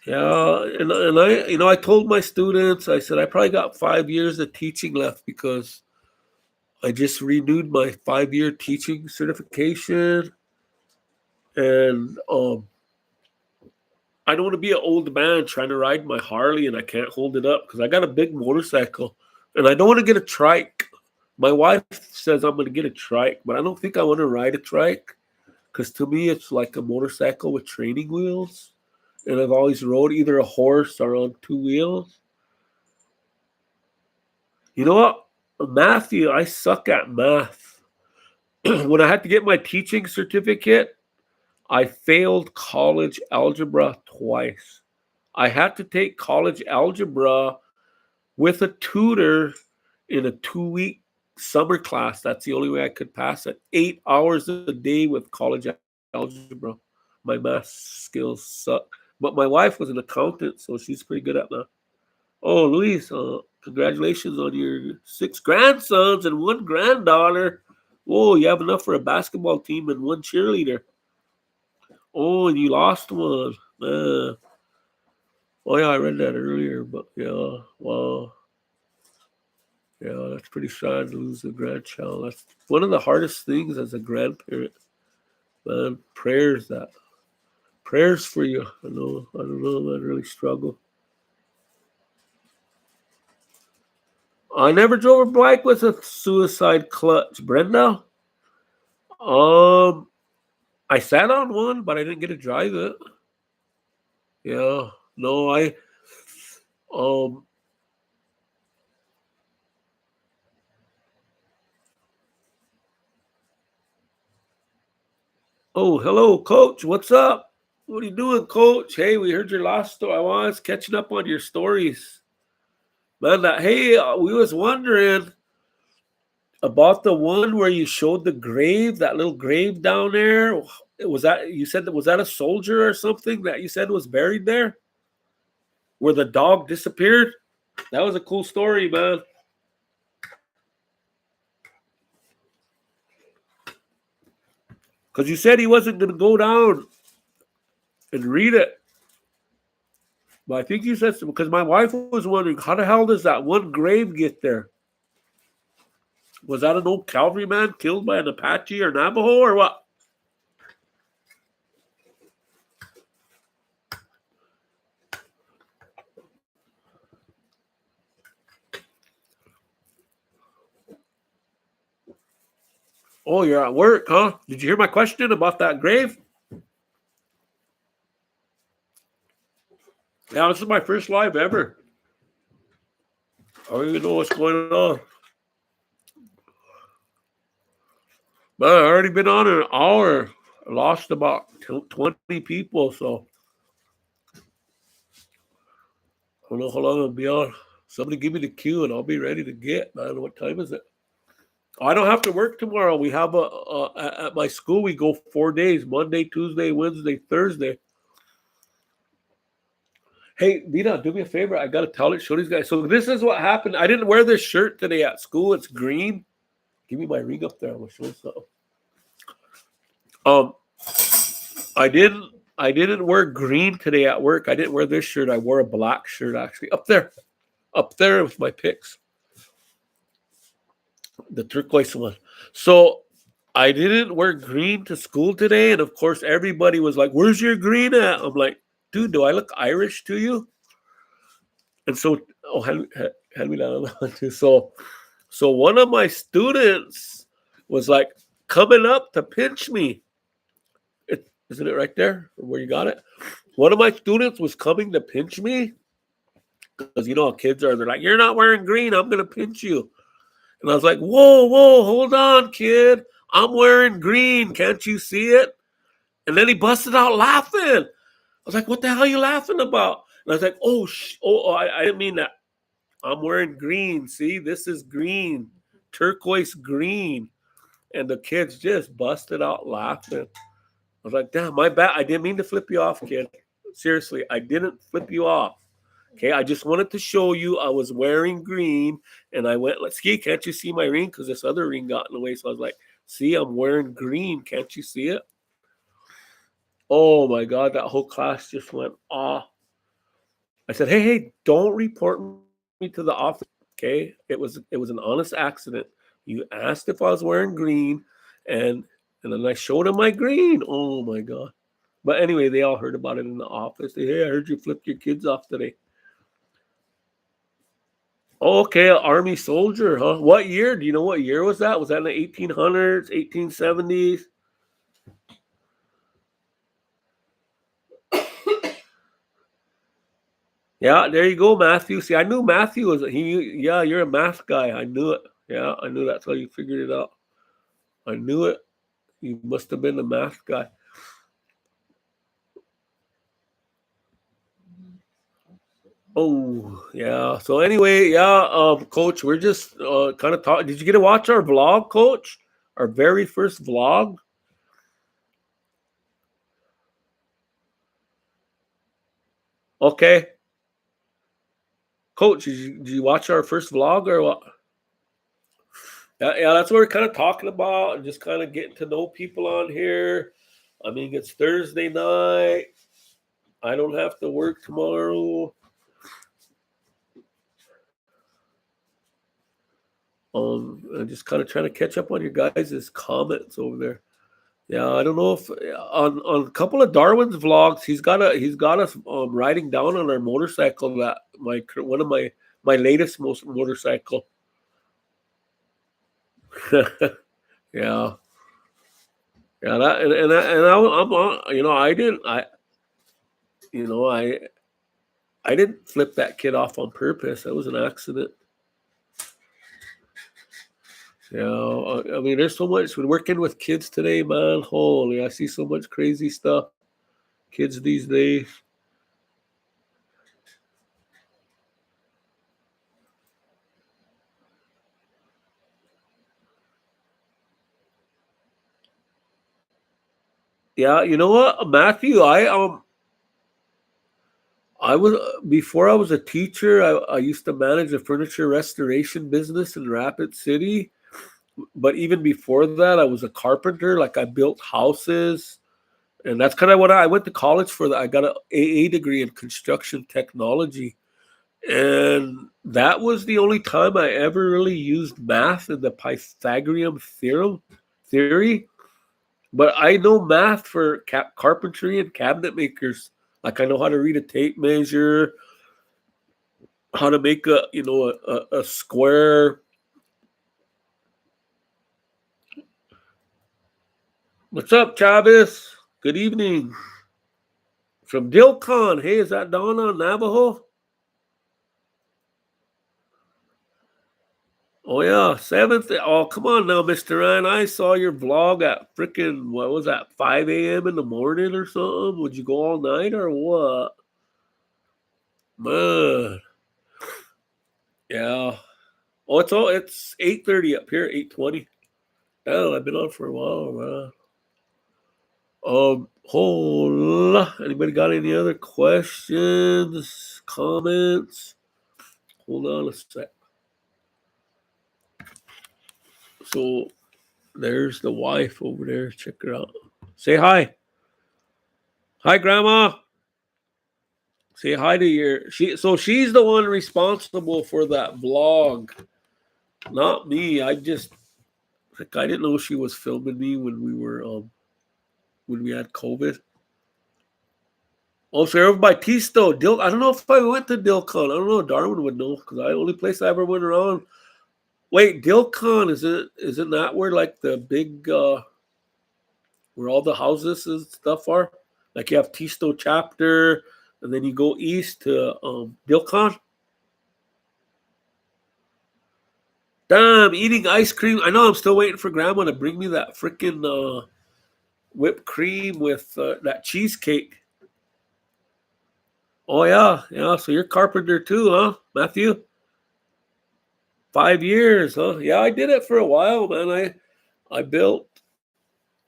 Yeah, and I told my students, I said I probably got 5 years of teaching left because I just renewed my 5-year teaching certification, and I don't want to be an old man trying to ride my Harley and I can't hold it up because I got a big motorcycle and I don't want to get a trike. My wife says I'm going to get a trike, but I don't think I want to ride a trike because to me it's like a motorcycle with training wheels. And I've always rode either a horse or on 2 wheels. You know what? Matthew, I suck at math. When I had to get my teaching certificate, I failed college algebra twice. I had to take college algebra with a tutor in a 2-week summer class. That's the only way I could pass it. 8 hours a day with college algebra. My math skills suck. But my wife was an accountant, so she's pretty good at math. Oh, Luis, congratulations on your 6 grandsons and 1 granddaughter. Oh, you have enough for a basketball team and 1 cheerleader. Oh, and you lost one. Oh, yeah, I read that earlier, but yeah, wow. Yeah, that's pretty sad to lose a grandchild. That's one of the hardest things as a grandparent, man. Prayers for you. I don't know, man. Really struggle. I never drove a bike with a suicide clutch, Brenda. Um, I sat on one, but I didn't get to drive it. Yeah, no, um, Oh, hello, Coach. What's up? What are you doing, Coach? Hey, we heard your last story. I was catching up on your stories, man. Hey, we was wondering about the one where you showed the grave, that little grave down there. Was that you said that was that a soldier or something that you said was buried there, where the dog disappeared? That was a cool story, man. Because you said he wasn't going to go down and read it. But I think you said because my wife was wondering how the hell does that one grave get there? Was that an old cavalryman killed by an Apache or Navajo or what? Oh, you're at work, huh? Did you hear my question about that grave? Yeah, this is my first live ever. I don't even know what's going on. But I already been on an hour. I lost about 20 people, so I don't know how long I'll be on. Somebody give me the cue and I'll be ready to get, man. What time is it? I don't have to work tomorrow. We have at my school, we go 4 days, Monday, Tuesday, Wednesday, Thursday. Hey, Vita, do me a favor. I got to tell it, show these guys. So this is what happened. I didn't wear this shirt today at school. It's green. Give me my ring up there. I'm going to show something. Um, I didn't wear green today at work. I didn't wear this shirt. I wore a black shirt actually. Up there with my pics. The turquoise one. So I didn't wear green to school today, and of course everybody was like, "Where's your green at?" I'm like, "Dude, do I look Irish to you?" And so, hand me that one too. So one of my students was like coming up to pinch me. Isn't it right there where you got it? One of my students was coming to pinch me because you know how kids are. They're like, "You're not wearing green. I'm gonna pinch you." And I was like, whoa, hold on, kid. I'm wearing green. Can't you see it? And then he busted out laughing. I was like, what the hell are you laughing about? And I was like, I didn't mean that. I'm wearing green. See, this is green, turquoise green. And the kids just busted out laughing. I was like, damn, my bad. I didn't mean to flip you off, kid. Seriously, I didn't flip you off. Okay, I just wanted to show you I was wearing green, and I went, let's see, can't you see my ring? Because this other ring got in the way. So I was like, see, I'm wearing green. Can't you see it? Oh my God, that whole class just went off. I said, hey, don't report me to the office. Okay, it was an honest accident. You asked if I was wearing green, and and then I showed him my green. Oh my God. But anyway, they all heard about it in the office. Hey, I heard you flipped your kids off today. Oh, okay, an army soldier, huh? What year? Do you know what year was that? Was that in the 1800s, 1870s? Yeah, there you go, Matthew. See, I knew Matthew was he. Yeah, you're a math guy. I knew it. Yeah, I knew that's how you figured it out. I knew it. You must have been a math guy. Oh, yeah. So anyway, yeah, Coach, we're just kind of talking. Did you get to watch our vlog, Coach? Our very first vlog. Okay, Coach, did you watch our first vlog or what? Yeah, that's what we're kind of talking about, and just kind of getting to know people on here. I mean, it's Thursday night. I don't have to work tomorrow. I'm just kind of trying to catch up on your guys' comments over there. Yeah, I don't know if on a couple of Darwin's vlogs, he's got us riding down on our motorcycle. That one of my latest most motorcycle. Yeah, yeah, that and I'm on. You know, you know, I didn't flip that kid off on purpose. That was an accident. So, I mean, there's so much. When working with kids today, man, holy, I see so much crazy stuff. Kids these days. Yeah, you know what, Matthew? I was before I was a teacher. I used to manage a furniture restoration business in Rapid City. But even before that, I was a carpenter. Like I built houses, and that's kind of what I went to college for. That I got a AA degree in construction technology, and that was the only time I ever really used math in the Pythagorean theory. But I know math for carpentry and cabinet makers. Like I know how to read a tape measure, how to make a square. What's up, Chavez? Good evening from Dilcon. Hey, is that Donna Navajo? Oh yeah, seventh. Oh come on now, Mister Ryan. I saw your vlog at freaking what was that 5 a.m. in the morning or something. Would you go all night or what? Man, yeah. Oh, it's 8:30 up here. 8:20. Oh, I've been on for a while, man. Anybody got any other questions, comments? Hold on a sec. So there's the wife over there. Check her out. Say hi. Hi, Grandma. Say hi to your she's the one responsible for that vlog, not me. I didn't know she was filming me when we had COVID. Oh, so you're over by Tisto. I don't know if I went to Dilcon. I don't know. Darwin would know because the only place I ever went around. Wait, Dilcon isn't that where like the big where all the houses and stuff are? Like you have Tisto chapter, and then you go east to Dilcon. Damn, eating ice cream. I know I'm still waiting for Grandma to bring me that freaking whipped cream with that cheesecake. Oh yeah, yeah. So you're carpenter too, huh, Matthew? 5 years, huh? Yeah, I did it for a while, man. I built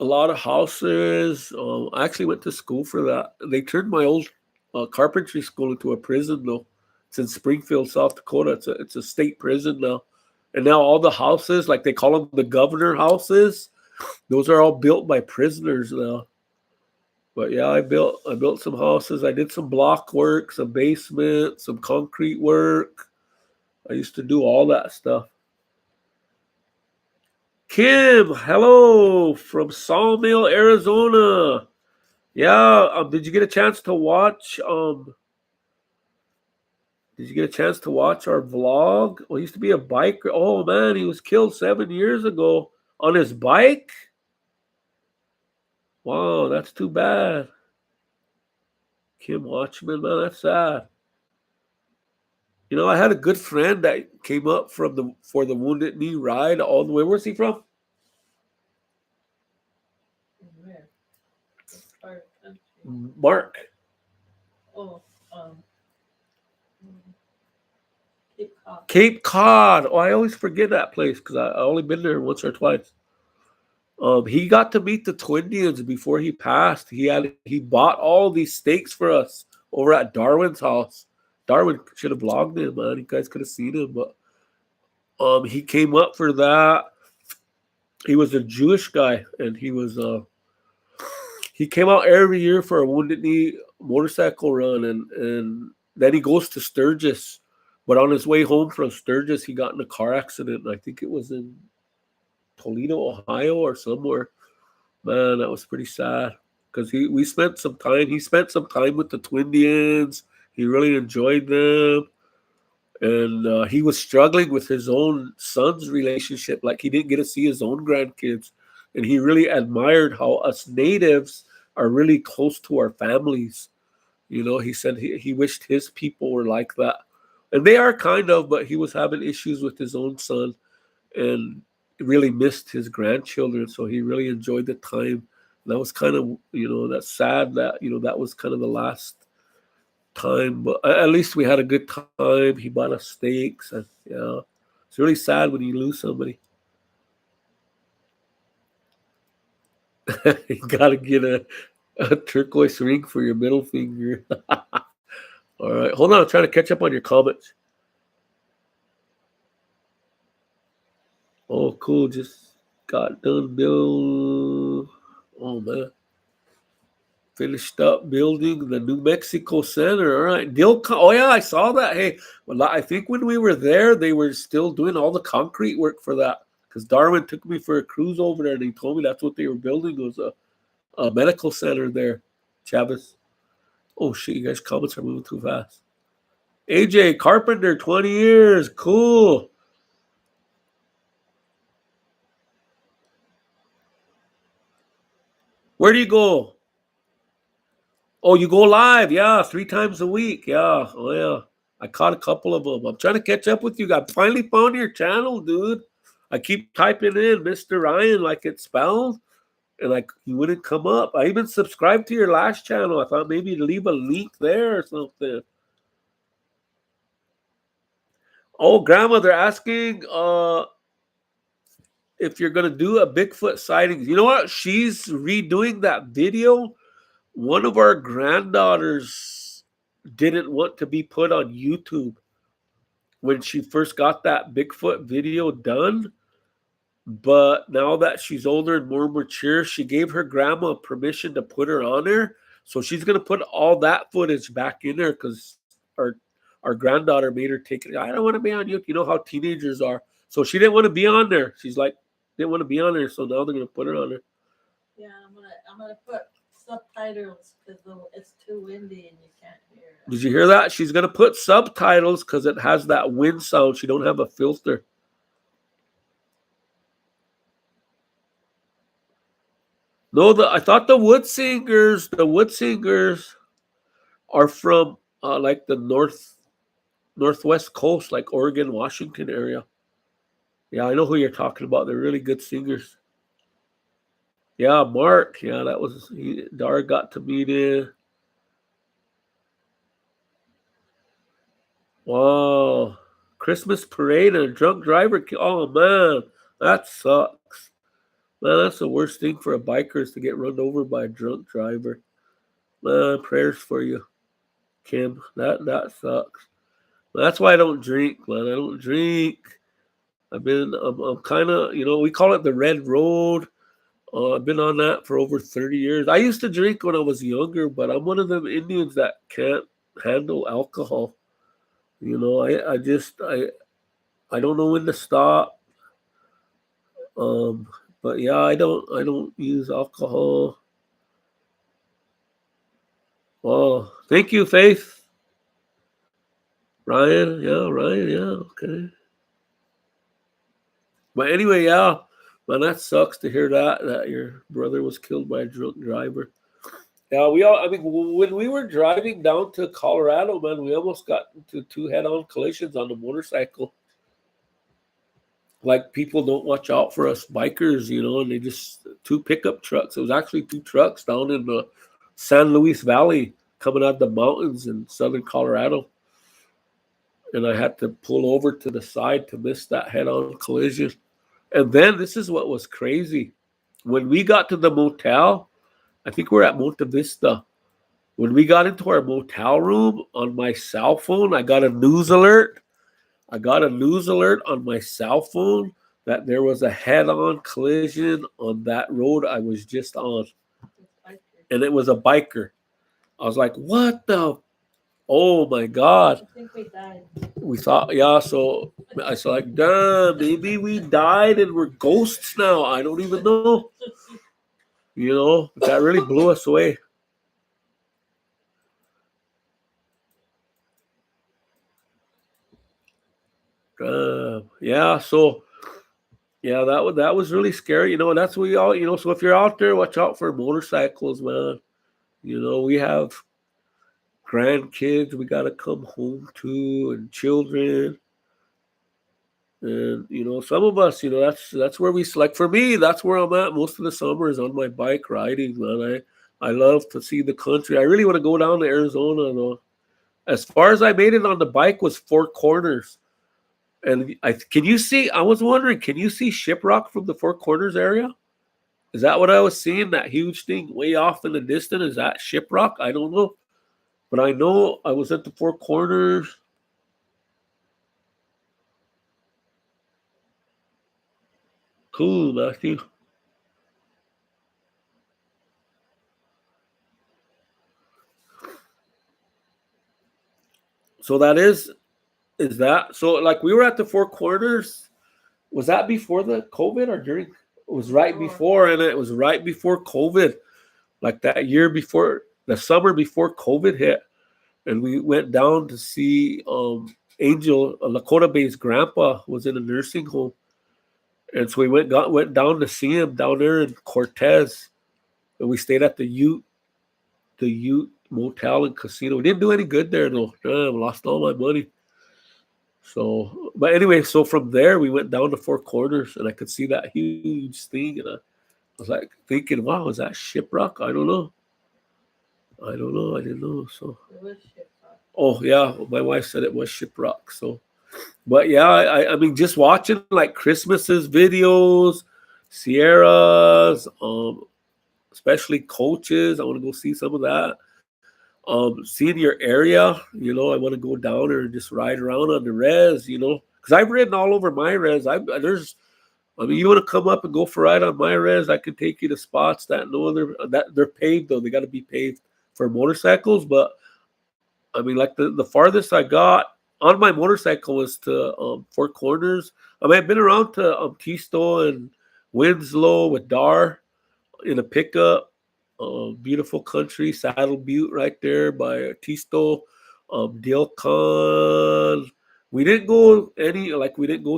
a lot of houses. I actually went to school for that. They turned my old carpentry school into a prison, though. It's in Springfield, South Dakota. It's a state prison now, and now all the houses, like they call them the governor houses, those are all built by prisoners now. But yeah, I built some houses. I did some block work, some basement, some concrete work. I used to do all that stuff. Kim, hello from Sawmill, Arizona. Yeah, did you get a chance to watch? Did you get a chance to watch our vlog? Well, he used to be a biker. Oh man, he was killed 7 years ago on his bike. Wow, that's too bad. Kim Watchman, man, that's sad. You know, I had a good friend that came up from the for the Wounded Knee ride all the way. Where's he from? Where? What part of the country? Mark. Oh, Cape Cod. Cape Cod. Oh, I always forget that place because I only been there once or twice. He got to meet the Twindianz before he passed. He bought all these steaks for us over at Darwin's house. Darwin should have vlogged him, man. You guys could have seen him, but he came up for that. He was a Jewish guy, and he came out every year for a Wounded Knee motorcycle run, and then he goes to Sturgis. But on his way home from Sturgis, he got in a car accident. I think it was in Toledo, Ohio, or somewhere. Man, that was pretty sad because we spent some time. He spent some time with the Twindianz. He really enjoyed them, and he was struggling with his own son's relationship. Like he didn't get to see his own grandkids, and he really admired how us natives are really close to our families. You know, he said he wished his people were like that, and they are kind of. But he was having issues with his own son, and really missed his grandchildren, so he really enjoyed the time. And that was kind of, that's sad that, that was kind of the last time, but at least we had a good time. He bought us steaks, and yeah, it's really sad when you lose somebody. You gotta get a turquoise ring for your middle finger. All right, hold on. I'm trying to catch up on your comments. Oh, cool. Just got done build. Oh man, finished up building the New Mexico Center. All right, oh yeah, I saw that. Hey, well, I think when we were there, they were still doing all the concrete work for that. Because Darwin took me for a cruise over there, and he told me that's what they were building was a medical center there. Chavez. Oh shit, you guys' comments are moving too fast. AJ Carpenter, 20 years. Cool. Where do you go? Oh, you go live. Yeah, 3 times a week. Yeah. Oh, yeah. I caught a couple of them. I'm trying to catch up with you. I finally found your channel, dude. I keep typing in Mr. Ryan like it's spelled, and like you wouldn't come up. I even subscribed to your last channel. I thought maybe you'd leave a link there or something. Oh, Grandma, they're asking if you're gonna do a Bigfoot sighting. You know what? She's redoing that video. One of our granddaughters didn't want to be put on YouTube when she first got that Bigfoot video done. But now that she's older and more mature, she gave her grandma permission to put her on there. So she's gonna put all that footage back in there because our granddaughter made her take it. I don't want to be on YouTube. You know how teenagers are. So she didn't want to be on there. She's like, didn't want to be on there. So now they're gonna put her on there. Yeah, I'm gonna put subtitles because it's too windy and you can't hear. Did you hear that? She's gonna put subtitles because it has that wind sound. She don't have a filter. No, I thought the wood singers are from like the northwest coast, like Oregon, Washington area. Yeah, I know who you're talking about. They're really good singers. Yeah, Mark. Yeah, Dar got to meet him. Wow. Christmas parade and a drunk driver. Oh man, that sucks. Man, that's the worst thing for a biker is to get run over by a drunk driver. Man, prayers for you, Kim. That sucks. That's why I don't drink, man. I don't drink. I'm kind of, we call it the red road. I've been on that for over 30 years. I used to drink when I was younger, but I'm one of them Indians that can't handle alcohol. I don't know when to stop. But yeah, I don't use alcohol. Oh, thank you, Faith. Ryan, yeah, okay. But anyway, yeah, man, that sucks to hear that your brother was killed by a drunk driver. Yeah, I mean, when we were driving down to Colorado, man, we almost got into 2 head-on collisions on the motorcycle. Like people don't watch out for us bikers, and they just 2 pickup trucks. It was actually 2 trucks down in the San Luis Valley coming out of the mountains in southern Colorado. And I had to pull over to the side to miss that head-on collision. And then this is what was crazy. When we got to the motel, I think we're at Monte Vista. When we got into our motel room on my cell phone, I got a news alert. On my cell phone that there was a head-on collision on that road I was just on. And it was a biker. I was like, what the? Oh my God. I think we died. We thought, yeah, so I was like, damn, maybe we died and we're ghosts now. I don't even know. That really blew us away. Yeah, so yeah, that was really scary. That's what we all, so if you're out there, watch out for motorcycles, man. We have grandkids we gotta come home to and children. And some of us, that's where we like. For me, that's where I'm at most of the summer is on my bike riding, man. I love to see the country. I really want to go down to Arizona though. As far as I made it on the bike was Four Corners. And can you see? I was wondering, can you see Shiprock from the Four Corners area? Is that what I was seeing? That huge thing way off in the distance? Is that Shiprock? I don't know, but I know I was at the Four Corners. Cool, Matthew. So that is that so? Like we were at the Four Corners. Was that before the COVID or during? It was right before, and it was right before COVID. Like that year before, the summer before COVID hit, and we went down to see Angel, a Lakota-based grandpa was in a nursing home, and so we went down to see him down there in Cortez, and we stayed at the Ute Motel and Casino. We didn't do any good there though. Damn, lost all my money. So, but anyway, so from there we went down to Four Corners, and I could see that huge thing, and I was like thinking, "Wow, is that Shiprock? I don't know. I don't know. I didn't know." So, It was Shiprock. oh yeah, my wife said it was Shiprock. So, but yeah, I mean, just watching like Christmases videos, Sierras, especially coaches. I want to go see some of that. Seeing your area, I want to go down there and just ride around on the res, because I've ridden all over my res. I mean, you want to come up and go for a ride on my res? I can take you to spots that no other that they're paved though. They got to be paved for motorcycles, but I mean, like the farthest I got on my motorcycle was to Four Corners. I mean, I've been around to Tisto and Winslow with Dar in a pickup. Beautiful country, Saddle Butte right there by Tisto, Dilcon. We didn't go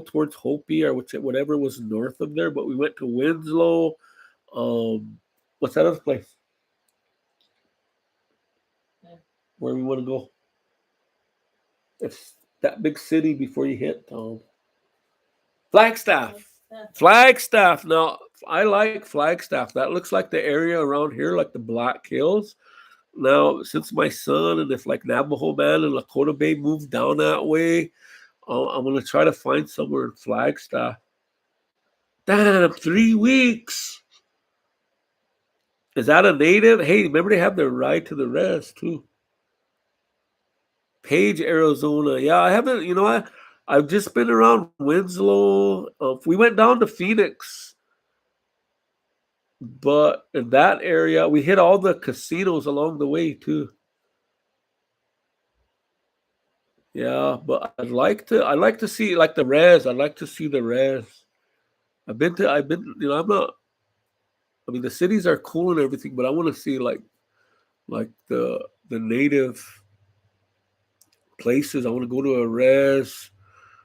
towards Hopi or whatever was north of there, but we went to Winslow. Um, what's that other place? Yeah. Where we want to go? It's that big city before you hit Flagstaff. Flagstaff. Now, I like Flagstaff. That looks like the area around here, like the Black Hills. Now, since my son and if like Navajo man and Lakota Bay moved down that way, I'm gonna try to find somewhere in Flagstaff. Damn, 3 weeks. Is that a native? Hey, remember they have their ride to the rest too. Page, Arizona. Yeah, I haven't. I've just been around Winslow. We went down to Phoenix, but in that area, we hit all the casinos along the way too. Yeah, but I'd like to see like the res. I'd like to see the res. I've been, I'm not, I mean, the cities are cool and everything, but I want to see like the native places. I want to go to a res,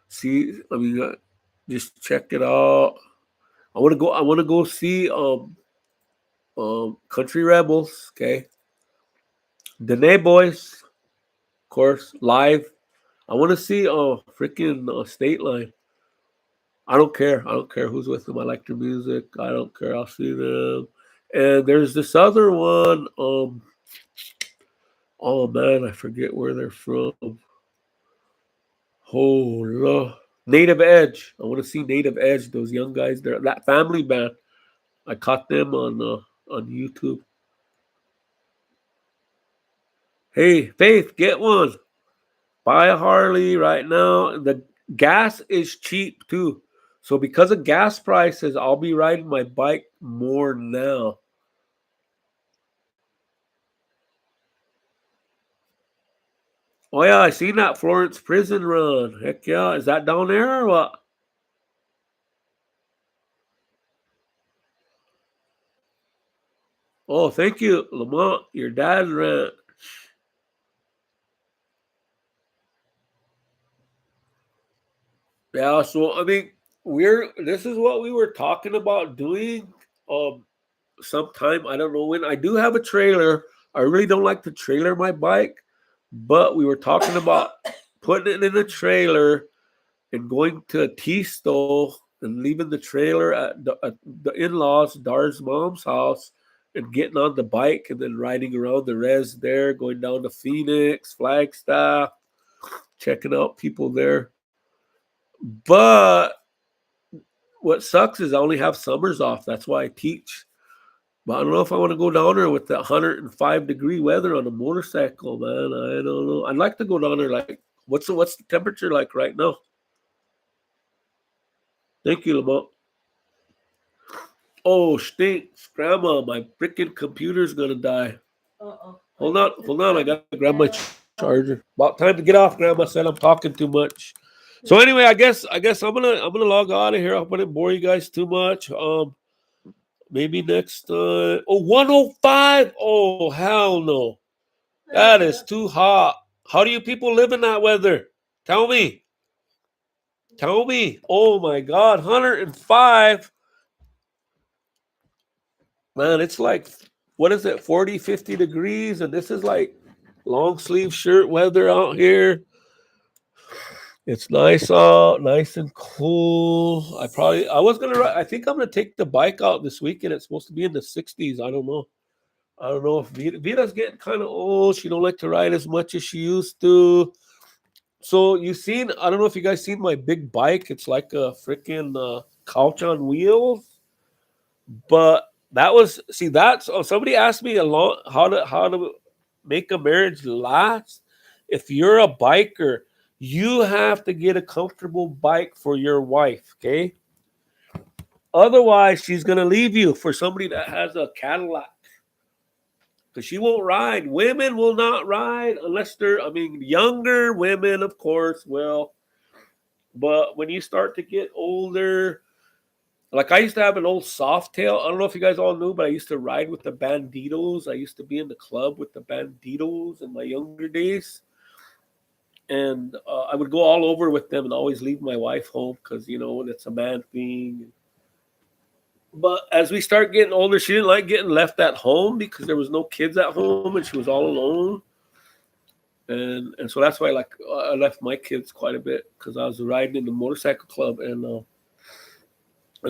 see, I mean, just check it out. I want to go see, Country Rebels, okay? Dene Boys, of course, live. I want to see freaking State Line. I don't care. I don't care who's with them. I like their music. I don't care. I'll see them. And there's this other one. Oh man, I forget where they're from. Oh, no. Native Edge. I want to see Native Edge. Those young guys there. That family band. I caught them on YouTube. Hey, Faith, get one. Buy a Harley right now. The gas is cheap too. So because of gas prices, I'll be riding my bike more now. Oh yeah, I seen that Florence prison run. Heck yeah. Is that down there or what? Oh, thank you, Lamont. Your dad ran. Yeah, so I mean, this is what we were talking about doing. Um, sometime I don't know when. I do have a trailer. I really don't like to trailer my bike, but we were talking about putting it in a trailer and going to Tisto and leaving the trailer at the in-laws, Dar's mom's house, and getting on the bike and then riding around the res there, going down to Phoenix, Flagstaff, checking out people there. But what sucks is I only have summers off. That's why I teach. But I don't know if I want to go down there with that 105-degree weather on a motorcycle, man. I don't know. I'd like to go down there. Like, what's the temperature like right now? Thank you, Lamont. Oh, stinks, Grandma! My freaking computer's gonna die. Uh-oh. Hold on, hold on. I gotta grab my charger. About time to get off. Grandma said I'm talking too much. So anyway, I guess I'm gonna log out of here. I hope I didn't bore you guys too much. Maybe next oh 105. Oh hell no. That is too hot. How do you people live in that weather? Tell me. Tell me. Oh my god, 105. Man, it's like what is it? 40, 50 degrees and this is like long sleeve shirt weather out here. It's nice out, nice and cool. I think I'm gonna take the bike out this weekend. It's supposed to be in the 60s. I don't know. I don't know if Vita's getting kind of old. She don't like to ride as much as she used to. So I don't know if you guys seen my big bike. It's like a freaking couch on wheels. But somebody asked me a lot how to make a marriage last. If you're a biker, you have to get a comfortable bike for your wife, okay? Otherwise, she's gonna leave you for somebody that has a Cadillac. Because she won't ride. Women will not ride unless younger women, of course, will. But when you start to get older, like I used to have an old Softail. I don't know if you guys all knew, but I used to ride with the Banditos. I used to be in the club with the Banditos in my younger days. And I would go all over with them and always leave my wife home because, it's a man thing. But as we start getting older, she didn't like getting left at home because there was no kids at home and she was all alone. And so that's why I left my kids quite a bit because I was riding in the motorcycle club. And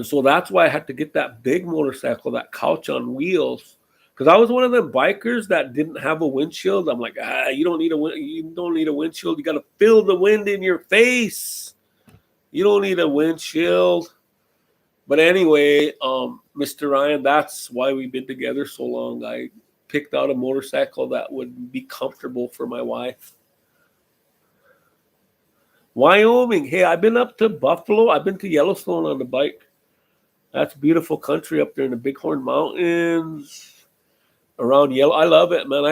so that's why I had to get that big motorcycle, that couch on wheels. Because I was one of them bikers that didn't have a windshield. I'm like, you don't need a windshield. You got to feel the wind in your face. You don't need a windshield. But anyway, Mr. Ryan, that's why we've been together so long. I picked out a motorcycle that would be comfortable for my wife. Wyoming. Hey, I've been up to Buffalo. I've been to Yellowstone on the bike. That's beautiful country up there in the Bighorn Mountains. Around Yellow. I love it, man.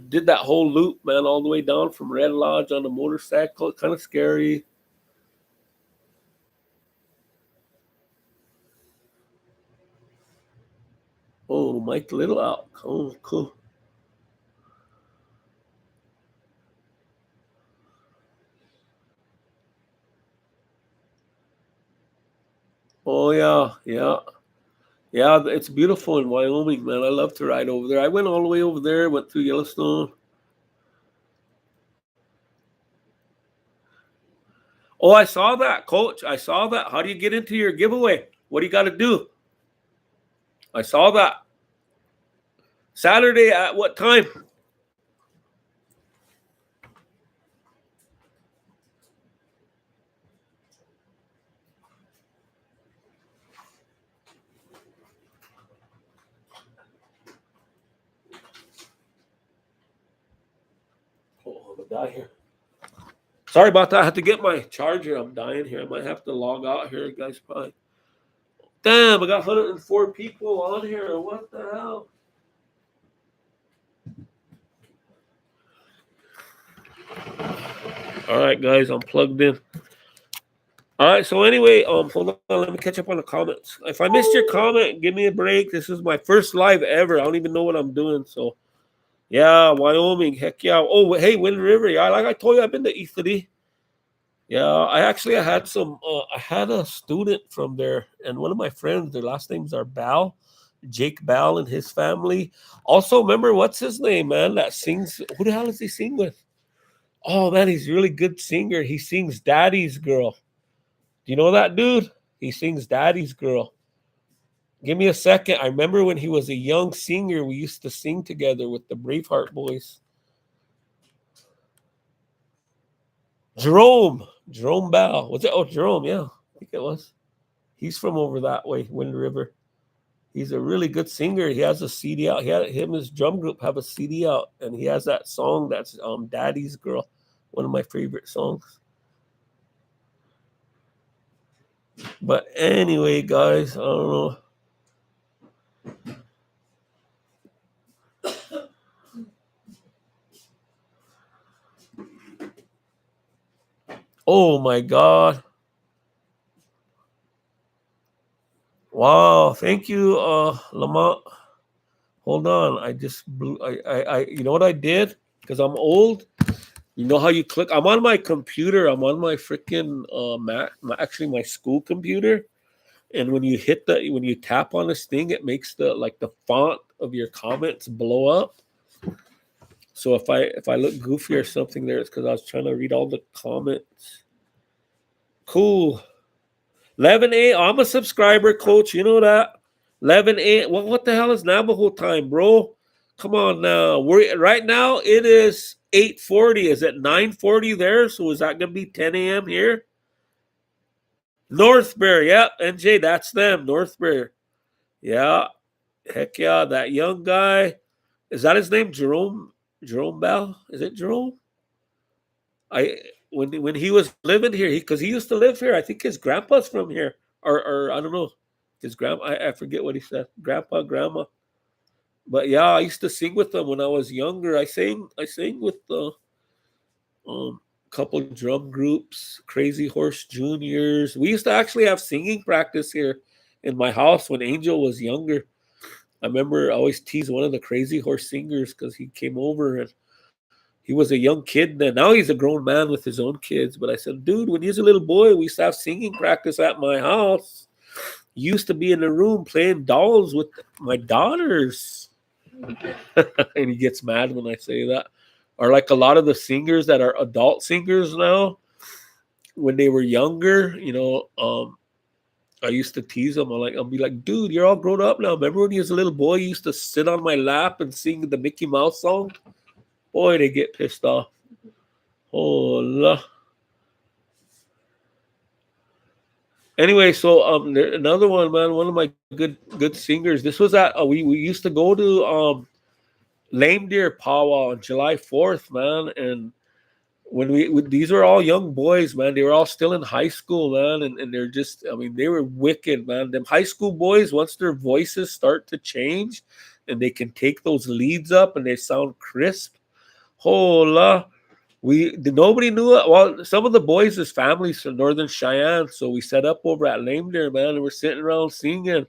Did that whole loop, man, all the way down from Red Lodge on the motorcycle. Kind of scary. Oh, Mike Little out. Oh, cool. Oh, yeah, yeah. Yeah, it's beautiful in Wyoming, man. I love to ride over there. I went all the way over there, went through Yellowstone. Oh, I saw that, Coach. I saw that. How do you get into your giveaway? What do you got to do? I saw that. Saturday at what time? Oh, I'm gonna die here. Sorry about that. I had to get my charger. I'm dying here. I might have to log out here, guys. Probably. Damn, I got 104 people on here. What the hell? All right, guys, I'm plugged in. All right, so anyway, hold on, let me catch up on the comments. If I missed your comment, give me a break. This is my first live ever. I don't even know what I'm doing. So, yeah, Wyoming, heck yeah. Oh, hey, Wind River, yeah. Like I told you, I've been to E3. Yeah, I had a student from there, and one of my friends, their last names are Bal, Jake Bal and his family. Also, remember what's his name, man? That sings. Who the hell does he sing with? Oh man, he's a really good singer. He sings "Daddy's Girl." Do you know that dude? He sings Daddy's Girl. Give me a second. I remember when he was a young singer, we used to sing together with the Braveheart boys. Jerome Bell. Was it? Oh, Jerome, yeah. I think it was. He's from over that way, Wind River. He's a really good singer. He has a CD out. Him and his drum group have a CD out, and he has that song that's Daddy's Girl, one of my favorite songs. But anyway, guys, I don't know. Oh my God. Wow, thank you, Lamont. Hold on, I just blew. You know what I did? Because I'm old. You know how you click? I'm on my computer. I'm on my freaking Mac. Actually, my school computer. And when you tap on this thing, it makes the font of your comments blow up. So if I look goofy or something there, it's because I was trying to read all the comments. Cool. 11 I'm a subscriber, coach. You know that. 11 what the hell is Navajo time, bro? Come on now. We're right now. It is 8:40. Is it 9:40 there? So is that gonna be 10 a.m. here? Northbury, yeah, NJ, that's them. Northbury, yeah, heck yeah, that young guy. Is that his name? Jerome Bell? Is it Jerome? I when he was living here, because he used to live here. I think his grandpa's from here, or I don't know. His grandma, I forget what he said. Grandpa, grandma. But yeah, I used to sing with them when I was younger. I sang with the couple drum groups, Crazy Horse Juniors. We used to actually have singing practice here in my house when Angel was younger. I remember I always teased one of the Crazy Horse singers because he came over and he was a young kid then. Now he's a grown man with his own kids. But I said, dude, when he was a little boy, we used to have singing practice at my house. You used to be in the room playing dolls with my daughters. And he gets mad when I say that. Or like a lot of the singers that are adult singers now, when they were younger, I used to tease them. I'll be like, dude, you're all grown up now. Remember when you was a little boy, you used to sit on my lap and sing the Mickey Mouse song? Boy, they get pissed off. Oh, anyway, so another one, man. One of my good singers. This was at we used to go to Lame Deer Powwow on July 4th, man, and when these were all young boys, man. They were all still in high school, man, and they're just, I mean, they were wicked, man. Them high school boys, once their voices start to change and they can take those leads up and they sound crisp. Hola. Nobody knew it. Well, some of the boys' families from Northern Cheyenne, so we set up over at Lame Deer, man, and we're sitting around singing.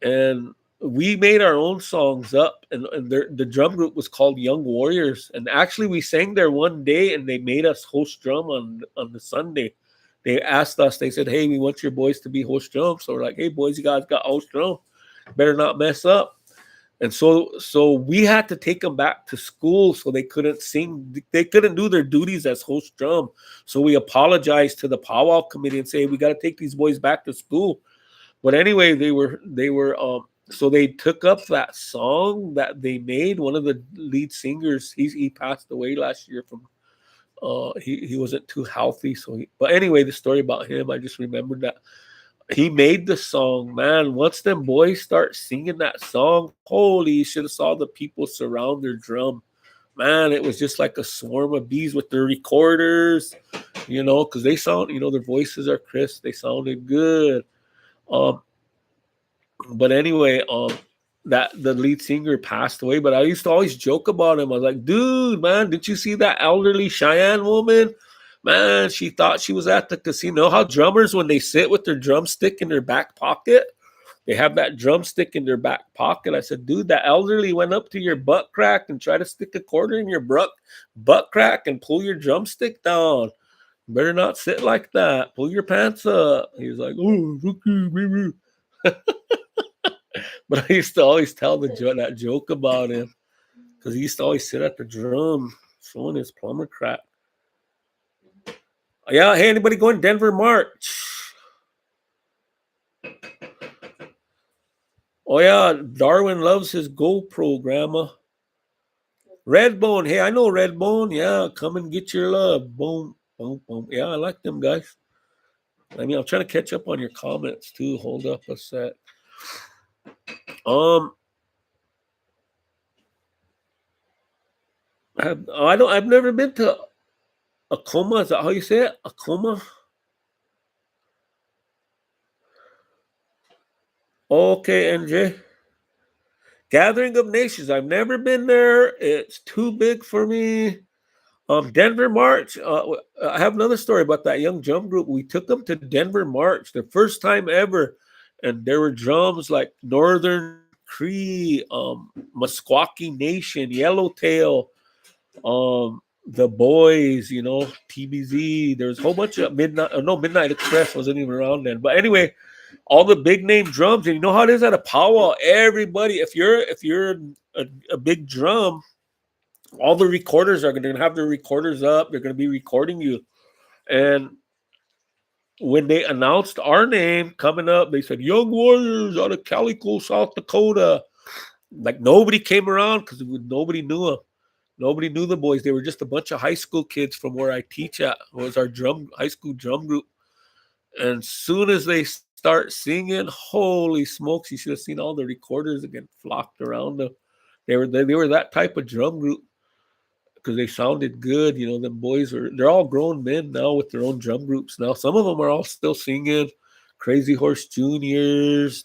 And we made our own songs up, and the drum group was called Young Warriors. And actually, we sang there one day, and they made us host drum on the Sunday. They asked us, they said, "Hey, we want your boys to be host drum." So we're like, "Hey, boys, you guys got host drum. Better not mess up." And so we had to take them back to school so they couldn't sing. They couldn't do their duties as host drum. So we apologized to the powwow committee and say, we got to take these boys back to school. But anyway, they were so they took up that song that they made. One of the lead singers, he passed away last year from he wasn't too healthy. But anyway, the story about him, I just remembered that he made the song, man. Once them boys start singing that song, holy, you should have saw the people surround their drum. Man, it was just like a swarm of bees with their recorders, because they sound, their voices are crisp. They sounded good. Um, but anyway, that the lead singer passed away, but I used to always joke about him. I was like, dude, man, did you see that elderly Cheyenne woman? Man, she thought she was at the casino. How drummers, when they sit with their drumstick in their back pocket, they have that drumstick in their back pocket. I said, dude, that elderly went up to your butt crack and tried to stick a quarter in your butt crack and pull your drumstick down. Better not sit like that. Pull your pants up. He was like, oh, okay, but I used to always tell that joke about him because he used to always sit at the drum showing his plumber crack. Yeah, hey, anybody going Denver March? Oh yeah, Darwin loves his GoPro, Grandma. Redbone, hey, I know Redbone. Yeah, come and get your love. Boom, boom, boom. Yeah, I like them guys. I mean, I'm trying to catch up on your comments too. Hold up a sec. Um, I've never been to Acoma. Is that how you say it? Acoma. Okay, NJ. Gathering of Nations. I've never been there. It's too big for me. Denver March. I have another story about that young drum group. We took them to Denver March, the first time ever, and there were drums like Northern Cree, Meskwaki Nation, Yellowtail, the Boys, TBZ. There's a whole bunch of Midnight Express wasn't even around then. But anyway, all the big name drums, and you know how it is at a powwow. Everybody, if you're a big drum, all the recorders are going to have their recorders up. They're going to be recording you. And when they announced our name coming up, they said, Young Warriors out of Calico, South Dakota. Like nobody came around because nobody knew them. Nobody knew the boys. They were just a bunch of high school kids from where I teach at. It was our high school drum group. And soon as they start singing, holy smokes, you should have seen all the recorders again flocked around them. They were that type of drum group because they sounded good. Them boys they're all grown men now with their own drum groups now. Some of them are all still singing. Crazy Horse Juniors,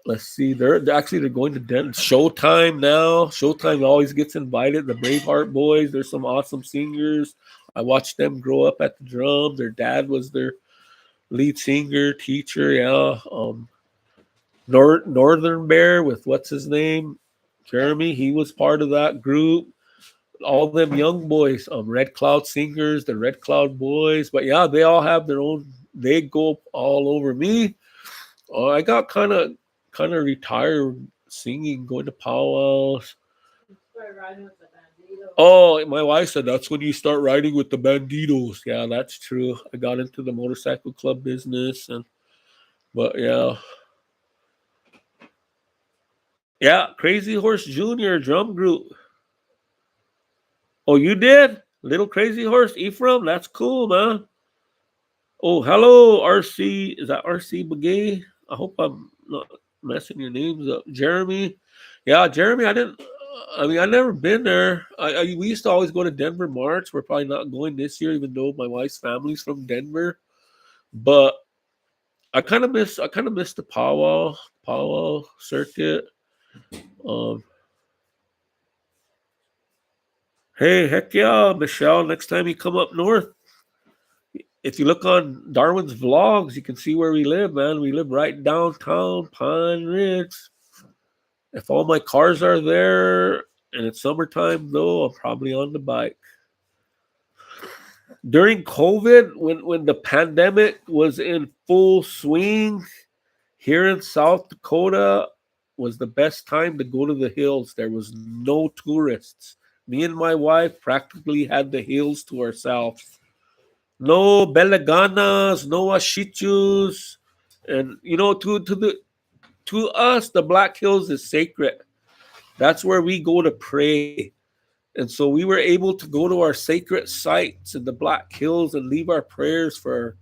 let's see, they're going to Showtime now. Showtime always gets invited. The Braveheart boys, there's some awesome singers. I watched them grow up at the drums. Their dad was their lead singer, teacher, yeah. Northern Bear with what's his name? Jeremy, he was part of that group. All them young boys, Red Cloud Singers, the Red Cloud Boys. But yeah, they all have their own. They go all over me. I got kind of retired singing, going to powwows. Oh, my wife said that's when you start riding with the banditos. Yeah, that's true. I got into the motorcycle club business, but yeah, Crazy Horse Junior drum group. Oh, you did? Little Crazy Horse, Ephraim? That's cool, man. Oh, hello, RC. Is that RC Begay? I hope I'm not messing your names up. Jeremy. Yeah, Jeremy, I never been there. We used to always go to Denver March. We're probably not going this year, even though my wife's family's from Denver. But I kind of miss the powwow circuit. Um, hey, heck yeah, Michelle. Next time you come up north, if you look on Darwin's vlogs, you can see where we live, man. We live right downtown Pine Ridge. If all my cars are there and it's summertime, though, I'm probably on the bike. During COVID, when the pandemic was in full swing, here in South Dakota was the best time to go to the hills. There was no tourists. Me and my wife practically had the hills to ourselves. No belaganas, no ashichus. And to us, the Black Hills is sacred. That's where we go to pray. And so we were able to go to our sacred sites in the Black Hills and leave our prayers for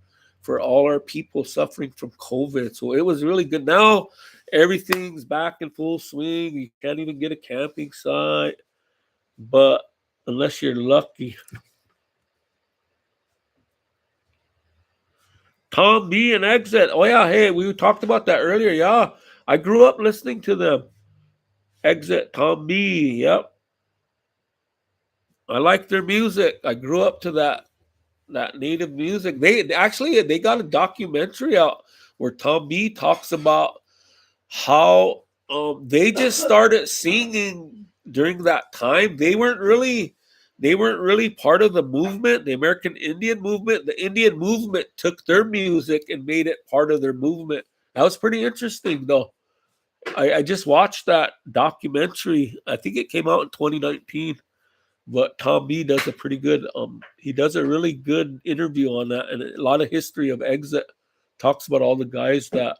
all our people suffering from COVID. So it was really good. Now everything's back in full swing. You can't even get a camping site, but unless you're lucky. Tom B and Exit. Oh yeah, hey, we talked about that earlier. Yeah, I grew up listening to them. Exit, Tom B. Yep, I like their music. I grew up to that native music. They got a documentary out where Tom B talks about how they just started singing during that time. They weren't really part of the movement, the American Indian movement. The Indian movement took their music and made it part of their movement. That was pretty interesting, though. I just watched that documentary. I think it came out in 2019. But Tom B does a pretty good. He does a really good interview on that, and a lot of history of Exit. Talks about all the guys that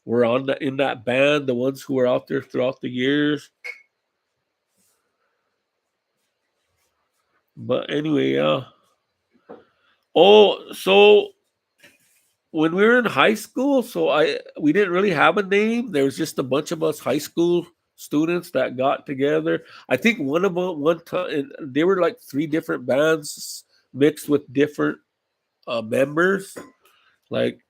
were on in that band, the ones who were out there throughout the years. But anyway, yeah. Oh, so when we were in high school, so I we didn't really have a name. There was just a bunch of us high school students that got together. I think one of them one time they were like three different bands mixed with different members. Like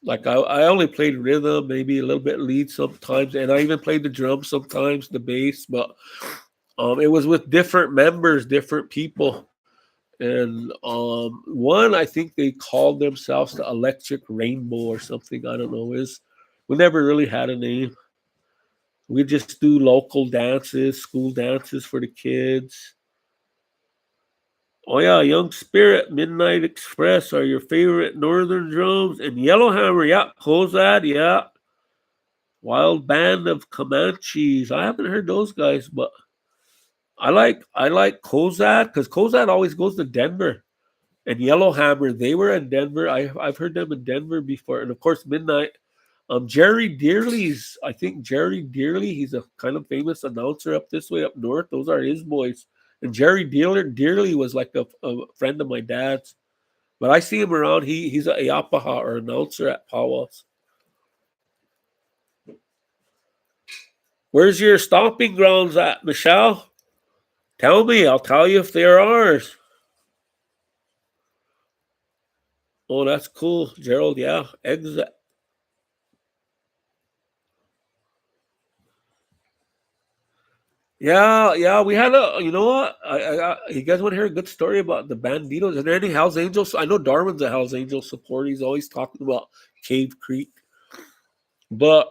I only played rhythm, maybe a little bit lead sometimes, and I even played the drums sometimes, the bass. But it was with different members, different people. And one I think they called themselves the Electric Rainbow or something. I don't know. Is we never really had a name. We just do local dances, school dances for the kids. Oh yeah, Young Spirit, Midnight Express are your favorite Northern drums, and Yellowhammer, yeah, Kozad, yeah, Wild Band of Comanches. I haven't heard those guys, but I like Kozad because Kozad always goes to Denver. And Yellowhammer, they were in Denver. I've heard them in Denver before, and of course Midnight. Jerry Dearly's, I think Jerry Dearly, he's a kind of famous announcer up this way up north. Those are his boys. And Dearly was like a friend of my dad's. But I see him around. He's a Iapaha or announcer at powwows. Where's your stomping grounds at, Michelle? Tell me. I'll tell you if they're ours. Oh, that's cool, Gerald. Yeah, exit. Yeah, yeah, we had a. You know what? You guys want to hear a good story about the Banditos? Is there any Hell's Angels? I know Darwin's a Hell's Angel supporter. He's always talking about Cave Creek, but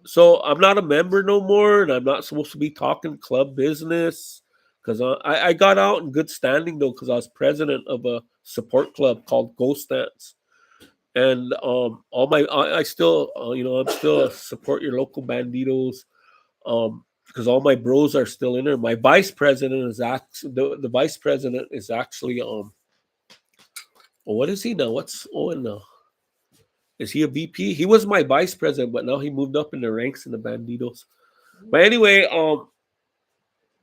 so I'm not a member no more, and I'm not supposed to be talking club business because I got out in good standing though because I was president of a support club called Ghost Dance, and all my I still I'm still a support your local Banditos because all my bros are still in there. My vice president is the vice president is actually well, what is he now? What's Owen now? Is he a VP? He was my vice president, but now he moved up in the ranks in the Banditos. But anyway,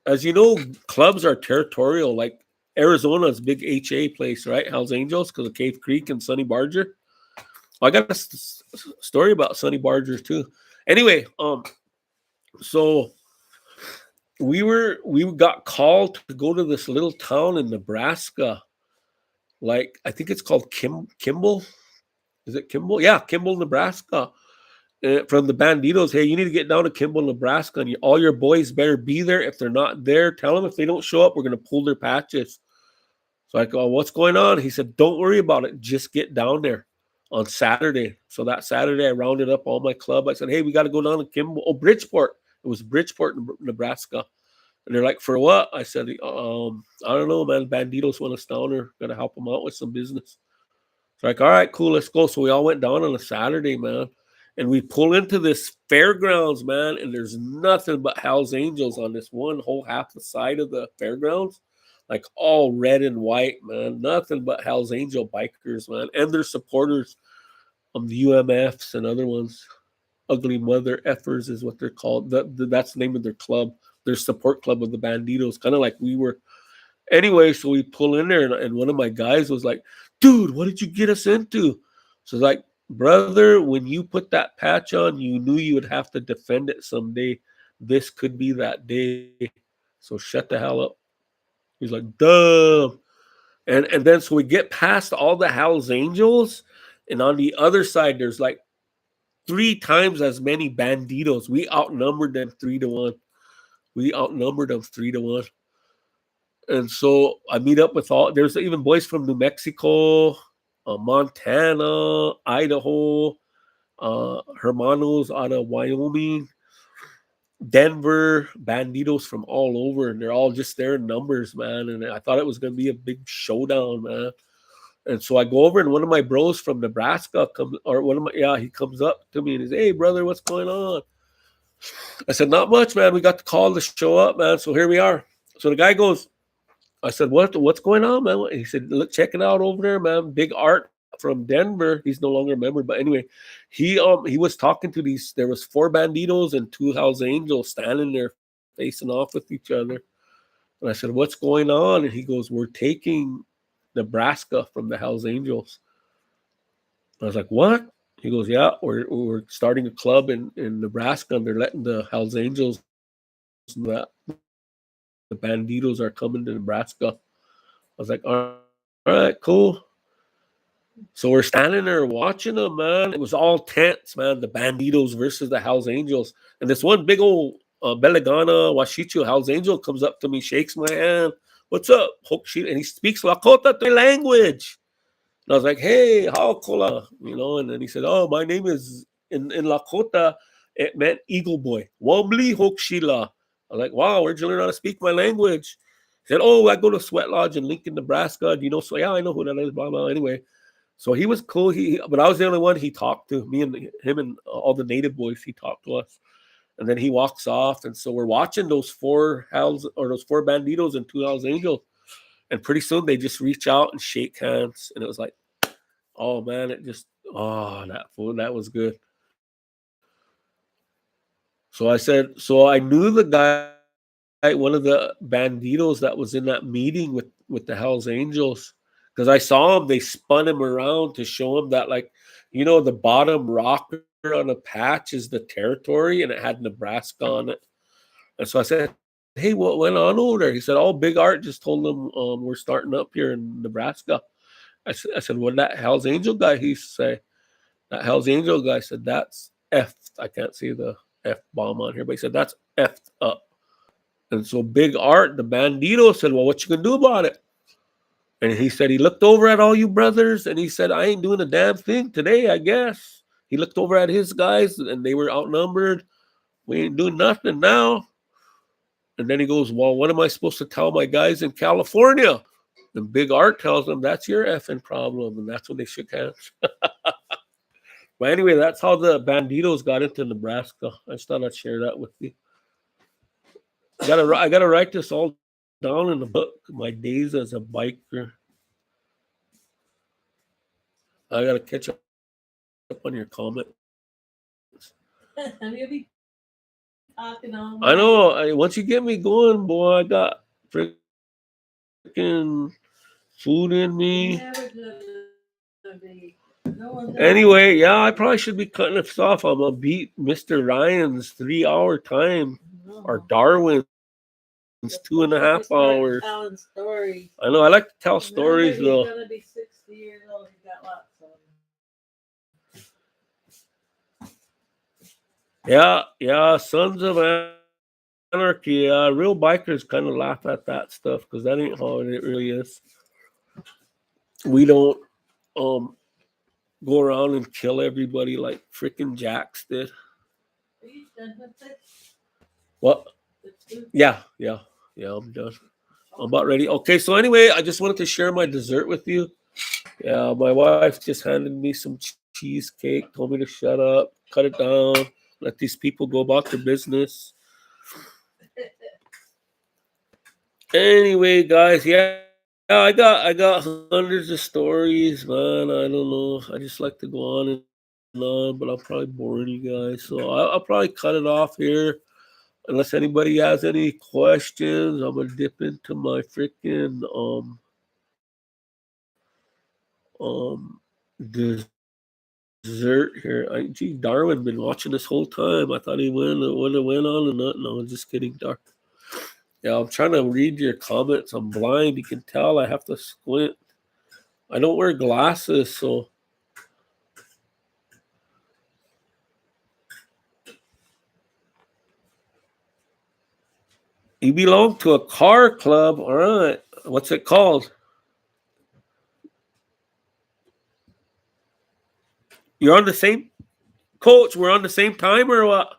as you know, clubs are territorial. Like Arizona's big HA place, right? Hell's Angels because of Cave Creek and Sonny Barger. Well, I got story about Sonny Barger too. Anyway, so we got called to go to this little town in Nebraska. Like I think it's called Kimball. Is it Kimball? Yeah, Kimball, Nebraska. From the Banditos, hey, you need to get down to Kimball, Nebraska, and all your boys better be there. If they're not there, tell them if they don't show up, we're gonna pull their patches. So I go, what's going on? He said, don't worry about it. Just get down there on Saturday. So that Saturday, I rounded up all my club. I said, hey, we got to go down to Kimball. Oh, Bridgeport. It was Bridgeport, Nebraska. And they're like, for what? I said, I don't know, man. Banditos want us down there. Got to help them out with some business. It's like, all right, cool, let's go. So we all went down on a Saturday, man. And we pull into this fairgrounds, man, and there's nothing but Hell's Angels on this one whole half the side of the fairgrounds. Like all red and white, man. Nothing but Hell's Angel bikers, man. And their supporters the UMFs and other ones. Ugly Mother Effers is what they're called. That's the name of their club. Their support club of the Banditos. Kind of like we were. Anyway, so we pull in there, and one of my guys was like, dude, what did you get us into? So it's like, brother, when you put that patch on, you knew you would have to defend it someday. This could be that day. So shut the hell up. He's like, duh. And then so we get past all the Hell's Angels, and on the other side, there's like 3 times as many Banditos. We outnumbered them 3-1. We outnumbered them 3-1. And so I meet up with there's even boys from New Mexico, Montana, Idaho, Hermanos out of Wyoming, Denver, Banditos from all over. And they're all just there in numbers, man. And I thought it was going to be a big showdown, man. And so I go over, and one of my bros from Nebraska he comes up to me and he's, hey, brother, what's going on? I said, not much, man. We got the call to show up, man. So here we are. So the guy goes, I said, what's going on, man? He said, look, check it out over there, man. Big Art from Denver. He's no longer a member, but anyway, he was talking to these. There was 4 banditos and 2 Hells Angels standing there facing off with each other. And I said, what's going on? And he goes, we're taking Nebraska from the Hells Angels. I was like, what? He goes, yeah, we're starting a club in Nebraska, and they're letting the Hells Angels know that the banditos are coming to Nebraska. I was like, all right, cool. So we're standing there watching them, man. It was all tense, man. The banditos versus the Hells Angels. And this one big old Belegana Washichu Hells Angel comes up to me, shakes my hand. What's up? And he speaks Lakota to my language. And I was like, hey, how kola? And then he said, oh, my name is in Lakota. It meant Eagle Boy. Wobbly Hokshila. I was like, wow, where'd you learn how to speak my language? He said, oh, I go to Sweat Lodge in Lincoln, Nebraska. Do you know? So yeah, I know who that is, blah, blah. Anyway, so he was cool. But I was the only one he talked to. Me and him and all the native boys, he talked to us. And then he walks off. And so we're watching those 4 banditos and 2 Hells Angels. And pretty soon they just reach out and shake hands. And it was like, oh man, that was good. So I knew the guy, one of the banditos that was in that meeting with the Hells Angels, because I saw him. They spun him around to show him that, like, the bottom rocker on a patch is the territory, and it had Nebraska on it. And so I said, hey, what went on over there? He said, oh, Big Art just told them we're starting up here in Nebraska. I said, what did that Hell's Angel guy he say? That Hell's Angel guy said, that's F. I can't see the F bomb on here, but he said, that's F'd up. And so Big Art, the bandito, said, well, what you gonna do about it? And he said, he looked over at all you brothers, and he said, I ain't doing a damn thing today, I guess. He looked over at his guys, and they were outnumbered. We ain't doing nothing now. And then he goes, well, what am I supposed to tell my guys in California? And Big Art tells them, that's your effing problem. And that's when they shook hands. But anyway, that's how the banditos got into Nebraska. I just thought I'd share that with you. I gotta write this all down in the book. My days as a biker. I gotta catch up on your comments. And you'll be talking all I night. know. Once you get me going, boy, I got freaking food in me. You're never gonna be. No one's ever gonna be. Anyway, yeah, I probably should be cutting this off. I'm gonna beat Mr. Ryan's 3 hour time, or No. Darwin's 2.5 Before we start hours. telling stories. I know. I like to tell Remember, stories he's though. gonna be 60 years old. He's got lots of them. Yeah. Sons of Anarchy. Real bikers kind of laugh at that stuff because that ain't how it really is. We don't um go around and kill everybody like freaking Jacks did. Are you done with it? What? The two? Yeah. I'm done. I'm about ready. Okay, so anyway, I just wanted to share my dessert with you. Yeah, my wife just handed me some cheesecake, told me to shut up, cut it down, let these people go about their business. Anyway, guys, I got hundreds of stories, man. I don't know. I just like to go on and on, but I'm probably boring you guys, so I'll probably cut it off here. Unless anybody has any questions, I'm gonna dip into my freaking dessert here. Gee, Darwin been watching this whole time. I thought he would have went on and not. No, just kidding, Dark. Yeah, I'm trying to read your comments. I'm blind. You can tell I have to squint. I don't wear glasses, so you belong to a car club. All right. What's it called? You're on the same coach. We're on the same time or what?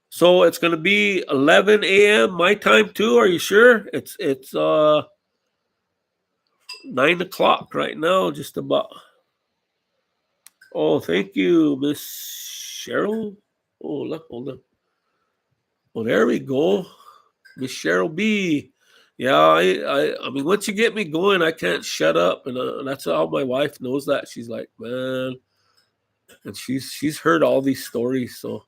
So it's gonna be 11 a.m. my time too. Are you sure? It's 9 o'clock right now, just about. Oh, thank you, Miss Cheryl. Oh, look, hold on. Well, there we go. Miss Cheryl B. Yeah, I mean, once you get me going, I can't shut up, and that's how my wife knows that. She's like, man, and she's heard all these stories. So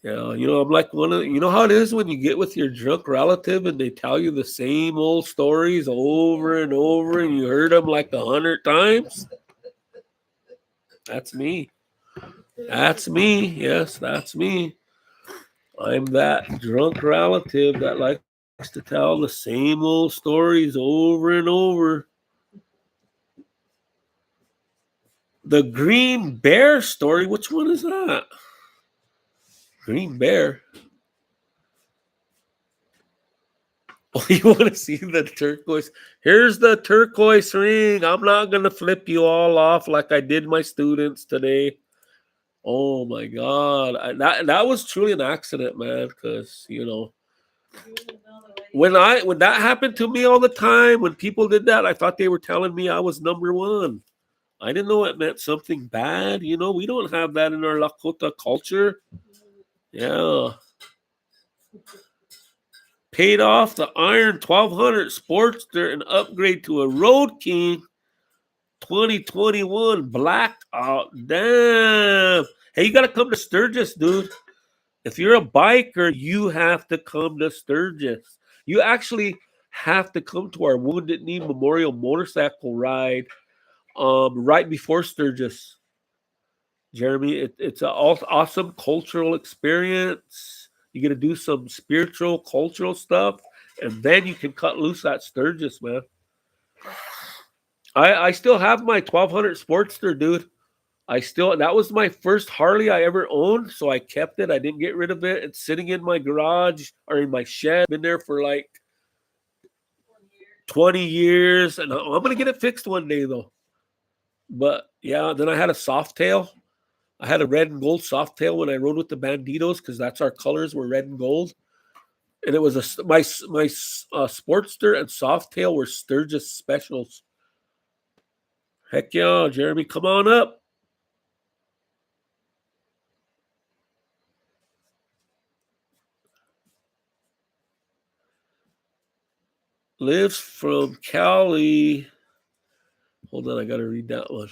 yeah, I'm like one of, how it is when you get with your drunk relative and they tell you the same old stories over and over, and you heard them like 100 times. That's me. That's me. Yes, that's me. I'm that drunk relative that likes to tell the same old stories over and over. The Green Bear story, which one is that? Green Bear. Oh, you want to see the turquoise? Here's the turquoise ring. I'm not going to flip you all off like I did my students today. Oh my God. That was truly an accident, man, because, when that happened to me all the time, when people did that, I thought they were telling me I was number one. I didn't know it meant something bad. We don't have that in our Lakota culture. Yeah. Paid off the Iron 1200 Sportster and upgrade to a Road King 2021 Blackout. Damn. Hey, you got to come to Sturgis, dude. If you're a biker, you have to come to Sturgis. You actually have to come to our Wounded Knee Memorial motorcycle ride right before Sturgis. Jeremy, it's an awesome cultural experience. You get to do some spiritual, cultural stuff, and then you can cut loose at Sturgis, man. I still have my 1200 Sportster, dude. That was my first Harley I ever owned, so I kept it. I didn't get rid of it. It's sitting in my garage or in my shed. Been there for like 20 years, and I'm gonna get it fixed one day though. But yeah, then I had a Softail. I had a red and gold Softail when I rode with the Banditos because that's our colors were red and gold. And it was my Sportster and Softail were Sturgis specials. Heck yeah, Jeremy, come on up. Lives from Cali. Hold on, I gotta read that one.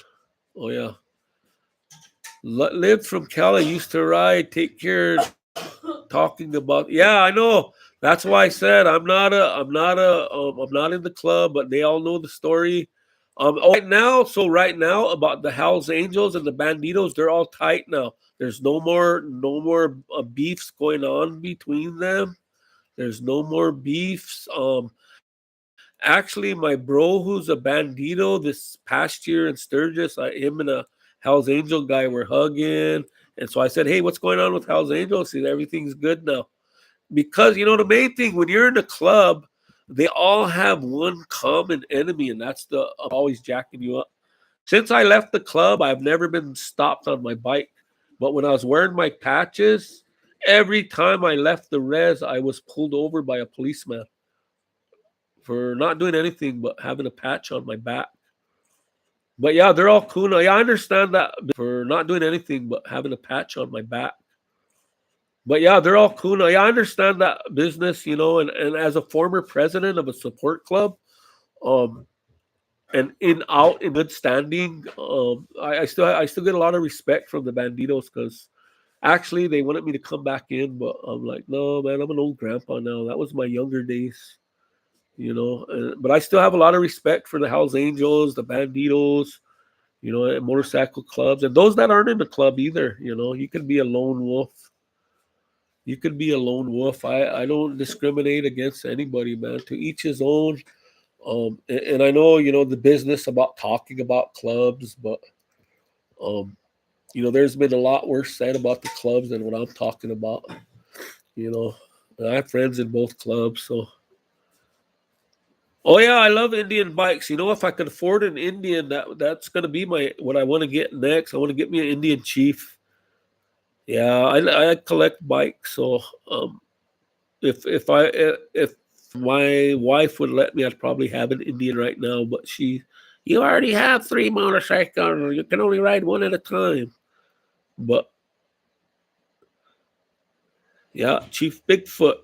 Oh yeah. Lived from Cali, used to ride, take care, talking about. Yeah, I know. That's why I said I'm not in the club, but they all know the story. Right now about the Hells Angels and the Banditos, they're all tight now. There's no more beefs going on between them. There's no more beefs. Actually, my bro, who's a Bandito, this past year in Sturgis, him and a Hell's Angel guy were hugging. And so I said, hey, what's going on with Hell's Angels? See, everything's good now. Because, the main thing, when you're in a club, they all have one common enemy, and that's the always jacking you up. Since I left the club, I've never been stopped on my bike. But when I was wearing my patches, every time I left the res, I was pulled over by a policeman for not doing anything but having a patch on my back. But yeah, they're all cool now. Yeah, I understand that for not doing anything but having a patch on my back. But yeah, they're all cool now. Yeah, I understand that business, and as a former president of a support club, um, and in good standing, I still get a lot of respect from the Banditos because actually they wanted me to come back in, but I'm like, no, man, I'm an old grandpa now. That was my younger days. But I still have a lot of respect for the Hells Angels, the Banditos, and motorcycle clubs, and those that aren't in the club either. You can be a lone wolf. You could be a lone wolf. I don't discriminate against anybody, man. To each his own. And I know, the business about talking about clubs, but um, there's been a lot worse said about the clubs than what I'm talking about. You know, I have friends in both clubs, so. Oh yeah, I love Indian bikes. If I could afford an Indian, that's gonna be what I want to get next. I want to get me an Indian Chief. Yeah, I collect bikes, so if my wife would let me, I'd probably have an Indian right now. But you already have 3 motorcycles. You can only ride one at a time. But Yeah, Chief Bigfoot.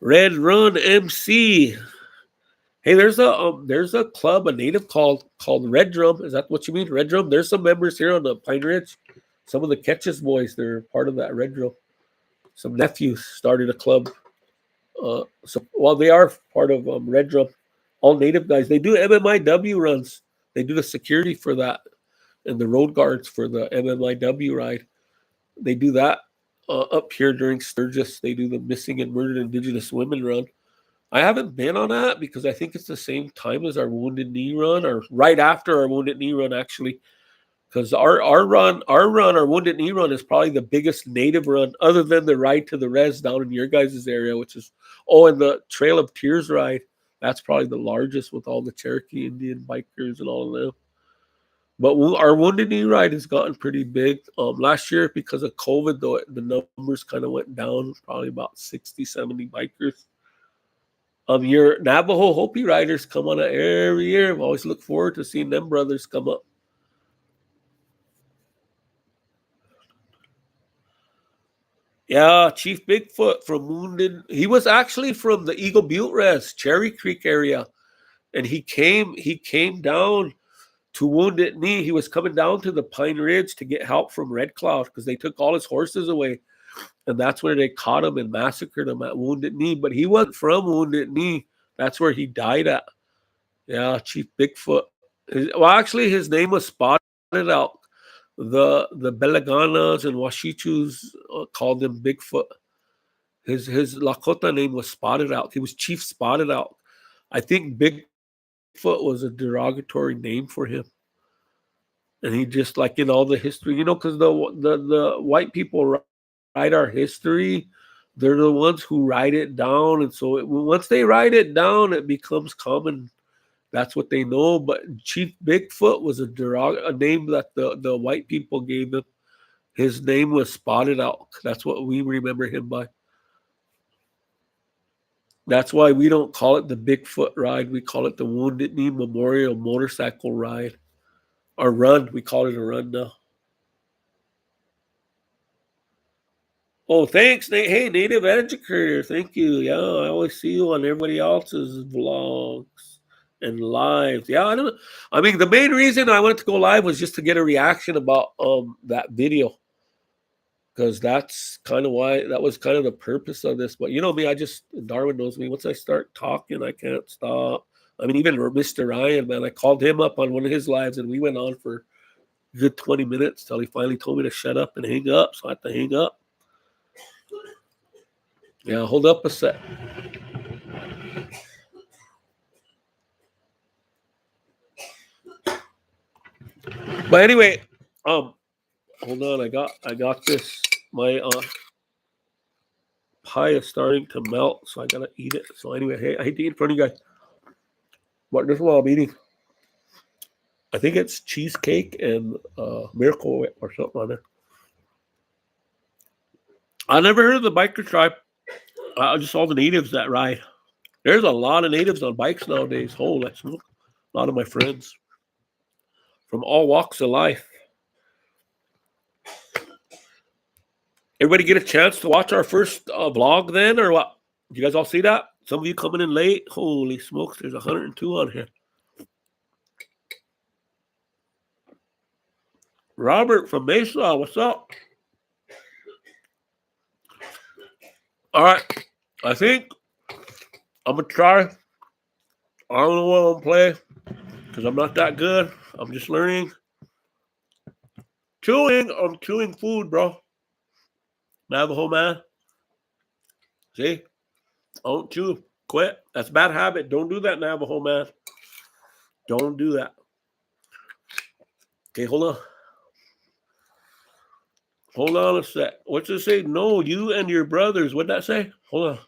Red Run MC. Hey, there's a club, a native called Red Drum. Is that what you mean, Red Drum? There's some members here on the Pine Ridge. Some of the Catches boys, they're part of that Red Drum. Some nephews started a club. So while they are part of Red Drum, all native guys, they do MMIW runs. They do the security for that and the road guards for the MMIW ride. They do that up here during Sturgis. They do the missing and murdered Indigenous women run. I haven't been on that because I think it's the same time as our Wounded Knee run, or right after our Wounded Knee run, actually. Because our Wounded Knee run is probably the biggest native run, other than the ride to the res down in your guys' area, which is and the Trail of Tears ride. That's probably the largest with all the Cherokee Indian bikers and all of them. But our Wounded Knee ride has gotten pretty big. Last year, because of COVID, though, the numbers kind of went down, probably about 60, 70 bikers. Your Navajo Hopi riders come on it every year. I always look forward to seeing them brothers come up. Yeah, Chief Bigfoot from Wounded. He was actually from the Eagle Butte Res, Cherry Creek area, and he came down to Wounded Knee. He was coming down to the Pine Ridge to get help from Red Cloud because they took all his horses away, and that's where they caught him and massacred him at Wounded Knee. But he wasn't from Wounded Knee. That's where he died at. Yeah, Chief Bigfoot. Actually, his name was spotted out. The Belaganas and Washichus called him Bigfoot. His Lakota name was Spotted Out. He was Chief Spotted Out. I think Bigfoot was a derogatory name for him, and he just like in all the history, because the white people write our history. They're the ones who write it down, and so once they write it down, it becomes common. That's what they know. But Chief Bigfoot was a name that the white people gave him. His name was Spotted Out. That's what we remember him by. That's why we don't call it the Bigfoot ride. We call it the Wounded Knee Memorial Motorcycle Ride. Or run. We call it a run now. Oh, thanks, Nate. Hey, Native Educator. Thank you. Yeah, I always see you on everybody else's vlogs and lives. Yeah, I don't. I mean, the main reason I wanted to go live was just to get a reaction about that video, because that's kind of why that was kind of the purpose of this. But you know me, Darwin knows me. Once I start talking, I can't stop. I mean, even Mr. Ryan, man, I called him up on one of his lives, and we went on for a good 20 minutes till he finally told me to shut up and hang up. So I had to hang up. Yeah, hold up a sec. But anyway, hold on. I got this. My pie is starting to melt, so I gotta eat it. So anyway, hey, I hate to eat in front of you guys, but this is what I'm eating. I think it's cheesecake and Miracle Whip or something on there. I never heard of the biker tribe. I just saw the natives that ride. There's a lot of natives on bikes nowadays. Holy smoke. A lot of my friends from all walks of life. Everybody get a chance to watch our first vlog then, or what? You guys all see that? Some of you coming in late. Holy smokes, there's 102 on here. Robert from Mesa, what's up? All right, I think I'm gonna try. I don't know what I'm gonna play because I'm not that good. I'm just learning. I'm chewing food, bro. Navajo man. See? Don't chew. Quit. That's a bad habit. Don't do that, Navajo man. Don't do that. Okay, hold on. Hold on a sec. What's it say? No, you and your brothers. What'd that say? Hold on.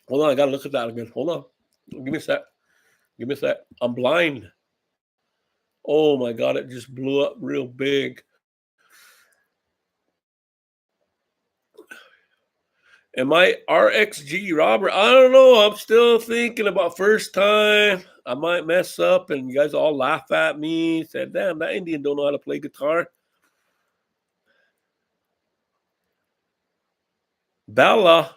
Hold on. I gotta look at that again. Hold on. Give me a sec. Give me a sec. I'm blind. Oh my god, it just blew up real big. Am I RXG Robert? I don't know. I'm still thinking about first time. I might mess up and you guys all laugh at me. Said, damn, that Indian don't know how to play guitar. Bella.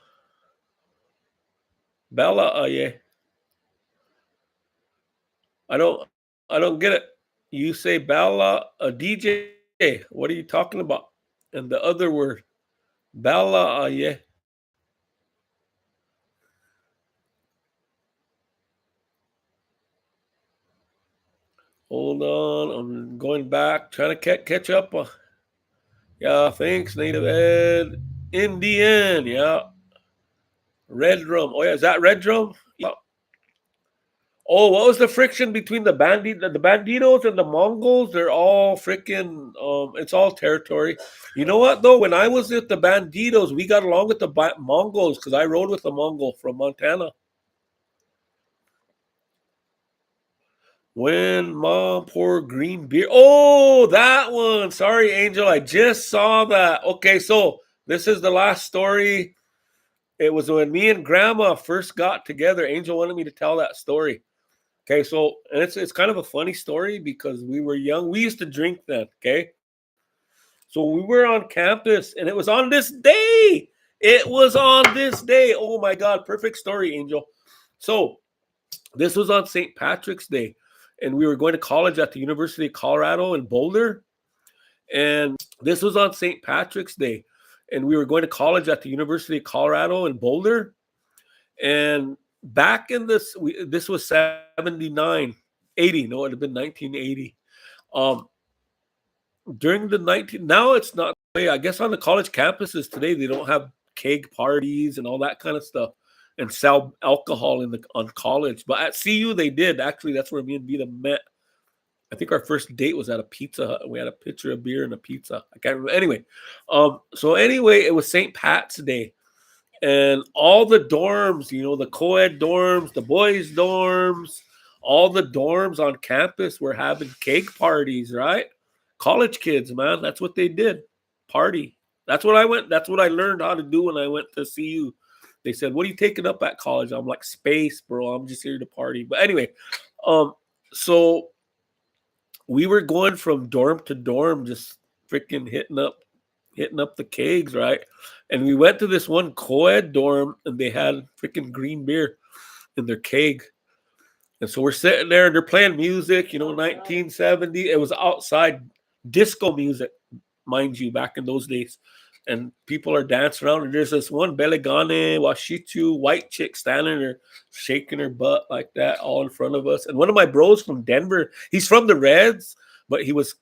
Bella, yeah. I don't get it. You say Bella, a DJ. What are you talking about? And the other word, Bella, yeah. Hold on, I'm going back, trying to catch up. Yeah, thanks, Native Ed. Indian, yeah. Red Drum. Oh, yeah, is that Red Drum? Yeah. Oh, what was the friction between the Banditos and the Mongols? They're all freaking it's all territory. You know what though? When I was with the Banditos, we got along with the Mongols because I rode with a Mongol from Montana. When mom poured green beer. Oh, that one. Sorry, Angel. I just saw that. Okay, so this is the last story. It was when me and Grandma first got together. Angel wanted me to tell that story. Okay, so and it's kind of a funny story because we were young. We used to drink then. Okay, so we were on campus, and it was on this day. It was on this day. Oh my God, perfect story, Angel. So this was on St. Patrick's Day, and we were going to college at the University of Colorado in Boulder. And this was on St. Patrick's Day, and we were going to college at the University of Colorado in Boulder. And back in this was 79, 80. No, it would have been 1980. Um, during the 19, now it's not the way. I guess on the college campuses today, they don't have keg parties and all that kind of stuff and sell alcohol on college. But at CU, they did. Actually, that's where me and Vita met. I think our first date was at a Pizza Hut. We had a pitcher of beer and a pizza. I can't remember. Anyway, so anyway, it was St. Pat's Day. And all the dorms, the co-ed dorms, the boys' dorms, all the dorms on campus were having cake parties, right? College kids, man, that's what they did. Party. That's what I went. That's what I learned how to do when I went to CU. They said, "What are you taking up at college?" I'm like, "Space, bro. I'm just here to party." But anyway, so we were going from dorm to dorm, just freaking hitting up the kegs, right? And we went to this one co-ed dorm, and they had freaking green beer in their keg. And so we're sitting there, and they're playing music, 1970. It was outside disco music, mind you, back in those days. And people are dancing around, and there's this one Belegane Washichu white chick standing there, shaking her butt like that, all in front of us. And one of my bros from Denver, he's from the Reds, but he was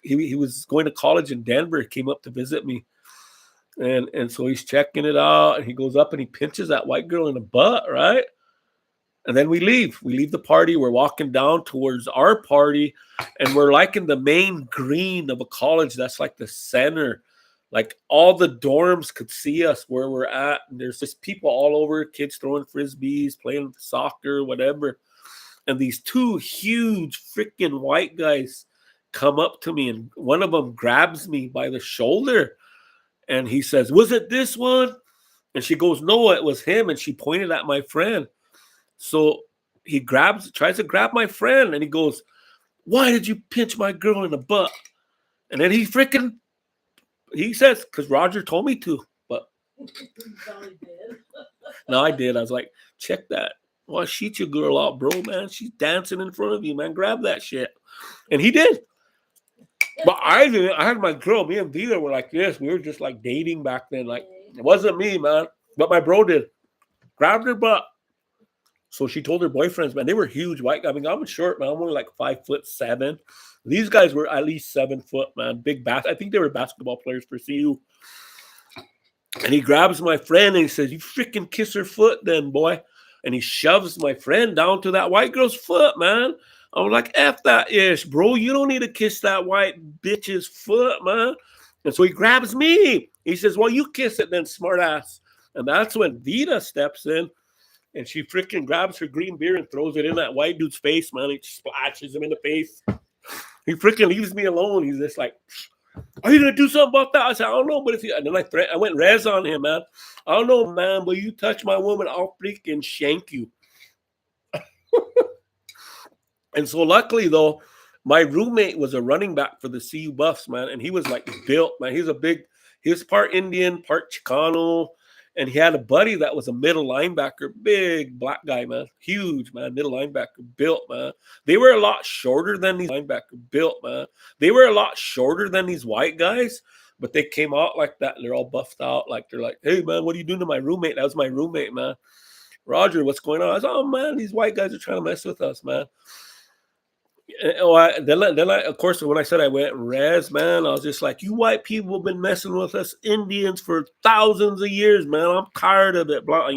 going to college in Denver. He came up to visit me. And so he's checking it out, and he goes up and he pinches that white girl in the butt, right? And then we leave. We leave the party. We're walking down towards our party, and we're like in the main green of a college that's like the center. Like all the dorms could see us where we're at. And there's just people all over, kids throwing frisbees, playing soccer, whatever. And these two huge freaking white guys come up to me, and one of them grabs me by the shoulder. And he says, "Was it this one?" And she goes, "No, it was him." And she pointed at my friend. So he tries to grab my friend, and he goes, "Why did you pinch my girl in the butt?" And then he says, "Because Roger told me to." But no, I did. I was like, "Check that. Well, shoot your girl out, bro, man. She's dancing in front of you, man. Grab that shit." And he did. But I didn't. I had my girl. Me and Vita were like this. We were just like dating back then. Like, it wasn't me, man. But my bro did. Grabbed her butt. So she told her boyfriends, man, they were huge white guys. I mean, I'm short, man. I'm only like 5'7". These guys were at least 7 foot, man. Big I think they were basketball players for CU. And he grabs my friend and he says, "You freaking kiss her foot then, boy." And he shoves my friend down to that white girl's foot, man. I'm like, "F that ish, bro. You don't need to kiss that white bitch's foot, man." And so he grabs me. He says, "Well, you kiss it then, smart ass." And that's when Vita steps in. And she freaking grabs her green beer and throws it in that white dude's face, man. He splashes him in the face. He freaking leaves me alone. He's just like, Are you gonna do something about that? I said, I don't know, but if you, and then I went res on him, man. I don't know, man, but you touch my woman, I'll freaking shank you. And so luckily though, my roommate was a running back for the CU Buffs, man, and he was like built, man. He was part Indian, part Chicano, and he had a buddy that was a middle linebacker, big black guy, man, huge, man, middle linebacker, built, man. They were a lot shorter than these linebacker, built, man. They were a lot shorter than these white guys, but they came out like that. They're all buffed out, like they're like, hey, man, what are you doing to my roommate? That was my roommate, man. Roger, what's going on? I said, oh man, these white guys are trying to mess with us, man. Then I, of course, when I said I went res, man, I was just like, you white people have been messing with us Indians for thousands of years, man. I'm tired of it. Blah.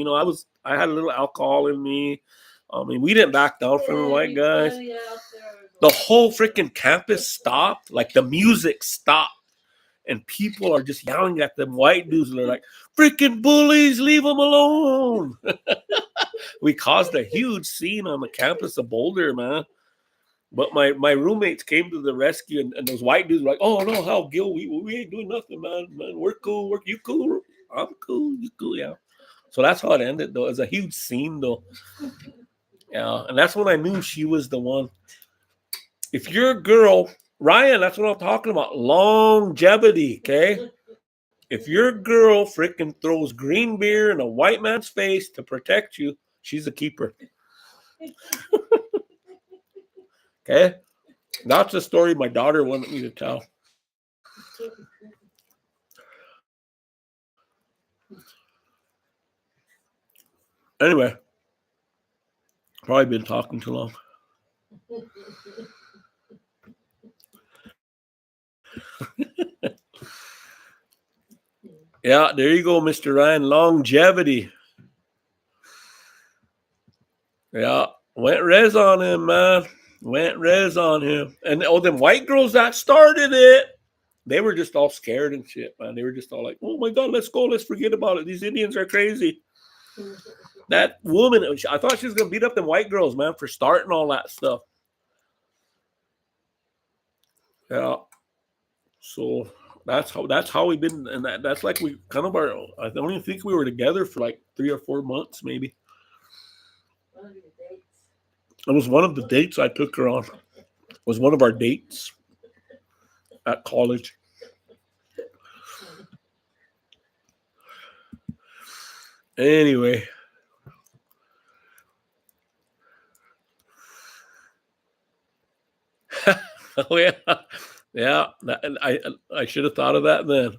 I had a little alcohol in me. I mean, we didn't back down from the white guys. The whole freaking campus stopped. Like the music stopped. And people are just yelling at them white dudes. And they're like, freaking bullies, leave them alone. We caused a huge scene on the campus of Boulder, man. But my roommates came to the rescue, and those white dudes were like, oh, no, how Gil, we ain't doing nothing, man. We're cool. You cool? I'm cool. You cool, yeah. So that's how it ended, though. It was a huge scene, though. Yeah, and that's when I knew she was the one. If you're a girl, Ryan, that's what I'm talking about. Longevity, okay? If your girl freaking throws green beer in a white man's face to protect you, she's a keeper. Okay? That's the story my daughter wanted me to tell. Anyway, probably been talking too long. Yeah, there you go, Mr. Ryan. Longevity. Yeah, went res on him, man. Went res on him. And them white girls that started it, they were just all scared and shit, man. They were just all like, oh my God, let's go. Let's forget about it. These Indians are crazy. That woman, I thought she was going to beat up them white girls, man, for starting all that stuff. Yeah. So that's how we've been. And that's like we kind of I don't even think we were together for like 3 or 4 months, maybe. It was one of the dates I took her on. It was one of our dates at college. Anyway. Oh yeah, yeah. I should have thought of that then.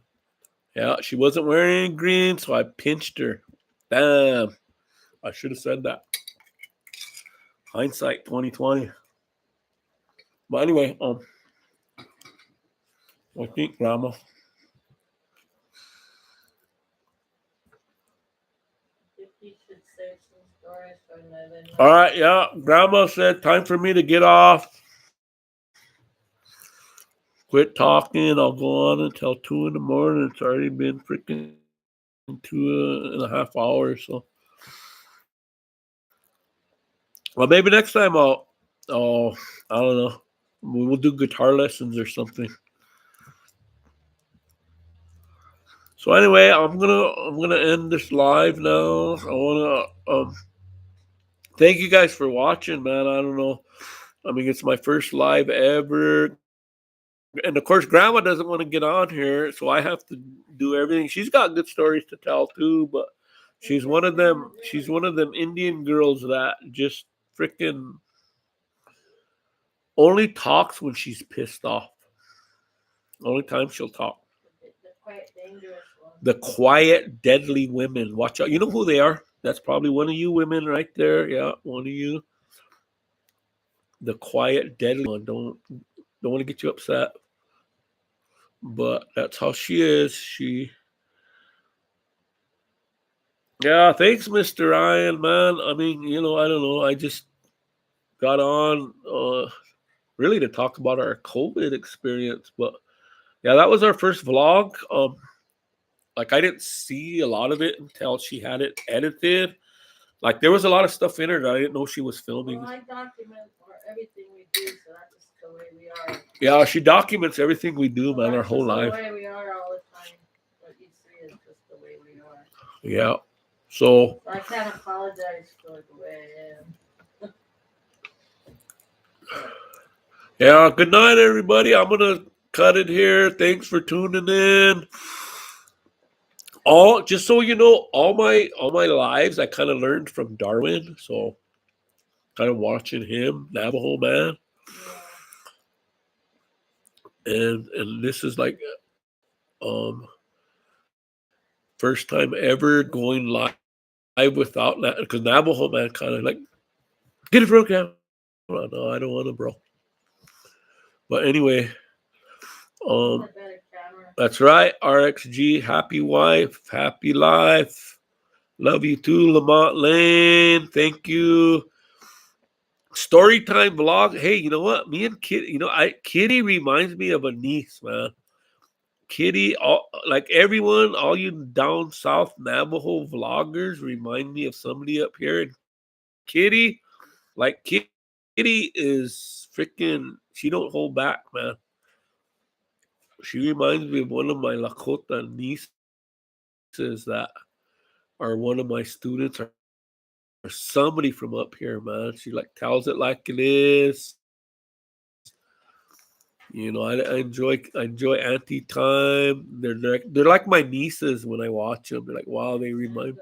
Yeah, she wasn't wearing any green, so I pinched her. Damn, I should have said that. Hindsight 2020. But anyway, I think Grandma. All right, yeah. Grandma said time for me to get off. Quit talking. I'll go on until 2 a.m. It's already been freaking 2.5 hours. So, well, maybe next time I don't know. We'll do guitar lessons or something. So anyway, I'm gonna end this live now. I wanna thank you guys for watching, man. I don't know. I mean, it's my first live ever. And of course, Grandma doesn't want to get on here, so I have to do everything. She's got good stories to tell too, but she's one of them. She's one of them Indian girls that just freaking only talks when she's pissed off. Only time she'll talk. The quiet, deadly women. Watch out. You know who they are? That's probably one of you women right there. Yeah, one of you. The quiet, deadly one. Don't want to get you upset. But that's how she is. Yeah, thanks, Mr. Ryan, man. I mean, I don't know. I just got on really to talk about our COVID experience. But yeah, that was our first vlog. Like I didn't see a lot of it until she had it edited. Like there was a lot of stuff in her that I didn't know she was filming. Well, I document everything we do, so I just the way we are. Yeah, she documents everything we do, So man, our that's whole just the life. way we are all the time. What you see is just the way we are. Yeah. So, So I can't apologize for the way I am. But yeah, good night, everybody. I'm going to cut it here. Thanks for tuning in. All just so you know, all my lives I kind of learned from Darwin. So, kind of watching him, Navajo man, yeah, and this is like um first time ever going live without that because Navajo man kind of like get it broke down. No, I don't want to, bro. But anyway, you um, need a better camera. that's right. RXG, happy wife, happy life. Love you too, Lamont Lane. Thank you. Story time vlog. Hey, you know what? Me and Kitty, Kitty reminds me of a niece, man. Kitty, like everyone, all you down south Navajo vloggers remind me of somebody up here. And Kitty, like Kitty is freaking. She don't hold back, man. She reminds me of one of my Lakota nieces that are one of my students or somebody from up here, man. She like tells it like it is. I enjoy auntie time. They're like my nieces when I watch them. They're like, wow, they remind.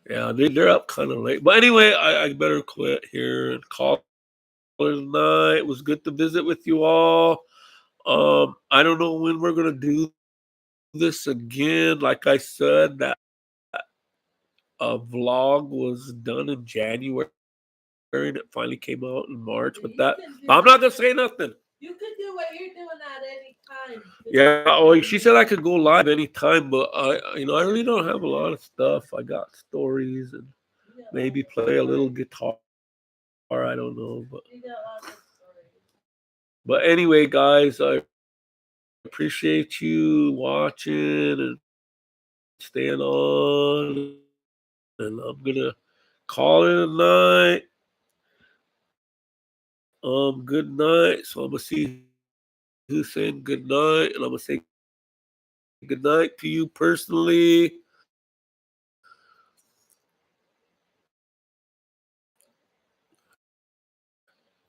Yeah, they're up kind of late. But anyway, I better quit here and call it a night. It was good to visit with you all. I don't know when we're gonna do this again. Like I said, that vlog was done in January and it finally came out in March. But that I'm not gonna say nothing. You can do what you're doing at any time. Yeah, Just oh, she said I could go live anytime, but I really don't have a lot of stuff. I got stories and you got maybe lots of play a little stories. guitar. I don't know, You got lots of stories. but anyway, guys, I appreciate you watching and staying on, and I'm gonna call it a night. Good night. So I'm gonna see who's saying good night, and I'm gonna say good night to you personally.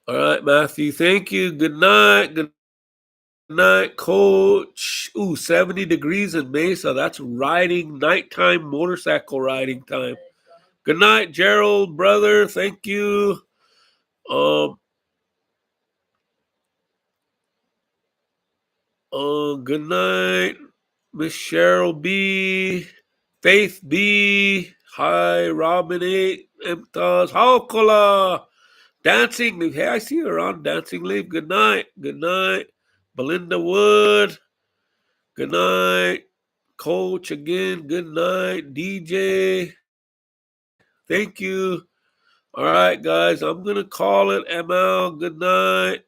All right, Matthew. Thank you. Good night. Good night, Coach. Ooh, 70 degrees in Mesa. That's nighttime motorcycle riding time. Good night, Gerald, brother. Thank you. Um, good night, Miss Cheryl B. Faith B. Hi, Robin 8. Mtaz. Haukala. Dancing Leaf. Hey, I see her on Dancing Leaf. Good night. Good night. Belinda Wood. Good night. Coach again. Good night. DJ. Thank you. All right, guys. I'm going to call it ML. Good night.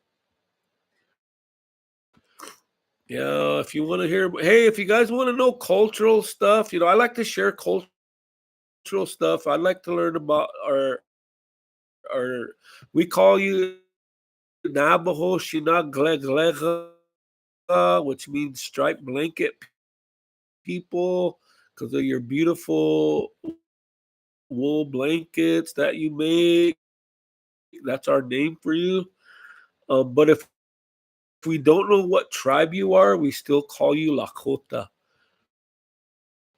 Yeah, if you want to hear, hey, if you guys want to know cultural stuff, I like to share cultural stuff. I like to learn about our we call you Navajo Shinagleglega, which means striped blanket people, because of your beautiful wool blankets that you make. That's our name for you. But if we don't know what tribe you are, we still call you Lakota.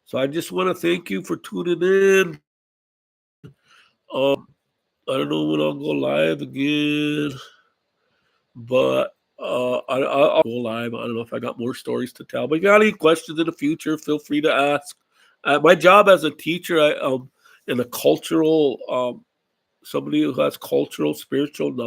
So I just want to thank you for tuning in. I don't know when I'll go live again, but I'll go live. I don't know if I got more stories to tell. But if you got any questions in the future, feel free to ask. My job as a teacher, in a cultural somebody who has cultural, spiritual